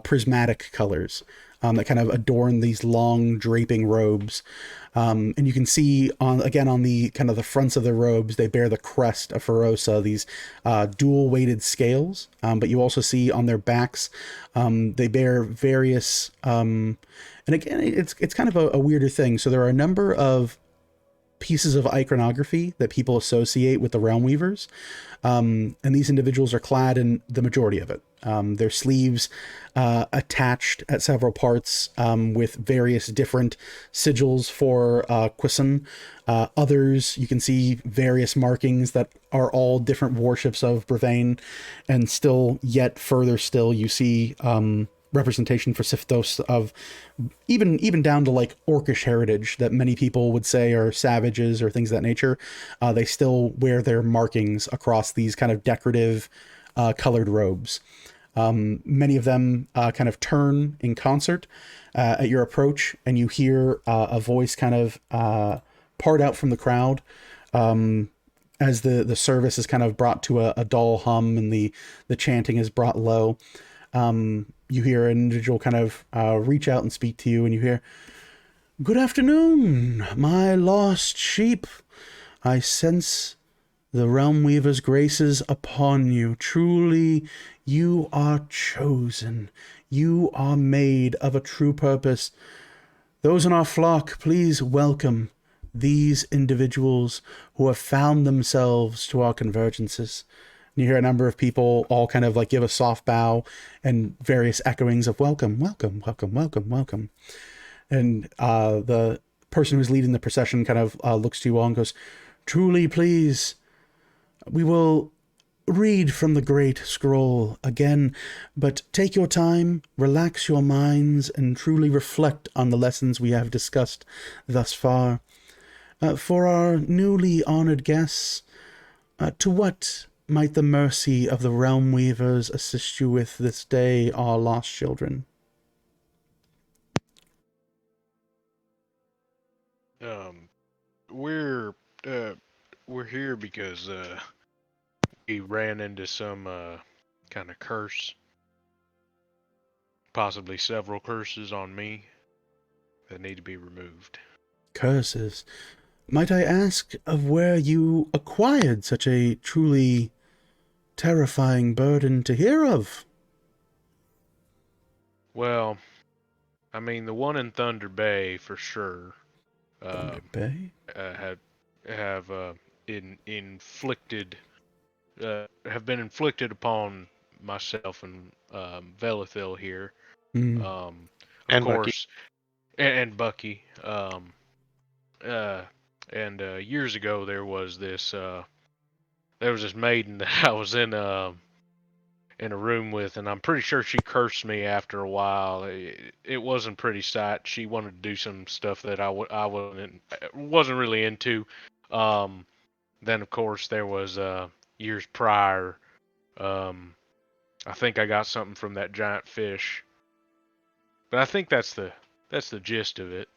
prismatic colors. That kind of adorn these long draping robes. And you can see on the kind of the fronts of the robes, they bear the crest of Ferosa, these dual weighted scales. But you also see on their backs, they bear various, and again, it's kind of a weirder thing. So there are a number of pieces of iconography that people associate with the Realm Weavers. And these individuals are clad in the majority of it. Their sleeves attached at several parts with various different sigils for Quissen. Others, you can see various markings that are all different warships of Brevane. And still, yet further still, you see representation for Siftos of even down to like Orcish heritage that many people would say are savages or things of that nature. They still wear their markings across these kind of decorative colored robes. Many of them kind of turn in concert at your approach, and you hear a voice kind of part out from the crowd, kind as the service is kind of brought to a dull hum and the chanting is brought low, you hear an individual kind of reach out and speak to you, and you hear, "Good afternoon, my lost sheep. I sense the Realm Weaver's graces upon you. Truly, you are chosen. You are made of a true purpose. Those in our flock, please welcome these individuals who have found themselves to our convergences." And you hear a number of people all kind of like give a soft bow and various echoings of welcome, welcome, welcome, welcome, welcome. And the person who's leading the procession kind of looks to you all and goes, "Truly, please, we will read from the great scroll again, but take your time, relax your minds, and truly reflect on the lessons we have discussed thus far. For our newly honored guests, to what might the mercy of the Realm Weavers assist you with this day, our lost children?" We're here because we ran into some kind of curse, possibly several curses on me that need to be removed. Curses. Might I ask of where you acquired such a truly terrifying burden to hear of? Well, I mean, the one in Thunder Bay for sure. Thunder Bay? Have inflicted have been inflicted upon myself and Velithil here. Mm. Of And course, and Bucky. And years ago there was this maiden that I was in a room with, and I'm pretty sure she cursed me after a while. It wasn't pretty sight. She wanted to do some stuff that I wasn't really into. Then of course there was years prior. I think I got something from that giant fish, but I think that's the gist of it.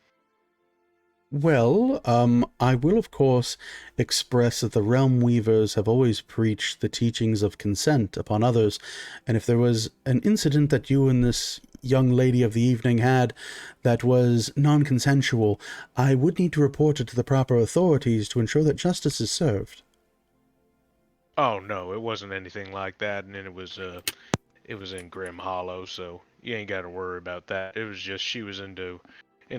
Well, I will of course express that the Realm Weavers have always preached the teachings of consent upon others, and if there was an incident that you and this young lady of the evening had that was non-consensual, I would need to report it to the proper authorities to ensure that justice is served. Oh no, it wasn't anything like that, and then it was in Grim Hollow, so you ain't got to worry about that. It was just she was into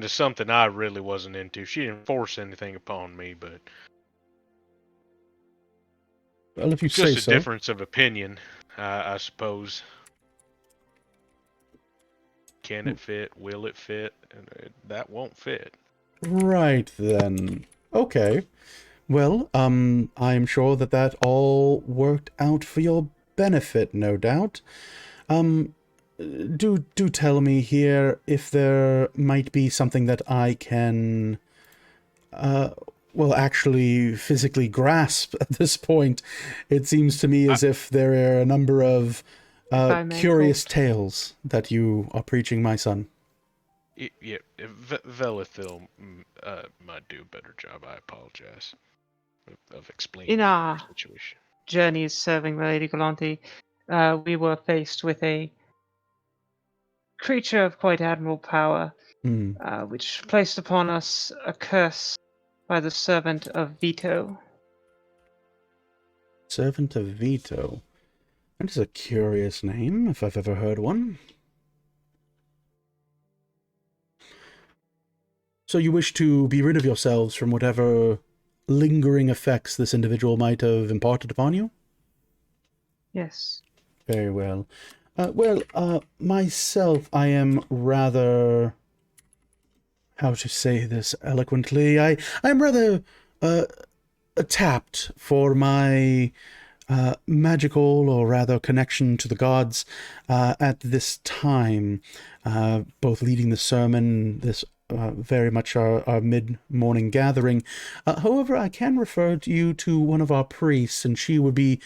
something I really wasn't into. She didn't force anything upon me, but Well, if you it's say just a so. difference of opinion, I suppose. Can it fit? Will it fit? And that won't fit. Right then. Okay. Well, I'm sure that all worked out for your benefit, no doubt. Do tell me here if there might be something that I can, well, actually physically grasp at this point. It seems to me as if there are a number of I may curious quote. tales that you are preaching, my son. Yeah, Velithil might do a better job. I apologize of explaining In the our situation. journeys serving the Lady Galante, we were faced with a creature of quite admirable power, Hmm. which placed upon us a curse by the servant of Veto. Servant of Veto. That is a curious name, if I've ever heard one. So you wish to be rid of yourselves from whatever lingering effects this individual might have imparted upon you? Yes. Very well. Myself, I am rather... How to say this eloquently? I am rather tapped for my magical, or rather connection to the gods at this time, both leading the sermon, this very much our mid-morning gathering. However, I can refer you to one of our priests, and she would be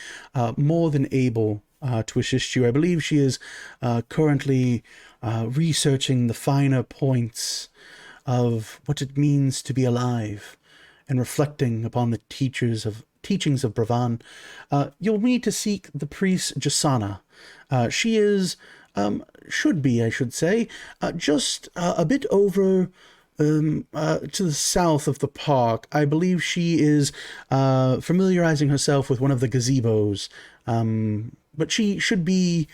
more than able to assist you. I believe she is currently researching the finer points of what it means to be alive, and reflecting upon the teachers of teachings of Bravan, you'll need to seek the priest Jasana. She is, should be, I should say, just a bit over to the south of the park. I believe she is familiarizing herself with one of the gazebos, but she should be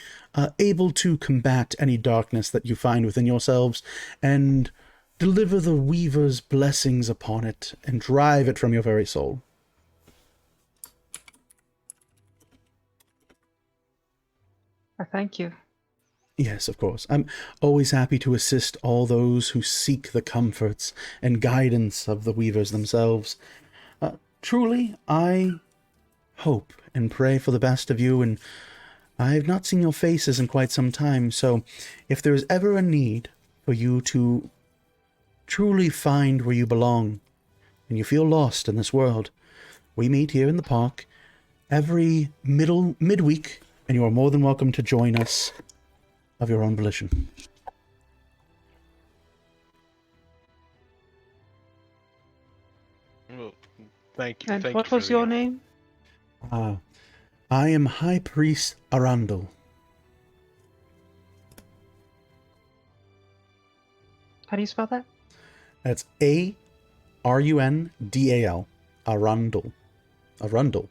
able to combat any darkness that you find within yourselves and deliver the Weaver's blessings upon it and drive it from your very soul. Thank you. Yes, of course. I'm always happy to assist all those who seek the comforts and guidance of the Weavers themselves. Truly, I hope and pray for the best of you, and I've not seen your faces in quite some time, so if there is ever a need for you to truly find where you belong, and you feel lost in this world, we meet here in the park every midweek, and you are more than welcome to join us of your own volition. Well, thank you. And thank what you for was the your offer. name? I am High Priest Arundel. How do you spell that? That's Arundal. Arundel. Arundel.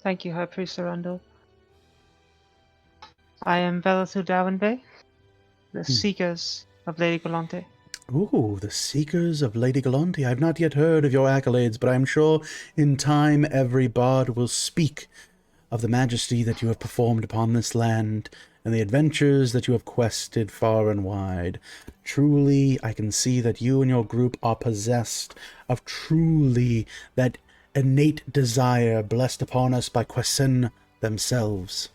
Thank you, High Priest Arundel. I am Velathu Dawenbe, the Seekers of Lady Galante. Ooh, the Seekers of Lady Galante. I've not yet heard of your accolades, but I'm sure in time every bard will speak of the majesty that you have performed upon this land and the adventures that you have quested far and wide. Truly, I can see that you and your group are possessed of truly that innate desire blessed upon us by Quessen themselves.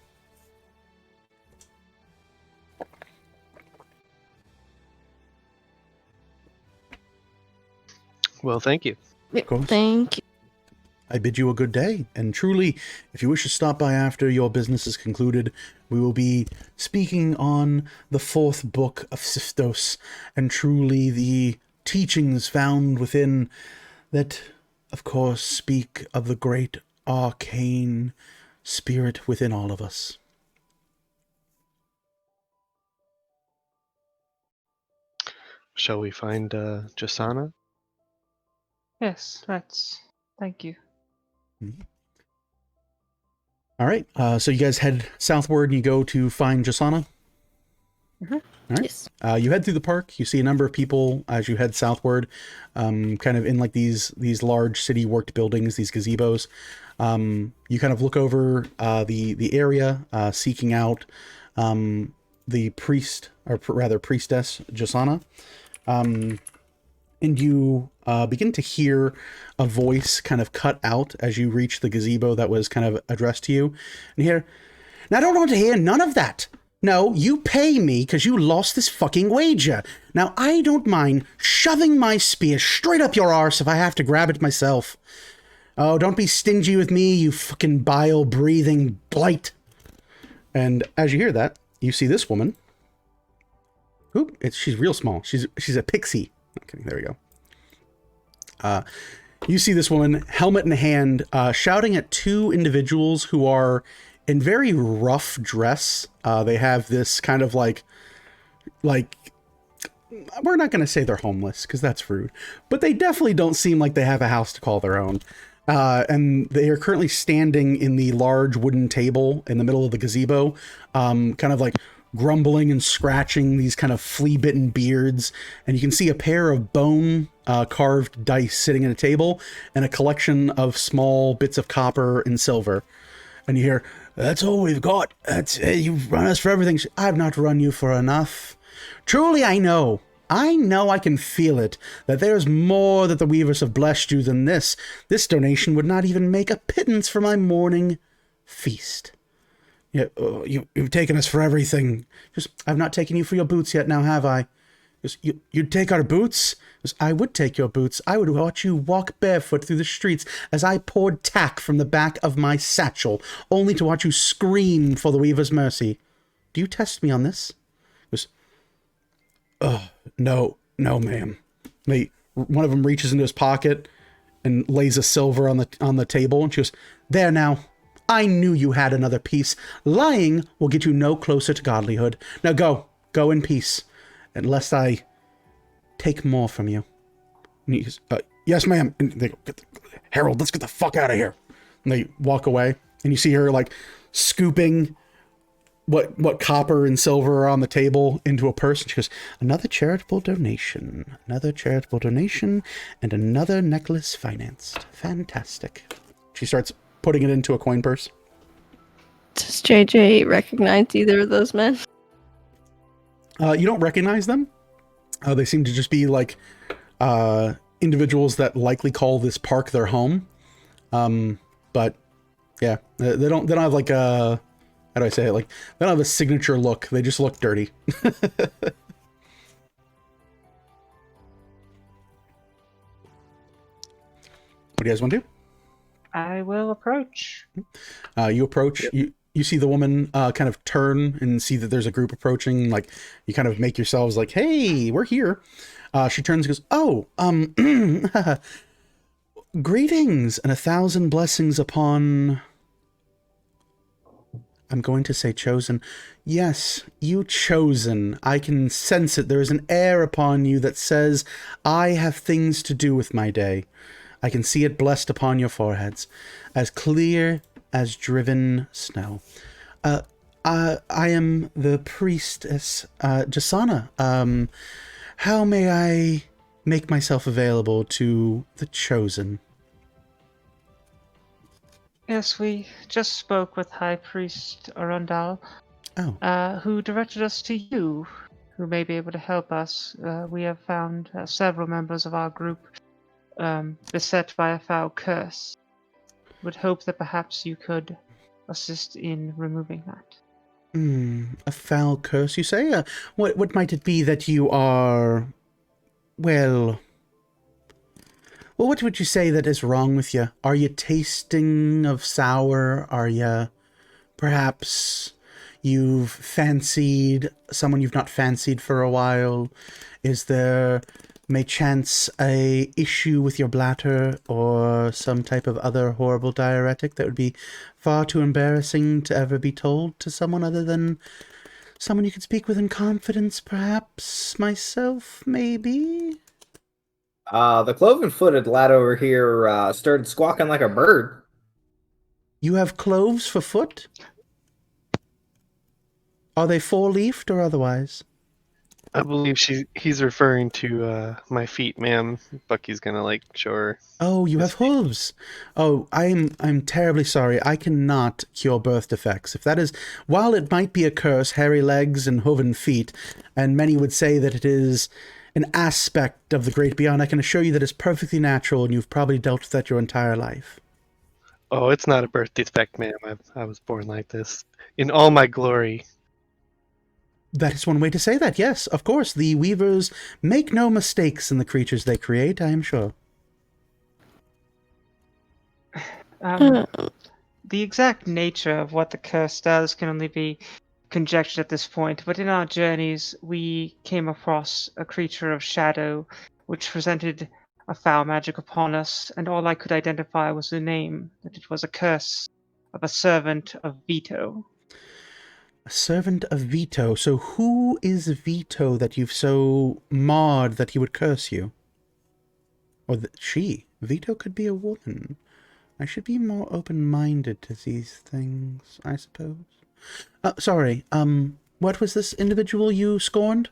Well, thank you. Of course. Thank you. I bid you a good day, and truly, if you wish to stop by after your business is concluded, we will be speaking on the 4th book of Siftos, and truly the teachings found within that, of course, speak of the great arcane spirit within all of us. Shall we find Jasana? Yes, let's. Thank you. All right, so you guys head southward and you go to find Jasana? Mhm. All right. Yes. You head through the park. You see a number of people as you head southward, kind of in like these large city worked buildings, these gazebos. You kind of look over the area, seeking out the priest, or rather priestess, Jasana. And you begin to hear a voice kind of cut out as you reach the gazebo that was kind of addressed to you. And you hear, "Now I don't want to hear none of that. No, you pay me because you lost this fucking wager. Now I don't mind shoving my spear straight up your arse if I have to grab it myself. Oh, don't be stingy with me, you fucking bile-breathing blight." And as you hear that, you see this woman. Oop, she's real small. She's a pixie. Okay, there we go. You see this woman, helmet in hand, shouting at 2 individuals who are in very rough dress. They have this kind of like, we're not going to say they're homeless because that's rude, but they definitely don't seem like they have a house to call their own. And they are currently standing in the large wooden table in the middle of the gazebo, kind of like grumbling and scratching these kind of flea-bitten beards. And you can see a pair of bone carved dice sitting at a table and a collection of small bits of copper and silver. And you hear, "That's all we've got. You've run us for everything." "I've not run you for enough. Truly, I know I can feel it, that there's more that the Weavers have blessed you than this. This donation would not even make a pittance for my morning feast. Yeah, you've taken us for everything. I've not taken you for your boots yet now, have I? You'd take our boots? I would take your boots. I would watch you walk barefoot through the streets as I poured tack from the back of my satchel, only to watch you scream for the Weaver's mercy. Do you test me on this?" "Oh, no, ma'am. one of them reaches into his pocket and lays a silver on the table, and she goes, "There now. I knew you had another piece. Lying will get you no closer to godlyhood. Now go in peace, unless I take more from you." And he goes, "Yes, ma'am." And they go, "Harold, let's get the fuck out of here." And they walk away, and you see her like scooping what copper and silver are on the table into a purse, and she goes, another charitable donation, and another necklace financed. Fantastic. She starts putting it into a coin purse. Does JJ recognize either of those men? You don't recognize them. They seem to just be like individuals that likely call this park their home. But yeah, they don't have like a, how do I say it? Like, they don't have a signature look. They just look dirty. What do you guys want to do? I will approach. You approach. You see the woman kind of turn and see that there's a group approaching. Like, you kind of make yourselves like, "Hey, we're here." She turns and goes, "Oh, greetings and 1,000 blessings upon..." I'm going to say chosen. Yes, you chosen. I can sense it. There is an air upon you that says, I have things to do with my day. I can see it blessed upon your foreheads, as clear as driven snow. I am the priestess, Jasana. How may I make myself available to the chosen? Yes, we just spoke with High Priest Arundel, who directed us to you, who may be able to help us. We have found several members of our group beset by a foul curse. Would hope that perhaps you could assist in removing that. A foul curse, you say? What might it be that you are... Well, what would you say that is wrong with you? Are you tasting of sour? Are you... Perhaps you've fancied someone you've not fancied for a while? Is there, may chance, a issue with your bladder or some type of other horrible diuretic that would be far too embarrassing to ever be told to someone other than someone you could speak with in confidence, perhaps myself, maybe? The cloven-footed lad over here started squawking like a bird. You have cloves for foot? Are they four-leafed or otherwise? I believe he's referring to my feet, ma'am. Bucky's gonna like show her. Oh, you have hooves. Oh, I'm terribly sorry. I cannot cure birth defects. If that is, while it might be a curse, hairy legs and hooven feet, and many would say that it is an aspect of the great beyond, I can assure you that it's perfectly natural, and you've probably dealt with that your entire life. Oh, it's not a birth defect, ma'am. I was born like this in all my glory. That is one way to say that, yes. Of course, the weavers make no mistakes in the creatures they create, I am sure. The exact nature of what the curse does can only be conjectured at this point, but in our journeys we came across a creature of shadow which presented a foul magic upon us, and all I could identify was the name, that it was a curse of a servant of Vito. A servant of Vito. So who is Vito that you've so marred that he would curse you? Or she? Vito could be a woman. I should be more open-minded to these things, I suppose. Sorry, what was this individual you scorned?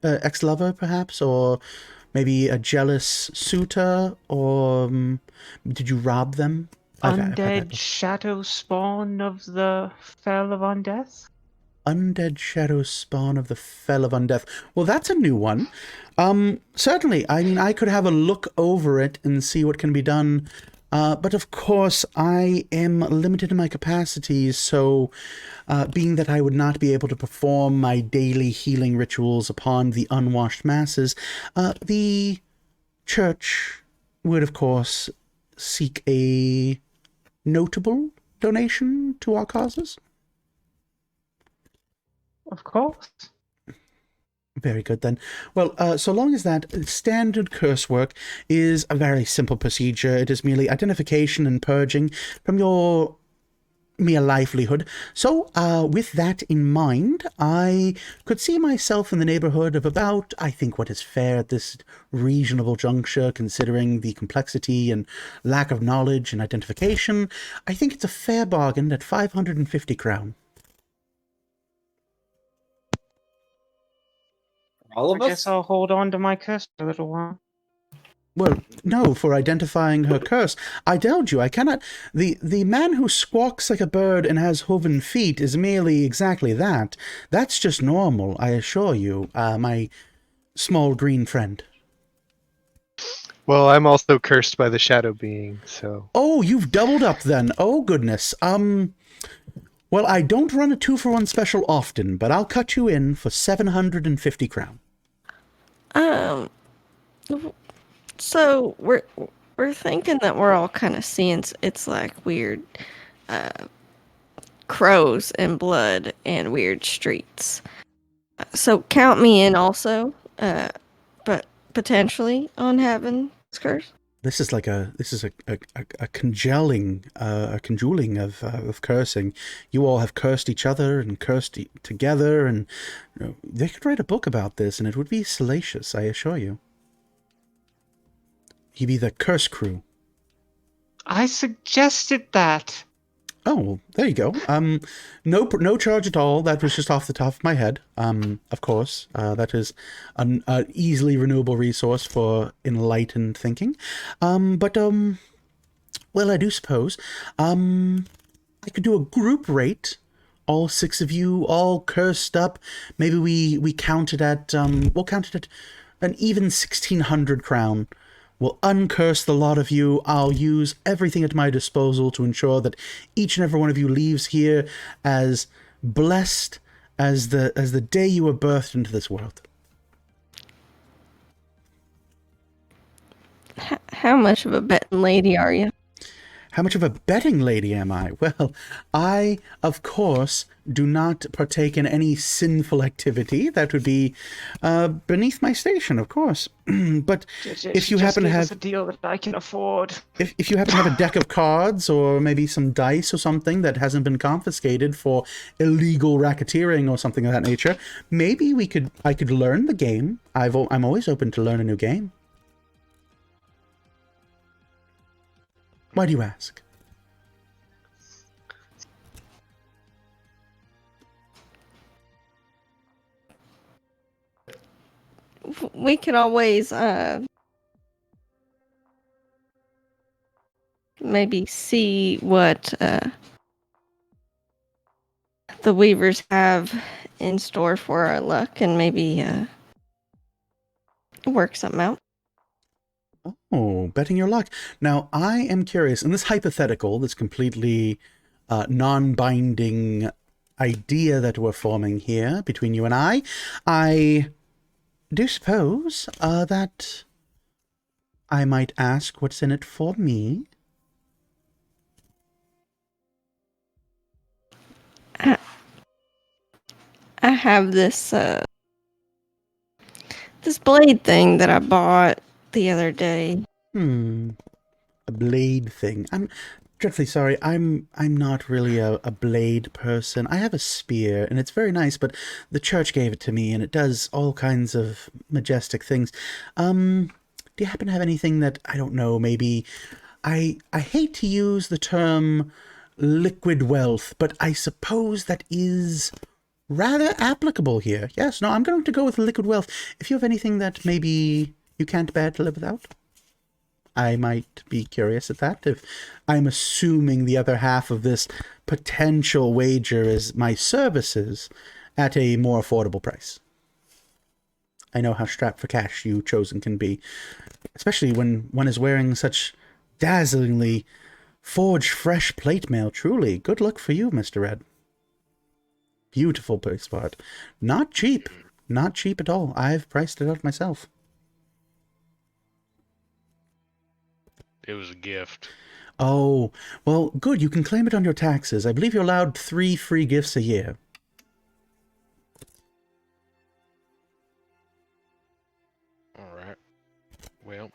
Ex-lover, perhaps? Or maybe a jealous suitor? Or did you rob them? Undead shadow spawn of the Fell of Undeath? Undead shadow spawn of the Fell of Undeath. Well, that's a new one. Certainly. I mean, I could have a look over it and see what can be done. But of course, I am limited in my capacities, so being that I would not be able to perform my daily healing rituals upon the unwashed masses, the church would, of course, seek a notable donation to our causes. Of course. Very good then. Well, so long as that standard curse work is a very simple procedure, it is merely identification and purging from your mere livelihood. So, with that in mind, I could see myself in the neighborhood of about, I think, what is fair at this reasonable juncture, considering the complexity and lack of knowledge and identification. I think it's a fair bargain at 550 crown. All of I us? guess I'll hold on to my curse for a little while. Well, no, for identifying her curse. I told you, I cannot... The man who squawks like a bird and has hooven feet is merely exactly that. That's just normal, I assure you, my small green friend. Well, I'm also cursed by the shadow being, so... Oh, you've doubled up then. Oh, goodness. Well, I don't run a 2-for-1 special often, but I'll cut you in for 750 crown. So we're thinking that we're all kind of seeing it's like weird crows and blood and weird streets. So count me in also, but potentially on having this curse. This is a congealing of cursing. You all have cursed each other and cursed together, and they could write a book about this, and it would be salacious, I assure you. You'd be the curse crew. I suggested that. Oh, well, there you go. No charge at all. That was just off the top of my head. Of course, that is an easily renewable resource for enlightened thinking. Well, I do suppose, I could do a group rate. All 6 of you, all cursed up. Maybe we count it at, we'll count it at an even 1,600 crown. We'll uncurse the lot of you. I'll use everything at my disposal to ensure that each and every one of you leaves here as blessed as the day you were birthed into this world. How much of a betting lady are you? How much of a betting lady am I? Well, I, of course, do not partake in any sinful activity. That would be beneath my station, of course. But if you happen to have a deal that I can afford, if you happen to have a deck of cards or maybe some dice or something that hasn't been confiscated for illegal racketeering or something of that nature, maybe I could learn the game. I'm always open to learn a new game. Why do you ask? We could always maybe see what the Weavers have in store for our luck and maybe work something out. Oh, betting your luck. Now, I am curious, in this hypothetical, this completely non-binding idea that we're forming here between you and I do suppose that I might ask what's in it for me. I have this this blade thing that I bought the other day. A blade thing. I'm dreadfully sorry. I'm not really a blade person. I have a spear, and it's very nice, but the church gave it to me, and it does all kinds of majestic things. Do you happen to have anything that, I don't know, maybe... I hate to use the term liquid wealth, but I suppose that is rather applicable here. Yes, no, I'm going to go with liquid wealth. If you have anything that maybe you can't bear to live without, I might be curious at that. If I'm assuming the other half of this potential wager is my services at a more affordable price. I know how strapped for cash you chosen can be, especially when one is wearing such dazzlingly forged fresh plate mail. Truly, good luck for you, Mr. Red. Beautiful place part. Not cheap. Not cheap at all. I've priced it out myself. It was a gift. Oh, well, good. You can claim it on your taxes. I believe you're allowed 3 free gifts a year. Well.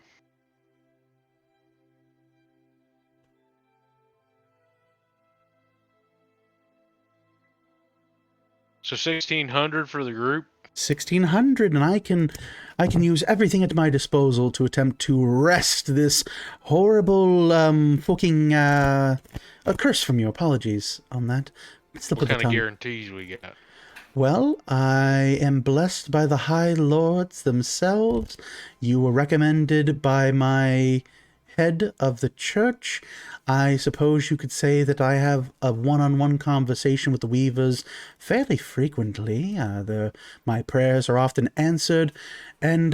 So 1,600 for the group. 1,600, and I can use everything at my disposal to attempt to wrest this horrible fucking a curse from you. Apologies on that. Slip What of the kind of tongue. guarantees we got? Well, I am blessed by the High Lords themselves. You were recommended by my head of the church. I suppose you could say that I have a one-on-one conversation with the Weavers fairly frequently. My prayers are often answered. And,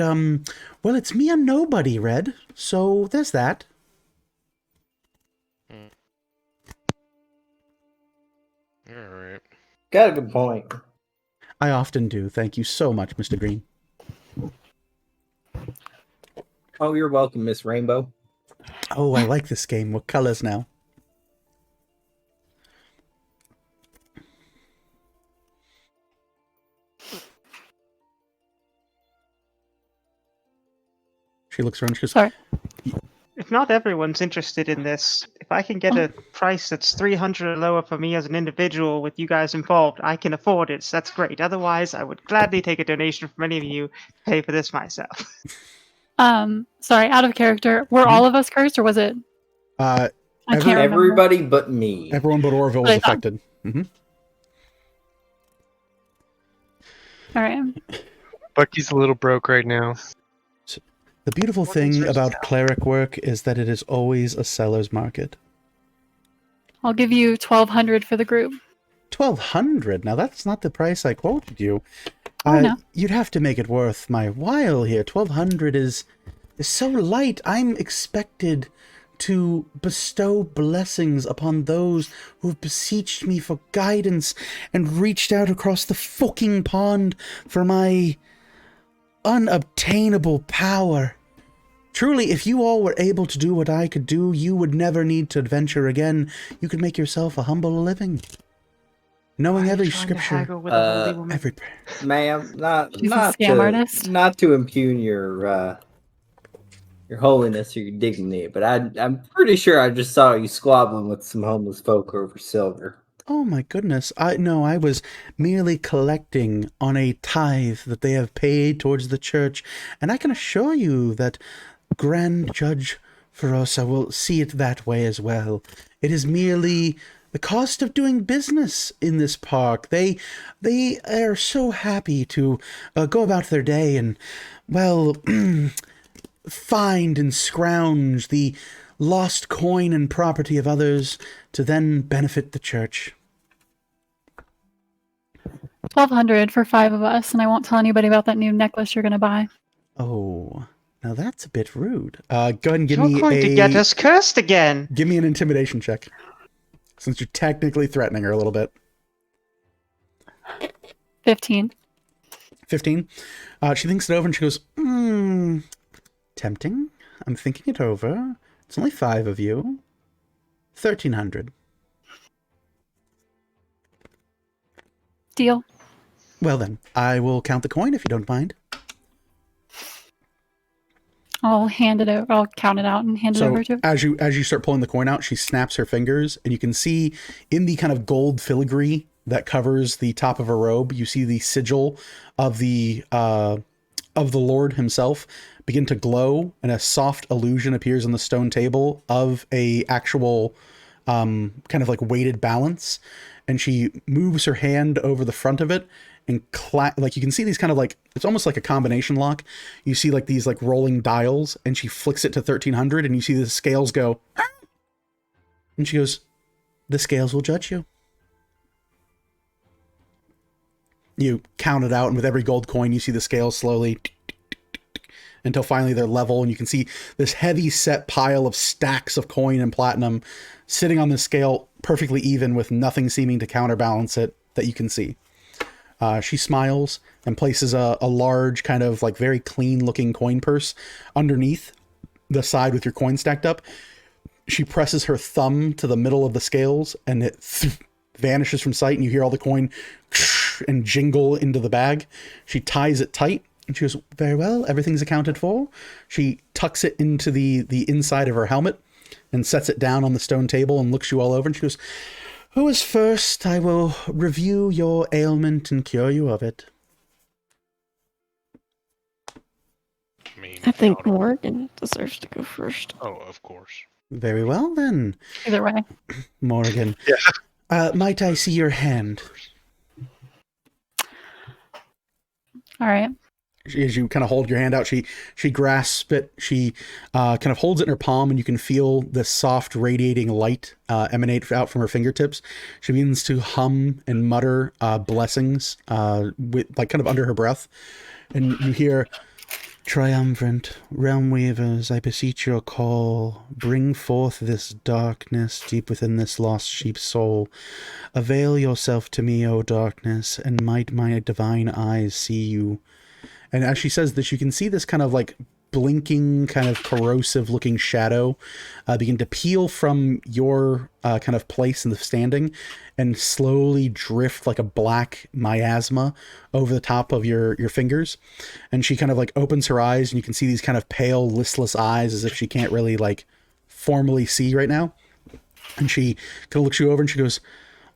well, it's me and nobody, Red. So there's that. All right. Got a good point. I often do. Thank you so much, Mr. Green. Oh, you're welcome, Miss Rainbow. Oh, I like this game. What colors now? She looks around. She goes, Sorry. If not everyone's interested in this, if I can get a price that's 300 or lower for me as an individual with you guys involved, I can afford it. So that's great. Otherwise, I would gladly take a donation from any of you to pay for this myself. Sorry, out of character. Were all of us cursed, or was it? I can't remember. Everybody but me. Everyone but Orville was affected. Mm-hmm. All right. Bucky's a little broke right now. The beautiful thing about cleric work is that it is always a seller's market. I'll give you 1,200 for the group. 1,200? Now that's not the price I quoted you. No. You'd have to make it worth my while here. 1,200 is so light. I'm expected to bestow blessings upon those who have beseeched me for guidance and reached out across the fucking pond for my unobtainable power. Truly, if you all were able to do what I could do, you would never need to adventure again. You could make yourself a humble living. Knowing every scripture, every prayer. Ma'am, not She's a scam artist. not to impugn your holiness or your dignity, but I'm pretty sure I just saw you squabbling with some homeless folk over silver. Oh my goodness, I was merely collecting on a tithe that they have paid towards the church, and I can assure you that Grand Judge Ferosa will see it that way as well. It is merely the cost of doing business in this park. They are so happy to go about their day and, well, find and scrounge the lost coin and property of others to then benefit the church. 1,200 for 5 of us, and I won't tell anybody about that new necklace you're going to buy. Oh, now that's a bit rude. Go ahead and give You're me going to get us cursed again. Give me an intimidation check, since you're technically threatening her a little bit. 15. 15. She thinks it over and she goes, tempting. I'm thinking it over. It's only 5 of you. 1,300. Deal. Well then, I will count the coin if you don't mind. I'll hand it over. I'll count it out and hand it over to her. As you start pulling the coin out, she snaps her fingers, and you can see in the kind of gold filigree that covers the top of her robe, you see the sigil of the Lord himself begin to glow, and a soft illusion appears on the stone table of a actual kind of like weighted balance. And she moves her hand over the front of it and like you can see these kind of like, it's almost like a combination lock. You see like these like rolling dials, and she flicks it to 1,300, and you see the scales go, and she goes, the scales will judge you. You count it out, and with every gold coin, you see the scales slowly until finally they're level, and you can see this heavy set pile of stacks of coin and platinum sitting on the scale perfectly even, with nothing seeming to counterbalance it that you can see. She smiles and places a large kind of like very clean looking coin purse underneath the side with your coin stacked up. She presses her thumb to the middle of the scales, and it vanishes from sight, and you hear all the coin and jingle into the bag. She ties it tight And she goes, very well, everything's accounted for. She tucks it into the inside of her helmet and sets it down on the stone table and looks you all over. And she goes, who is first? I will review your ailment and cure you of it. I think Morgan deserves to go first. Oh, of course. Very well, then. Either way. Morgan. Yeah. Might I see your hand? All right. As you kind of hold your hand out, she grasps it. She kind of holds it in her palm, and you can feel the soft radiating light emanate out from her fingertips. She begins to hum and mutter blessings, with like kind of under her breath, and you hear, triumphant realm weavers, I beseech your call. Bring forth this darkness deep within this lost sheep's soul. Avail yourself to me, O darkness, and might my divine eyes see you. And as she says this, you can see this kind of like blinking, kind of corrosive looking shadow begin to peel from your kind of place in the standing and slowly drift like a black miasma over the top of your fingers. And she kind of like opens her eyes, and you can see these kind of pale, listless eyes as if she can't really like formally see right now. And she kind of looks you over and she goes,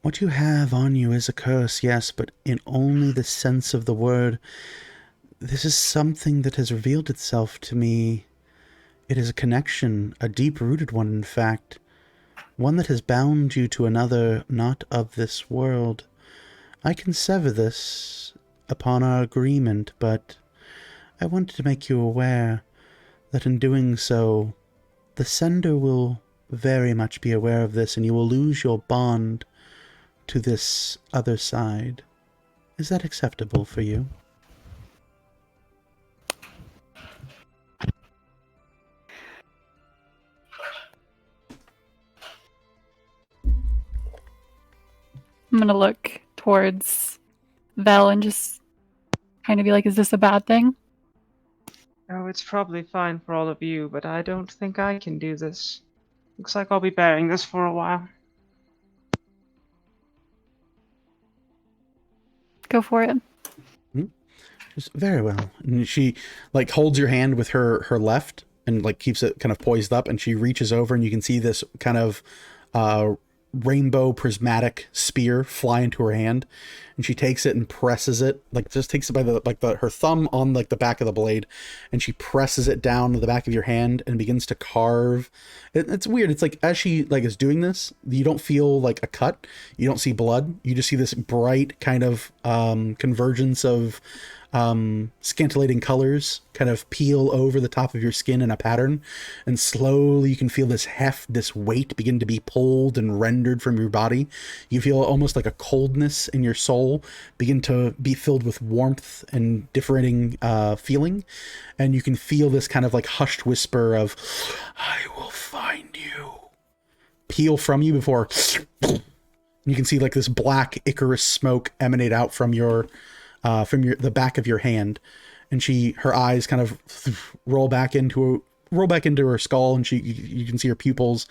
what you have on you is a curse, yes, but in only the sense of the word. This is something that has revealed itself to me. It is a connection, a deep-rooted one, in fact. One that has bound you to another not of this world. I can sever this upon our agreement, but I wanted to make you aware that in doing so, the sender will very much be aware of this, and you will lose your bond to this other side. Is that acceptable for you? I'm going to look towards Vel and just kind of be like, is this a bad thing? Oh, it's probably fine for all of you, but I don't think I can do this. Looks like I'll be bearing this for a while. Go for it. Just very well. And she like holds your hand with her left and like keeps it kind of poised up, and she reaches over and you can see this kind of rainbow prismatic spear fly into her hand, and she takes it and presses it, like just takes it by her thumb on like the back of the blade, and she presses it down to the back of your hand and begins to carve. It's weird. It's like as she like is doing this, you don't feel like a cut, you don't see blood, you just see this bright kind of convergence of scintillating colors kind of peel over the top of your skin in a pattern, and slowly you can feel this heft, this weight begin to be pulled and rendered from your body. You feel almost like a coldness in your soul begin to be filled with warmth and differing feeling, and you can feel this kind of like hushed whisper of, I will find you, peel from you before you can see like this black Icarus smoke emanate out from the back of your hand, and her eyes kind of roll back into her skull, and you can see her pupils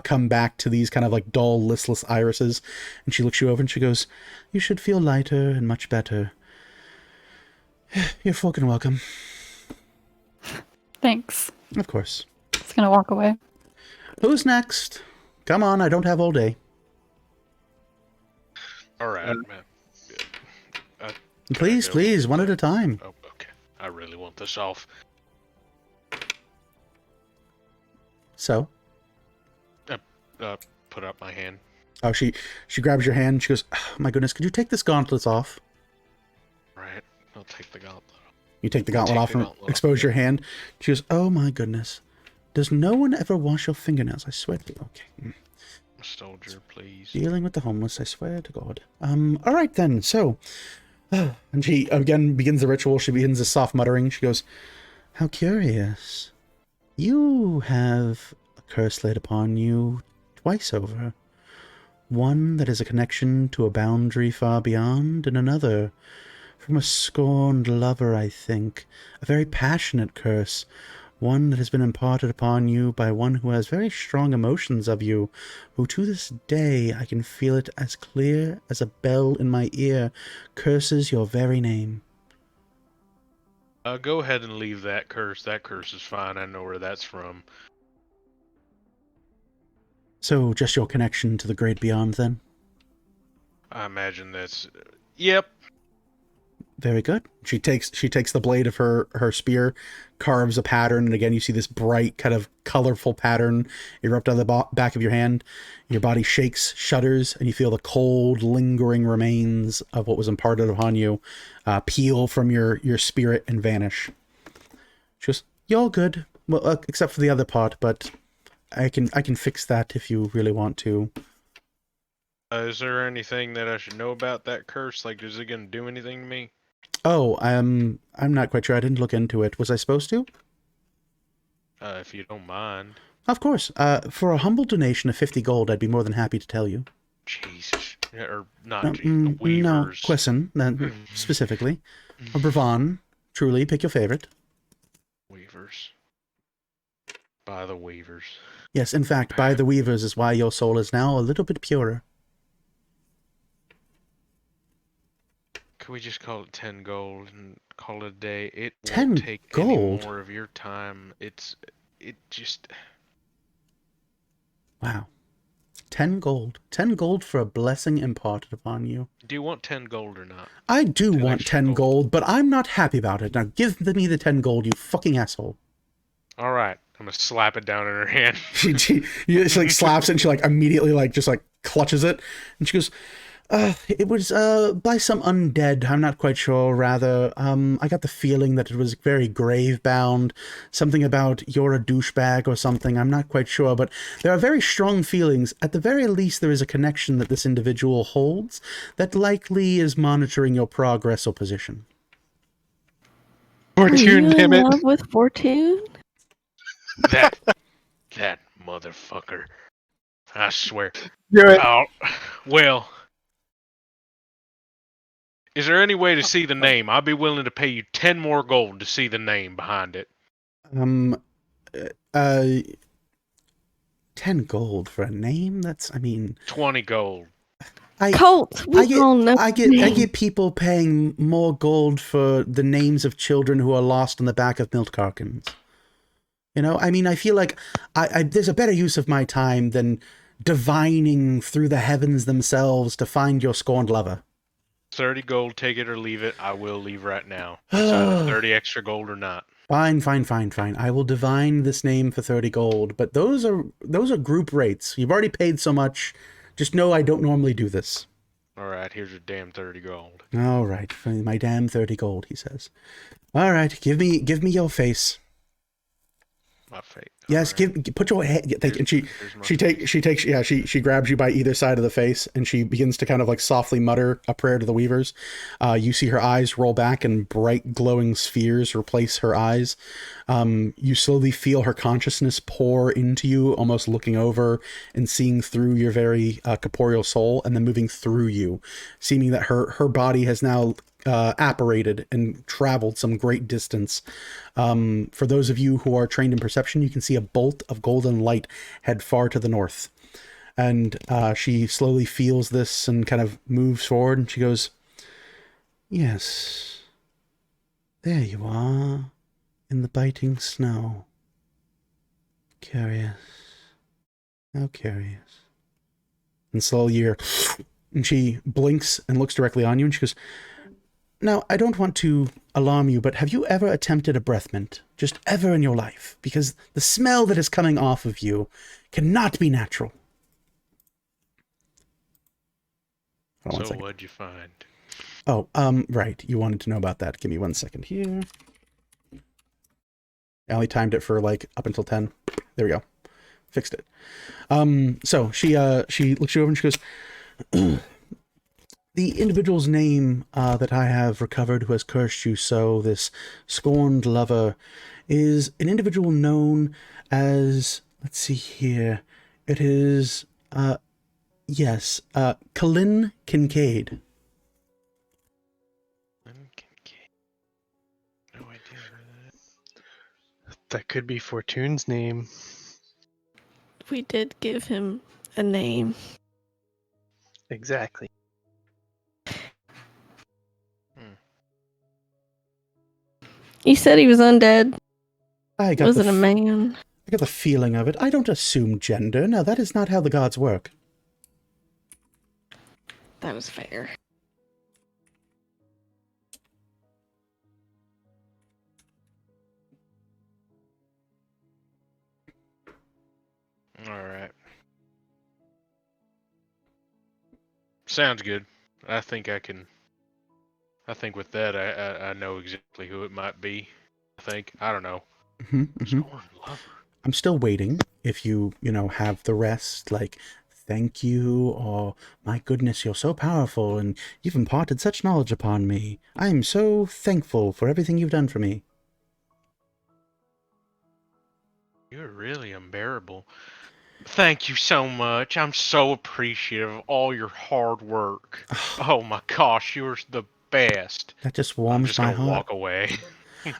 come back to these kind of like dull, listless irises, and she looks you over and she goes, you should feel lighter and much better. You're fucking welcome. Thanks. Of course. Just gonna walk away. Who's next? Come on, I don't have all day. All right, man. Please, one at a time. Oh, okay. I really want this off. So? Put up my hand. Oh, she grabs your hand. She goes, oh, my goodness, could you take this gauntlet off? Right. I'll take the gauntlet off. You take the gauntlet off and expose your hand. She goes, oh my goodness. Does no one ever wash your fingernails? I swear to you. Okay. Soldier, please. Dealing with the homeless, I swear to God. All right then, so... And she again begins the ritual. She begins a soft muttering. She goes, how curious. You have a curse laid upon you twice over. One that is a connection to a boundary far beyond, and another from a scorned lover, I think. A very passionate curse. One that has been imparted upon you by one who has very strong emotions of you, who to this day, I can feel it as clear as a bell in my ear, curses your very name. Go ahead and leave that curse. That curse is fine. I know where that's from. So, just your connection to the great beyond, then? I imagine that's. Yep. Very good. She takes the blade of her spear, carves a pattern, and again you see this bright, kind of colorful pattern erupt out of the back of your hand. Your body shakes, shudders, and you feel the cold, lingering remains of what was imparted upon you peel from your spirit and vanish. She goes, "You're all good, well, except for the other part, but I can fix that if you really want to." Is there anything that I should know about that curse? Like, is it gonna do anything to me? Oh, I'm not quite sure. I didn't look into it. Was I supposed to? If you don't mind. Of course. For a humble donation of 50 gold, I'd be more than happy to tell you. Jesus. Or not No, Jesus, no, Weavers. Quisson, specifically. Or Bravan. Truly, pick your favorite. Weavers. By the Weavers. Yes, in fact, by the Weavers is why your soul is now a little bit purer. Can we just call it 10 gold and call it a day? It 10 won't take gold? any more of your time. It just... Wow. 10 gold. 10 gold for a blessing imparted upon you. Do you want 10 gold or not? I do 10 want extra 10 gold, but I'm not happy about it. Now give me the 10 gold, you fucking asshole. Alright. I'm gonna slap it down in her hand. She like slaps it and she like immediately like just like clutches it. And she goes, it was by some undead, I'm not quite sure, rather. I got the feeling that it was very grave bound, something about you're a douchebag or something, I'm not quite sure, but there are very strong feelings. At the very least, there is a connection that this individual holds that likely is monitoring your progress or position. Fortune, Are you in damn it. love with Fortune? That motherfucker. I swear. Do it. Oh, well... Is there any way to see the name? I'd be willing to pay you 10 more gold to see the name behind it. 10 gold for a name? That's, I mean... 20 gold. Colt, we all know. I get people paying more gold for the names of children who are lost in the back of milk cartons. You know, I mean, I feel like there's a better use of my time than divining through the heavens themselves to find your scorned lover. 30 gold, take it or leave it. I will leave right now. It's either 30 extra gold or not. Fine. I will divine this name for 30 gold, but those are group rates. You've already paid so much. Just know I don't normally do this. All right, here's your damn 30 gold. All right, my damn 30 gold, he says. All right, give me your face. My fate. Yes, Right. put your head. And she grabs you by either side of the face, and she begins to kind of like softly mutter a prayer to the Weavers. You see her eyes roll back, and bright glowing spheres replace her eyes. You slowly feel her consciousness pour into you, almost looking over and seeing through your very corporeal soul, and then moving through you, seeming that her body has now apparated and traveled some great distance. For those of you who are trained in perception, you can see a bolt of golden light head far to the north. And she slowly feels this and kind of moves forward, and she goes, "Yes, there you are, in the biting snow. Curious. How curious." And slowly and she blinks and looks directly on you, and she goes, "Now, I don't want to alarm you, but have you ever attempted a breath mint? Just ever in your life? Because the smell that is coming off of you cannot be natural." So what'd you find? Oh, right. You wanted to know about that. Give me 1 second here. I only timed it for like up until 10. There we go. Fixed it. So she looks you over and she goes, "The individual's name that I have recovered who has cursed you so, this scorned lover, is an individual known as, let's see here, it is, yes, Kalin Kincaid." No idea where that. That could be Fortune's name. We did give him a name. Exactly. You said he was undead. I got Was it a man? I got the feeling of it. I don't assume gender. No, that is not how the gods work. That was fair. All right. Sounds good. I think with that, I know exactly who it might be. I don't know. Storm Lover. I'm still waiting. If you have the rest, like, thank you, or my goodness, you're so powerful, and you've imparted such knowledge upon me. I am so thankful for everything you've done for me. You're really unbearable. Thank you so much. I'm so appreciative of all your hard work. Oh my gosh, you're the best. That just I'm warms just my gonna heart. walk away.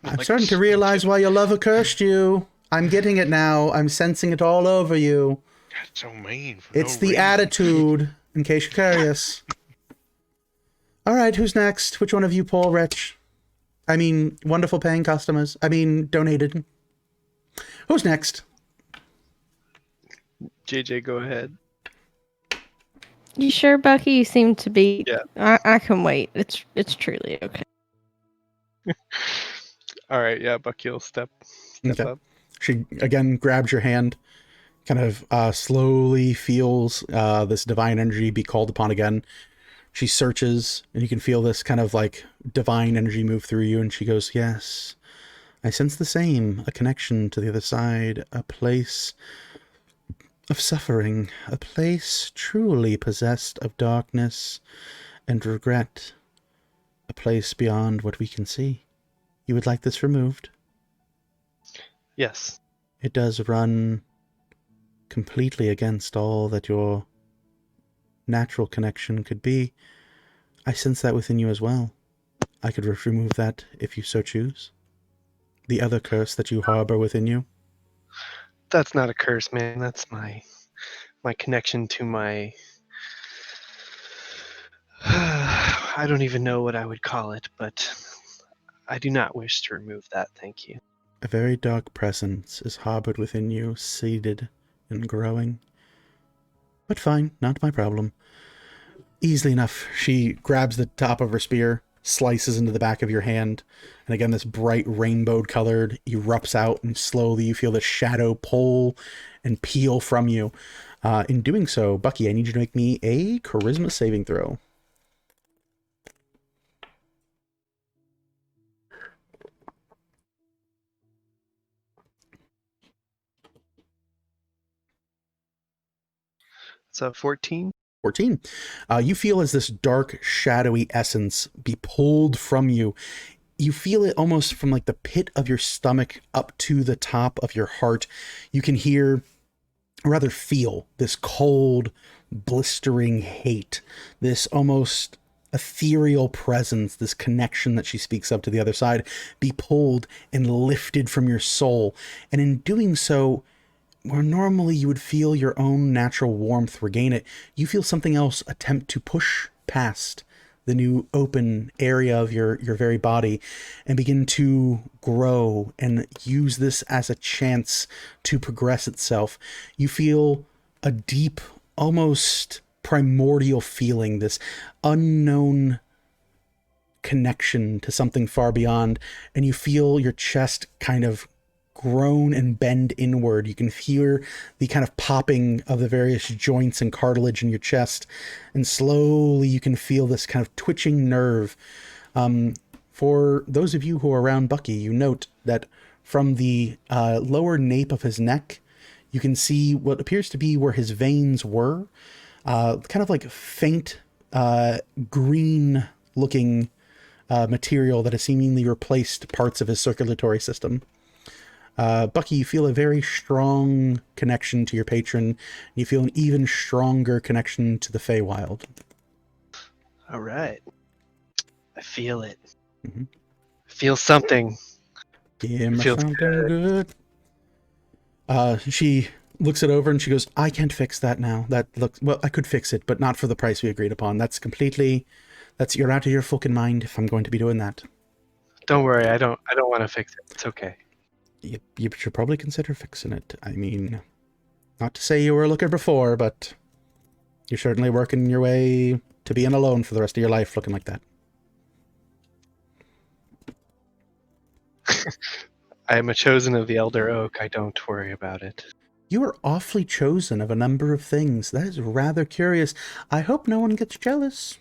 I'm starting to realize why your lover cursed you. I'm getting it now. I'm sensing it all over you. That's so mean. It's the attitude, in case you're curious. All right, who's next? Which one of you, poor wretch? I mean, wonderful paying customers. I mean, donated. Who's next? JJ, go ahead. You sure, Bucky? You seem to be. Yeah. I can wait. It's truly okay. All right, yeah, Bucky will step Okay. up. She, again, grabs your hand, kind of slowly feels this divine energy be called upon again. She searches, and you can feel this kind of like divine energy move through you, and she goes, yes, I sense the same, a connection to the other side, a place of suffering, a place truly possessed of darkness and regret, a place beyond what we can see. You would like this removed? Yes. It does run completely against all that your natural connection could be. I sense that within you as well. I could remove that if you so choose. The other curse that you harbor within you. That's not a curse, man. That's my connection to my... I don't even know what I would call it, but I do not wish to remove that, thank you. A very dark presence is harbored within you, seeded and growing. But fine, not my problem. Easily enough, she grabs the top of her spear, slices into the back of your hand, and again this bright rainbow colored erupts out, and slowly you feel the shadow pull and peel from you. In doing so, Bucky, I need you to make me a charisma saving throw. It's a 14. 14. You feel as this dark, shadowy essence be pulled from you. You feel it almost from like the pit of your stomach up to the top of your heart. You can hear, or rather feel, this cold, blistering hate, this almost ethereal presence, this connection that she speaks of to the other side, be pulled and lifted from your soul. And in doing so, where normally you would feel your own natural warmth regain it, you feel something else attempt to push past the new open area of your very body and begin to grow and use this as a chance to progress itself. You feel a deep, almost primordial feeling, this unknown connection to something far beyond, and you feel your chest kind of groan and bend inward. You can hear the kind of popping of the various joints and cartilage in your chest, and slowly you can feel this kind of twitching nerve. For those of you who are around Bucky, you note that from the lower nape of his neck, you can see what appears to be where his veins were, kind of like faint green looking material that has seemingly replaced parts of his circulatory system. Bucky, you feel a very strong connection to your patron. You feel an even stronger connection to the Feywild. All right. I feel it. Mm-hmm. Feel something. Yeah, my feels something good. She looks it over and she goes, I can't fix that now. That looks, well, I could fix it, but not for the price we agreed upon. You're out of your fucking mind if I'm going to be doing that. Don't worry, I don't want to fix it. It's okay. You should probably consider fixing it. I mean, not to say you were looking before, but you're certainly working your way to being alone for the rest of your life looking like that. I am a chosen of the Elder Oak. I don't worry about it. You are awfully chosen of a number of things. That is rather curious. I hope no one gets jealous.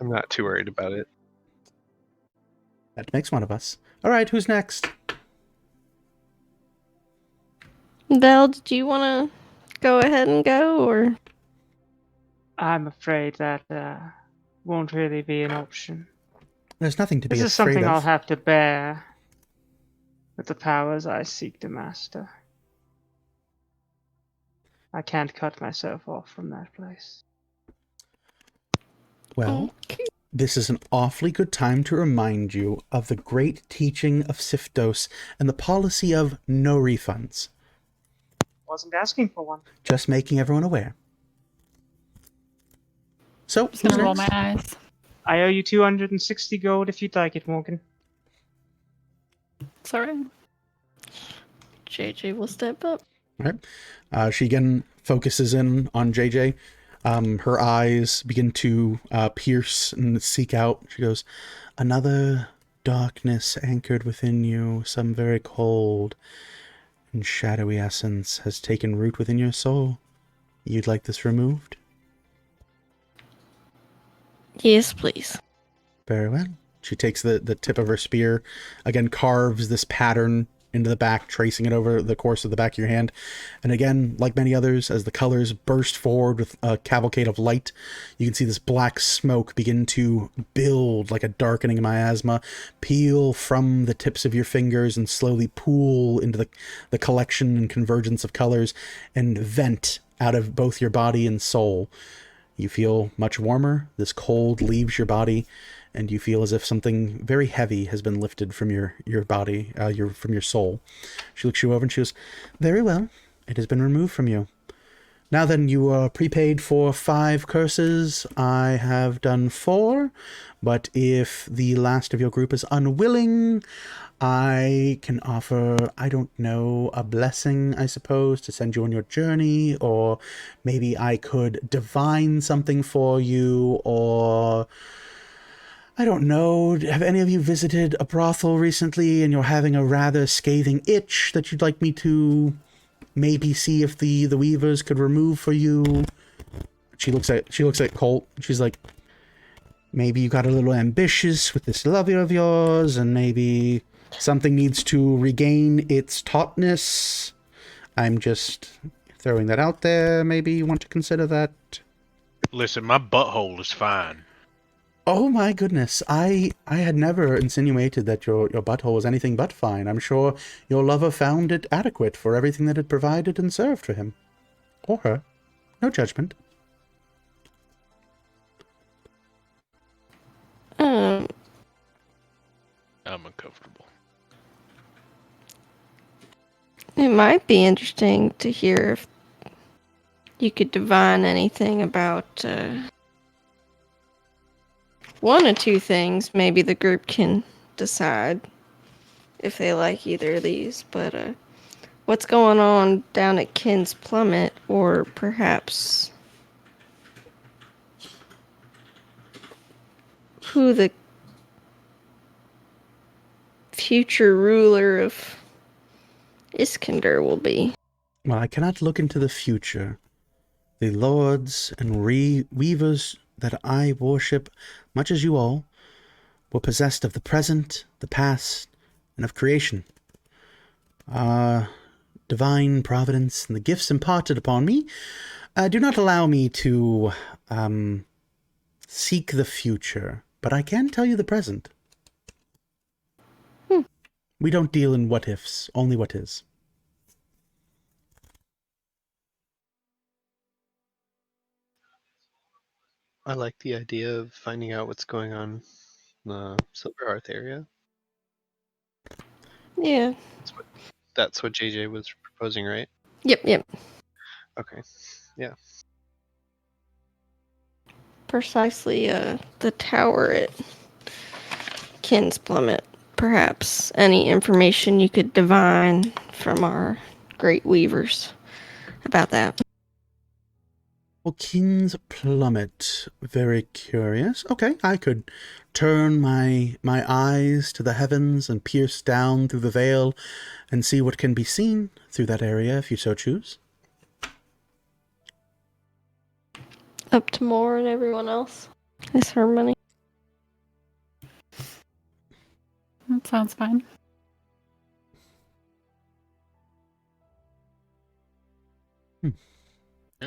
I'm not too worried about it. That makes one of us. All right, who's next? Vel, did you want to go ahead and go, or? I'm afraid that won't really be an option. There's nothing to be This is afraid something I'll of. have to bear with the powers I seek to master. I can't cut myself off from that place. Well, this is an awfully good time to remind you of the great teaching of Sifdos and the policy of no refunds. Wasn't asking for one. Just making everyone aware. So, Just who's gonna roll next? my eyes. I owe you 260 gold if you'd like it, Morgan. It's alright. JJ will step up. All right. She again focuses in on JJ. Her eyes begin to pierce and seek out. She goes, another darkness anchored within you, some very cold and shadowy essence has taken root within your soul. You'd like this removed? Yes, please. Very well. She takes the tip of her spear, again carves this pattern into the back, tracing it over the course of the back of your hand. And again, like many others, as the colors burst forward with a cavalcade of light, you can see this black smoke begin to build like a darkening miasma, peel from the tips of your fingers and slowly pool into the collection and convergence of colors and vent out of both your body and soul. You feel much warmer. This cold leaves your body, and you feel as if something very heavy has been lifted from your body, from your soul. She looks you over and she goes, very well, it has been removed from you. Now then, you are prepaid for 5 curses. I have done 4, but if the last of your group is unwilling, I can offer, I don't know, a blessing, I suppose, to send you on your journey, or maybe I could divine something for you, or I don't know, have any of you visited a brothel recently and you're having a rather scathing itch that you'd like me to maybe see if the weavers could remove for you? She looks at Colt. She's like, maybe you got a little ambitious with this lover of yours, and maybe something needs to regain its tautness. I'm just throwing that out there. Maybe you want to consider that. Listen, my butthole is fine. Oh my goodness, I had never insinuated that your butthole was anything but fine. I'm sure your lover found it adequate for everything that it provided and served for him. Or her. No judgment. I'm uncomfortable. It might be interesting to hear if you could divine anything about one or two things. Maybe the group can decide if they like either of these, but what's going on down at Ken's Plummet, or perhaps who the future ruler of Iskander will be. Well, I cannot look into the future. The lords and weavers that I worship, much as you all, were possessed of the present, the past, and of creation. Divine providence and the gifts imparted upon me do not allow me to seek the future, but I can tell you the present. We don't deal in what ifs, only what is. I like the idea of finding out what's going on in the Silver Hearth area. Yeah. That's what JJ was proposing, right? Yep. Okay. Yeah. precisely the tower at Kin's Plummet. Perhaps any information you could divine from our great weavers about that. Well, King's Plummet. Very curious. Okay, I could turn my eyes to the heavens and pierce down through the veil and see what can be seen through that area if you so choose. Up to Moore and everyone else. It's her money. That sounds fine.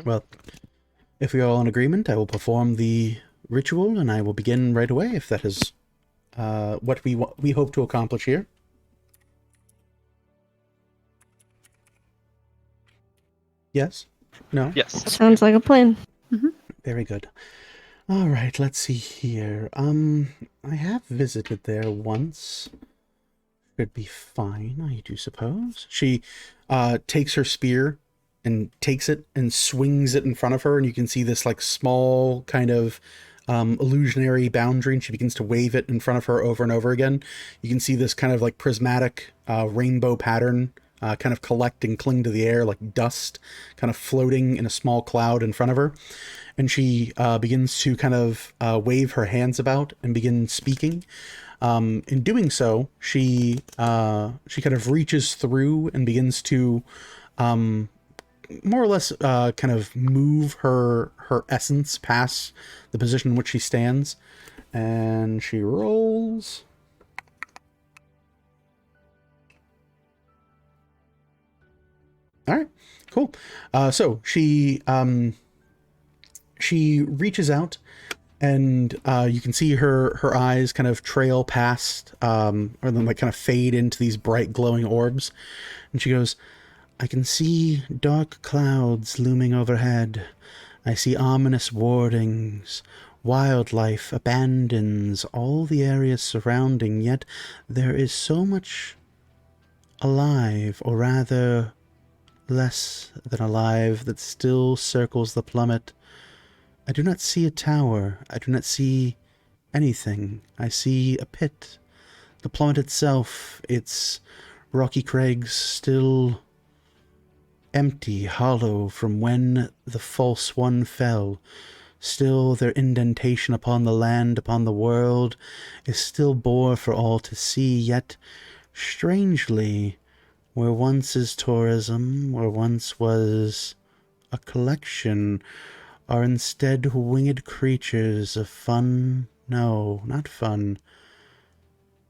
Well, if we are all in agreement, I will perform the ritual and I will begin right away if that is what we hope to accomplish here. Yes? No? Yes. Sounds like a plan. Very good. All right, let's see here. I have visited there once. Should be fine, I do suppose. She takes her spear and takes it and swings it in front of her, and you can see this like small kind of illusionary boundary, and she begins to wave it in front of her over and over again. You can see this kind of like prismatic rainbow pattern kind of collect and cling to the air like dust, kind of floating in a small cloud in front of her. And she begins to kind of wave her hands about and begin speaking. In doing so, she kind of reaches through and begins to more or less kind of move her essence past the position in which she stands. And she rolls. All right, cool. So she reaches out, and you can see her eyes kind of trail past, or then like kind of fade into these bright glowing orbs. And she goes, "I can see dark clouds looming overhead. I see ominous wardings. Wildlife abandons all the areas surrounding, yet there is so much alive, or rather less than alive, that still circles the plummet. I do not see a tower. I do not see anything. I see a pit. The plummet itself, its rocky crags still empty, hollow from when the false one fell. Still their indentation upon the land, upon the world, is still bore for all to see, yet, strangely, where once is tourism, where once was a collection, are instead winged creatures of fun, no, not fun,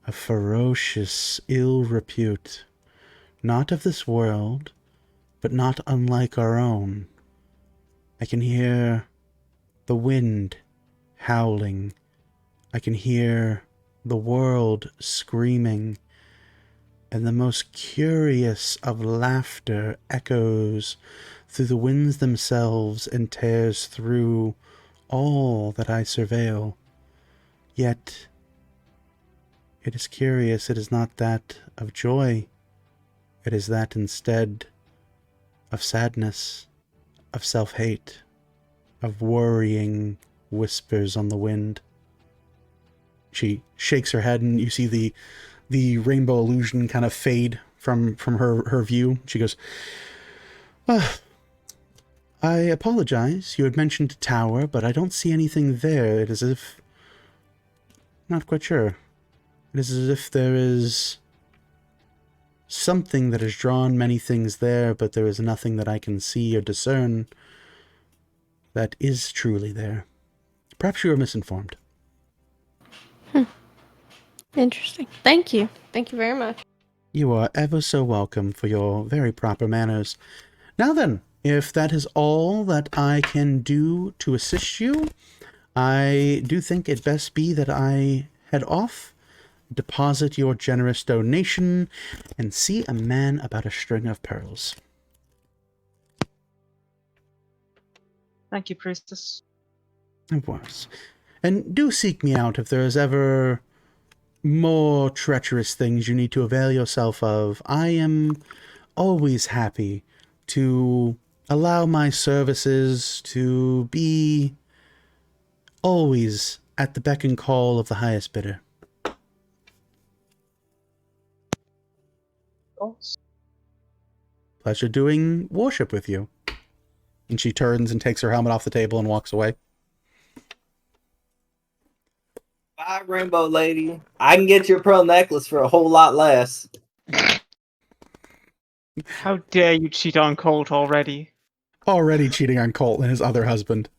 of ferocious ill repute, not of this world, but not unlike our own. I can hear the wind howling. I can hear the world screaming, and the most curious of laughter echoes through the winds themselves and tears through all that I surveil. Yet it is curious, it is not that of joy, it is that instead of sadness, of self-hate, of worrying whispers on the wind." She shakes her head, and you see the rainbow illusion kind of fade from her view. She goes, "I apologize. You had mentioned a tower, but I don't see anything there. It is as if... not quite sure. It is as if there is something that has drawn many things there, but there is nothing that I can see or discern that is truly there. Perhaps you are misinformed." Interesting. Thank you. Thank you very much. You are ever so welcome for your very proper manners. Now then, if that is all that I can do to assist you, I do think it best be that I head off, deposit your generous donation, and see a man about a string of pearls. Thank you, priestess. Of course. And do seek me out if there is ever more treacherous things you need to avail yourself of. I am always happy to allow my services to be always at the beck and call of the highest bidder. Pleasure doing worship with you. And she turns and takes her helmet off the table and walks away. Bye, Rainbow Lady. I can get you a pearl necklace for a whole lot less. How dare you cheat on Colt already? Already cheating on Colt and his other husband.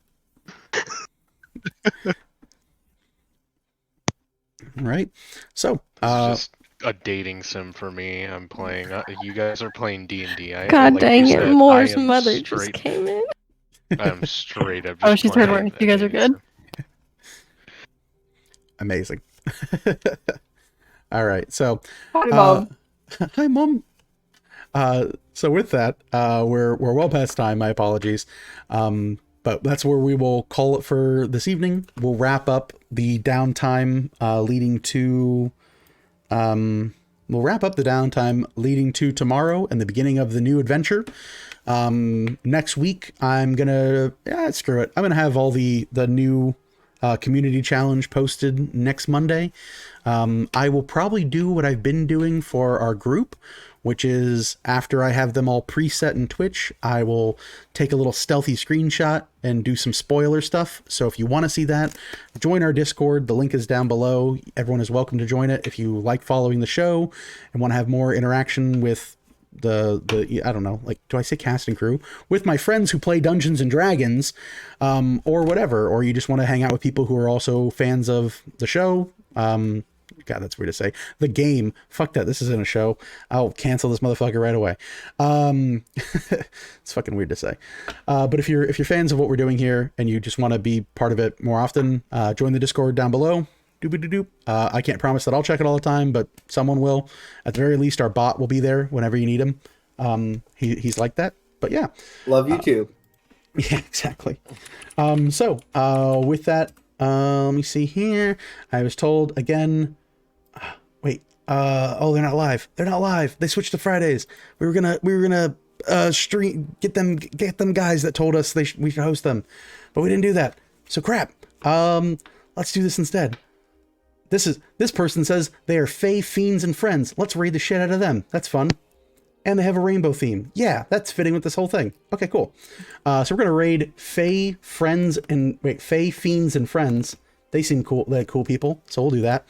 All right. So, It's just a dating sim for me. I'm playing. You guys are playing D&D. God like dang you it, said, Moore's I am mother just straight. came in. I'm straight up. Oh, just she's heard playing words. a You guys are dating good? sim. amazing. All right. So, Hi, Mom. hi, Mom. So with that, we're well past time. My apologies. But that's where we will call it for this evening. We'll wrap up the downtime leading to tomorrow and the beginning of the new adventure. Next week, I'm gonna screw it. I'm gonna have all the new community challenge posted next Monday. I will probably do what I've been doing for our group, which is after I have them all preset in Twitch, I will take a little stealthy screenshot and do some spoiler stuff. So if you want to see that, join our Discord. The link is down below. Everyone is welcome to join it. If you like following the show and want to have more interaction with the I don't know, like, do I say cast and crew? With my friends who play Dungeons and Dragons, or whatever, or you just want to hang out with people who are also fans of the show, God, that's weird to say. The game. Fuck that. This isn't a show. I'll cancel this motherfucker right away. It's fucking weird to say. But if you're fans of what we're doing here and you just want to be part of it more often, join the Discord down below. Doop-a-doop-doop. I can't promise that I'll check it all the time, but someone will. At the very least, our bot will be there whenever you need him. He's like that. But yeah. Love you too. Yeah, exactly. So with that, let me see here. I was told again. Wait. Oh, they're not live. They're not live. They switched to Fridays. We were gonna stream get them guys that told us we should host them, but we didn't do that. So crap. Let's do this instead. This person says they are Fae, Fiends, and Friends. Let's raid the shit out of them. That's fun. And they have a rainbow theme. Yeah, that's fitting with this whole thing. Okay, cool. So we're gonna raid Fae, Fiends, and Friends. They seem cool. They're cool people, so we'll do that.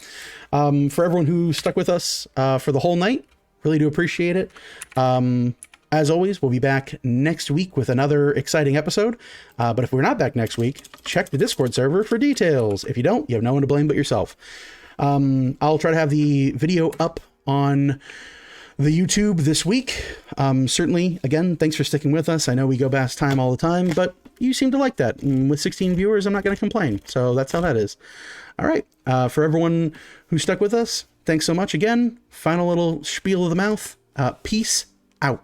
For everyone who stuck with us for the whole night, really do appreciate it. As always, we'll be back next week with another exciting episode. But if we're not back next week, check the Discord server for details. If you don't, you have no one to blame but yourself. I'll try to have the video up on the YouTube this week. Certainly, again, thanks for sticking with us. I know we go past time all the time, but you seem to like that. And with 16 viewers, I'm not going to complain. So that's how that is. All right. For everyone who stuck with us, thanks so much again. Final little spiel of the mouth. Peace out.